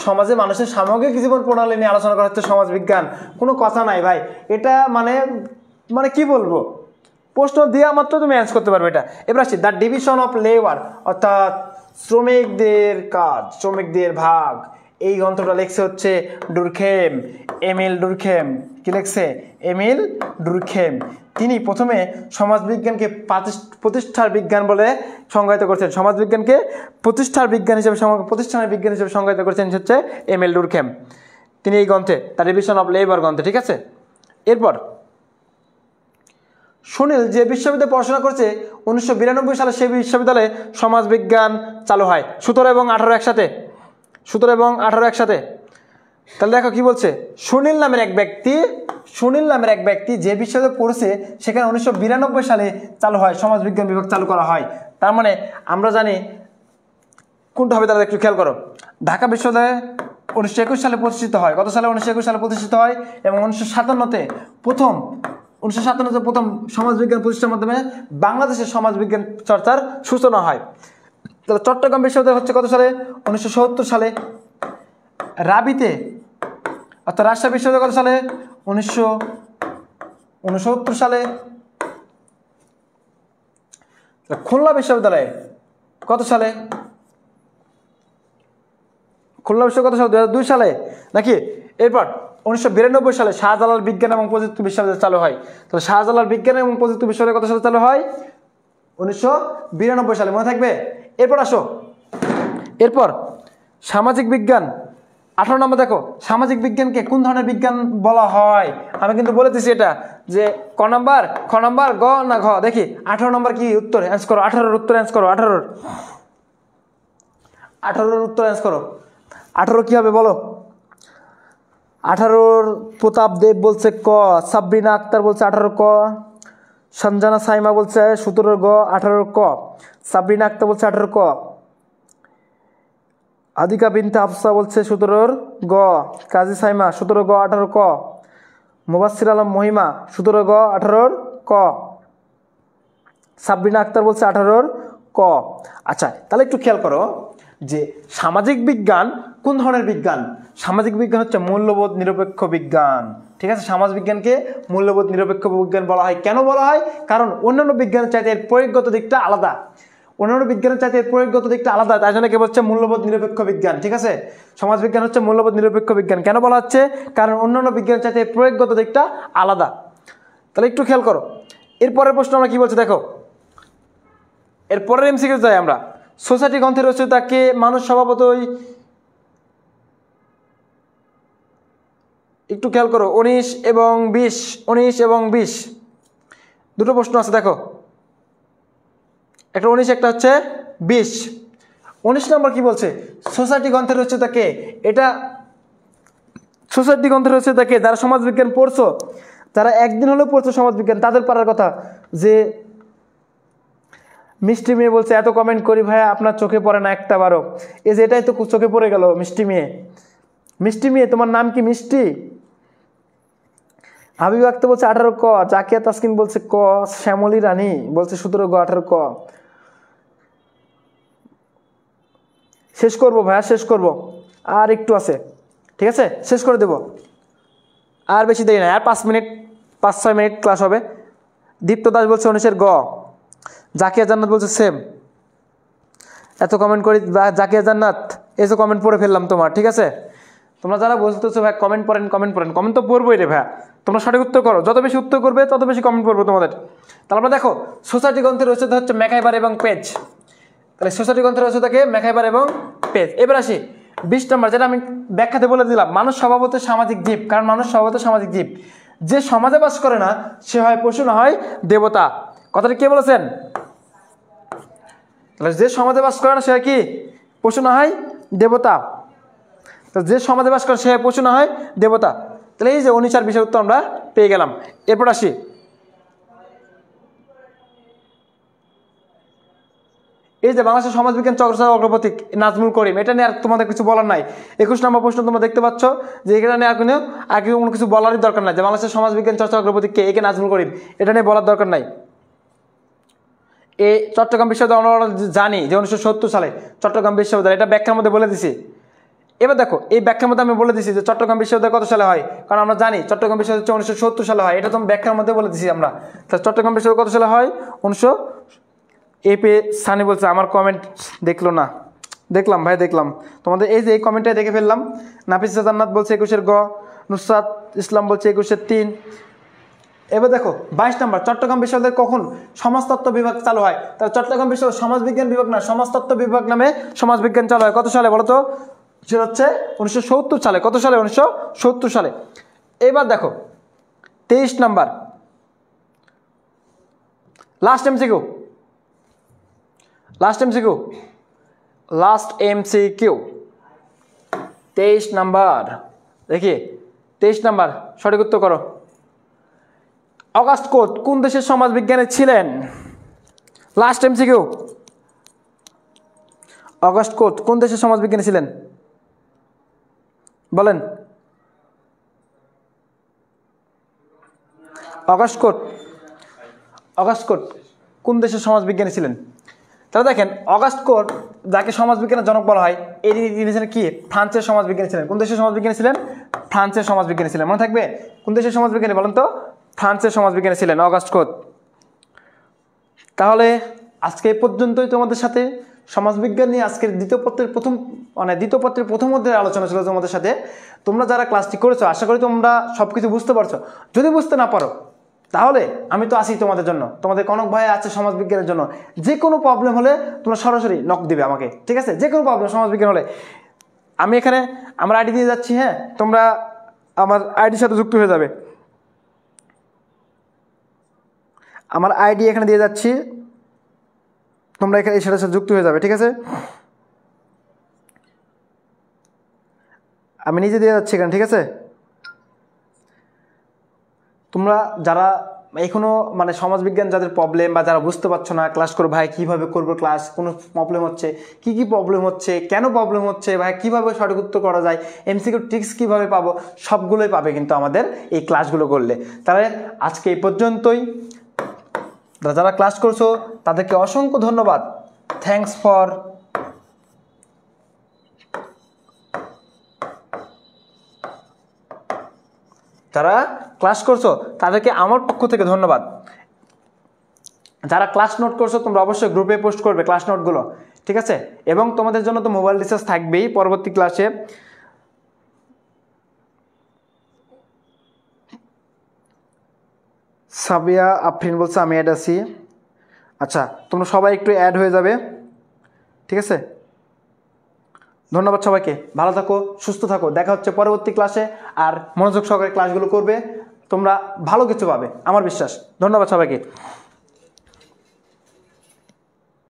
সমাজে মানুষের সামগ্রিক জীবন প্রণালী নিয়ে আলোচনা করা হচ্ছে সমাজ বিজ্ঞান। কোনো কথা নাই ভাই, এটা মানে কি বলবো, প্রশ্ন দেওয়া মাত্র তুমি অ্যান্সার করতে পারবে এটা। এবার আসছি দ্য ডিভিশন অফ লেবার, অর্থাৎ শ্রমিকদের কাজ, শ্রমিকদের ভাগ। এই গ্রন্থটা লিখছে হচ্ছে ডুরখেম, এমিল ডুরখেম। কি লিখছে? Emil Durkheim. তিনি প্রথমে সমাজবিজ্ঞানকে প্রতিষ্ঠার বিজ্ঞান বলে সংজ্ঞায়িত করছেন। সমাজবিজ্ঞানকে প্রতিষ্ঠানের বিজ্ঞান হিসেবে সংজ্ঞায়িত করছেন হচ্ছে এমিল ডুরখেম। তিনি এই গ্রন্থে দ্য ডিভিশন অফ লেবার গ্রন্থে, ঠিক আছে। এরপর সুনীল যে বিশ্ববিদ্যালয়ে পড়াশোনা করছে 1992 সালে সেই বিশ্ববিদ্যালয়ে সমাজবিজ্ঞান চালু হয়। 17 এবং 18 একসাথে, 17 এবং 18 একসাথে। তাহলে দেখো কি বলছে, সুনীল নামের এক ব্যক্তি যে বিশ্ববিদ্যালয়ে পড়ছে সেখানে 1992 সালে চালু হয়, সমাজবিজ্ঞান বিভাগ চালু করা হয়। তার মানে আমরা জানি কোনটা হবে, তাহলে একটু খেয়াল করো। ঢাকা বিশ্ববিদ্যালয়ে 1921 সালে প্রতিষ্ঠিত হয়। কত সালে? 1921 সালে প্রতিষ্ঠিত হয়। এবং 1957-তে প্রথম সমাজবিজ্ঞান প্রতিষ্ঠার মাধ্যমে বাংলাদেশের সমাজবিজ্ঞান চর্চার সূচনা হয়। তাহলে চট্টগ্রাম বিশ্ববিদ্যালয় হচ্ছে কত সালে? 1970 সালে। রাবিতে অর্থাৎ রাজশাহী বিশ্ববিদ্যালয় কত সালে? 1969 সালে। খুলনা বিশ্ববিদ্যালয় কত সালে? খুলনা বিশ্ববিদ্যালয় কত সালে? 2002 সালে নাকি? এরপর 1992 সালে শাহজালাল বিজ্ঞান এবং প্রযুক্তি বিশ্ববিদ্যালয় চালু হয়। তাহলে শাহজালাল বিজ্ঞান এবং প্রযুক্তি বিশ্ববিদ্যালয় কত সালে চালু হয়? 1992 সালে, মনে থাকবে। এরপর আসো, এরপর সামাজিক বিজ্ঞান 18 নম্বর। দেখো সামাজিক বিজ্ঞানকে কোন ধরনের বিজ্ঞান বলা হয়? আমি কিন্তু বলে দিচ্ছি এটা যে খ নাম্বার, গ না ঘ। দেখি 18 নম্বর কি উত্তর অ্যান্সার করো। 18-র উত্তর অ্যান্সার করো। 18-র উত্তর অ্যান্সার করো। 18 কি হবে বলো? 18-র প্রতাপ দেব বলছে ক, সাবরিনা আক্তার বলছে 18 ক, সঞ্জনা সাইমা বলছে 17 গ, 18 ক, সাবরিনা আক্তার বলছে 18 ক, আদিকা বিনতে আফসা বলছে 17 গ, কাজী সাইমা 17 গ 18 ক, মুবাসসির আলম মহিমা 17 গ 18 ক, সাবরিনা আক্তার বলছে 18 ক। আচ্ছা, তাহলে একটু খেয়াল করো যে সামাজিক বিজ্ঞান কোন ধরনের বিজ্ঞান? সামাজিক বিজ্ঞান হচ্ছে মূল্যবোধ নিরপেক্ষ বিজ্ঞান, ঠিক আছে। সমাজ বিজ্ঞানকে মূল্যবোধ নিরপেক্ষ বিজ্ঞান বলা হয়। কেন বলা হয়? কারণ অন্যান্য বিজ্ঞানের চাইতে এর প্রয়োগগত দিকটা আলাদা। তাই জন্য কে বলছে মূল্যবোধ নিরপেক্ষ বিজ্ঞান, ঠিক আছে। সমাজ বিজ্ঞান হচ্ছে মূল্যবোধ নিরপেক্ষ বিজ্ঞান। কেন বলা হচ্ছে? কারণ অন্যান্য বিজ্ঞানের চাইতে এর প্রয়োগগত দিকটা আলাদা। তাহলে একটু খেয়াল করো, এরপরের প্রশ্ন আমরা কি বলছে দেখো। এরপরের এমসিকিউ যাই আমরা। সোসাইটি গ্রন্থের রচয়িতাকে মানুষ স্বভাবতই, একটু খেয়াল করো 19 এবং 20 দুটো প্রশ্ন আছে দেখো, একটা 19 একটা হচ্ছে 20। 19 নম্বর কি বলছে? সোসাইটি গ্রন্থের রচয়িতাকে। এটা সোসাইটি গ্রন্থের রচয়িতাকে যারা সমাজবিজ্ঞান পড়ছো, যারা একদিন হলেও পড়ছো সমাজবিজ্ঞান, তাদের পারার কথা। যে মিষ্টি মেয়ে বলছে এত কমেন্ট করি ভাইয়া আপনার চোখে পড়ে না একটা বারো। এই যে এটাই তো চোখে পড়ে গেল, মিষ্টি মেয়ে তোমার নাম কি মিষ্টি? হাবিব আক্তার বলছে 18 ক, জাকিয়া তাসকিন বলছে ক, শ্যামলী রানী বলছে 17 গ 18 ক। শেষ করবো ভাইয়া, শেষ করবো, আর একটু আছে, ঠিক আছে, শেষ করে দেব। আর বেশি দেরি নাই, আর 5-6 মিনিট ক্লাস হবে। দীপ্ত দাস বলছে 19-এর গ। জাকিয়া জান্নাত বলছে সেম। এত কমেন্ট করি জাকিয়া জান্নাত, এসে কমেন্ট পড়ে ফেললাম তোমার, ঠিক আছে? তোমরা যারা বলতেছো ভাই কমেন্ট পড়েন, কমেন্ট তো পড়বোই রে ভাই। তোমরা সঠিক উত্তর করো, যত বেশি উত্তর করবে তত বেশি কমেন্ট পড়বো তোমাদের। তারপরে দেখো সোসাইটি গ্রন্থের রচয়িতা হচ্ছে ম্যাকাইবার এবং পেজ। তাহলে সোসাইটি গ্রন্থের রচয়িতা থাকে ম্যাকাইবার এবং পেজ। এবার আসি 20 নম্বর, যেটা আমি ব্যাখ্যাতে বলে দিলাম, মানুষ স্বভাবতই সামাজিক জীব। কারণ মানুষ স্বভাবতই সামাজিক জীব। যে সমাজে বাস করে না সে হয় পশু, না হয় দেবতা। কথাটা কে বলেছেন? তাহলে যে সমাজে বাস করে না সে হয় কি? পশু, না হয় দেবতা। তো যে সমাজে বাস করে সে হয় পশু, না হয় দেবতা। তাহলে এই যে 19 আর 20-এর উত্তর আমরা পেয়ে গেলাম। এরপর আসি এই যে বাংলাদেশের সমাজবিজ্ঞান চক্রচার অগ্রপথিক নাজমুল করিম, এটা নিয়ে আর তোমাদের কিছু বলার নাই। 21 নম্বর প্রশ্ন তোমরা দেখতে পাচ্ছ যে এখানে নিয়ে আর কোনো কিছু বলারই দরকার নাই, যে বাংলাদেশের সমাজবিজ্ঞান চর্চা অগ্রপথিক কে, একে নাজমুল করিম, এটা নিয়ে বলার দরকার নাই। এই চট্টগ্রাম বিশ্ববিদ্যালয় আমরা জানি যে 1970 সালে চট্টগ্রাম বিশ্ববিদ্যালয়, এটা ব্যাখ্যার মধ্যে বলে দিছি। এবার দেখো এই ব্যাখ্যার মধ্যে আমি বলে দিছি যে চট্টগ্রাম বিশ্ববিদ্যালয় কত সালে হয়, কারণ আমরা জানি চট্টগ্রাম বিশ্ববিদ্যালয় 1970 সালে হয়, এটা তো ব্যাখ্যার মধ্যে বলে দিছি আমরা। তাহলে চট্টগ্রাম বিশ্ববিদ্যালয় কত সালে হয়? 1900। এপে সানি বলছে আমার কমেন্ট দেখলো না। দেখলাম ভাই, দেখলাম তোমাদের এই যে এই কমেন্টটাই দেখে ফেললাম। নাফিসা জান্নাত বলছে 21-এর গ। নুসরাত ইসলাম বলছে 21-এর 3। এবার দেখো 22 নম্বর, চট্টগ্রাম বিশ্ববিদ্যালয়ে কখন সমাজতত্ত্ব বিভাগ চালু হয়? তাহলে চট্টগ্রাম বিশ্ববিদ্যালয় সমাজবিজ্ঞান বিভাগ না, সমাজতত্ত্ব বিভাগ নামে সমাজবিজ্ঞান চালু হয়। কত সালে বলো তো? সেটা হচ্ছে 1970 সালে। কত সালে? 1970 সালে। এবার দেখো 23 number, last MCQ. Last MCQ 23 number. দেখি 23 নাম্বার, সঠিক উত্তর করো। অগাস্ট কোট কোন দেশের সমাজবিজ্ঞানে ছিলেন? Last MCQ. অগাস্ট কোট কোন দেশের সমাজবিজ্ঞানে ছিলেন বলেন? অগাস্ট কোট কোন দেশের সমাজবিজ্ঞানী ছিলেন? তাহলে দেখেন অগাস্ট কোট যাকে সমাজবিজ্ঞানের জনক বলা হয়, তিনি ছিলেন কি? ফ্রান্সের সমাজবিজ্ঞানী ছিলেন। কোন দেশের সমাজবিজ্ঞানী ছিলেন? ফ্রান্সের সমাজবিজ্ঞানী ছিলেন। মনে থাকবে? কোন দেশের সমাজবিজ্ঞানী বলেন তো? ফ্রান্সের সমাজবিজ্ঞানী ছিলেন অগাস্ট কোট। তাহলে আজকে এই পর্যন্তই তোমাদের সাথে সমাজবিজ্ঞান নিয়ে আজকের দ্বিতীয় পত্রের প্রথম অধ্যায়ের আলোচনা ছিল তোমাদের সাথে। তোমরা যারা ক্লাসটি করেছো আশা করি তোমরা সবকিছু বুঝতে পারছো। যদি বুঝতে না পারো তাহলে আমি তো আছি তোমাদের জন্য, তোমাদের কনক ভাই আছে সমাজবিজ্ঞানের জন্য। যে কোনো প্রবলেম হলে তোমরা সরাসরি নক দিবে আমাকে, ঠিক আছে? যে কোনো প্রবলেম সমাজবিজ্ঞান হলে আমি এখানে আমার আইডি দিয়ে যাচ্ছি। হ্যাঁ, তোমরা আমার আইডির সাথে যুক্ত হয়ে যাবে। আমার আইডি এখানে দিয়ে যাচ্ছি, তোমরা এখানে এই সাথে যুক্ত হয়ে যাবে, ঠিক আছে? আমি নিজে দিয়ে যাচ্ছি এখানে, ঠিক আছে? তোমরা যারা এখনো সমাজবিজ্ঞান যাদের প্রবলেম বা যারা বুঝতে পারছো না ক্লাস করো ভাই, কিভাবে করবো ক্লাস, কোনো প্রবলেম হচ্ছে, কি প্রবলেম হচ্ছে, কেন প্রবলেম হচ্ছে, ভাই কিভাবে সঠিক উত্তর করা যায়, এমসিকিউ ট্রিক্স কিভাবে পাবো, সবগুলোই পাবে কিন্তু আমাদের এই ক্লাসগুলো করলে। তাহলে আজকে এই পর্যন্তই। যারা ক্লাস করছো তাদেরকে অসংখ্য ধন্যবাদ। থ্যাঙ্কস ফর যারা ক্লাস করছো তাদেরকে আমার পক্ষ থেকে ধন্যবাদ। যারা ক্লাস নোট করছো তোমরা অবশ্যই গ্রুপে পোস্ট করবে ক্লাস নোটগুলো, ঠিক আছে? এবং তোমাদের জন্য তো মোবাইল রিচার্জ থাকবেই পরবর্তী ক্লাসে। সাবিয়া আফরিন বলছে আমি অ্যাড আছি। আচ্ছা, তোমরা সবাই একটু অ্যাড হয়ে যাবে, ঠিক আছে? ধন্যবাদ সবাইকে। ভালো থাকো, সুস্থ থাকো। দেখা হচ্ছে পরবর্তী ক্লাসে। আর মনোযোগ সহকারে ক্লাসগুলো করবে, তোমরা ভালো কিছু পাবে আমার বিশ্বাস। ধন্যবাদ সবাইকে।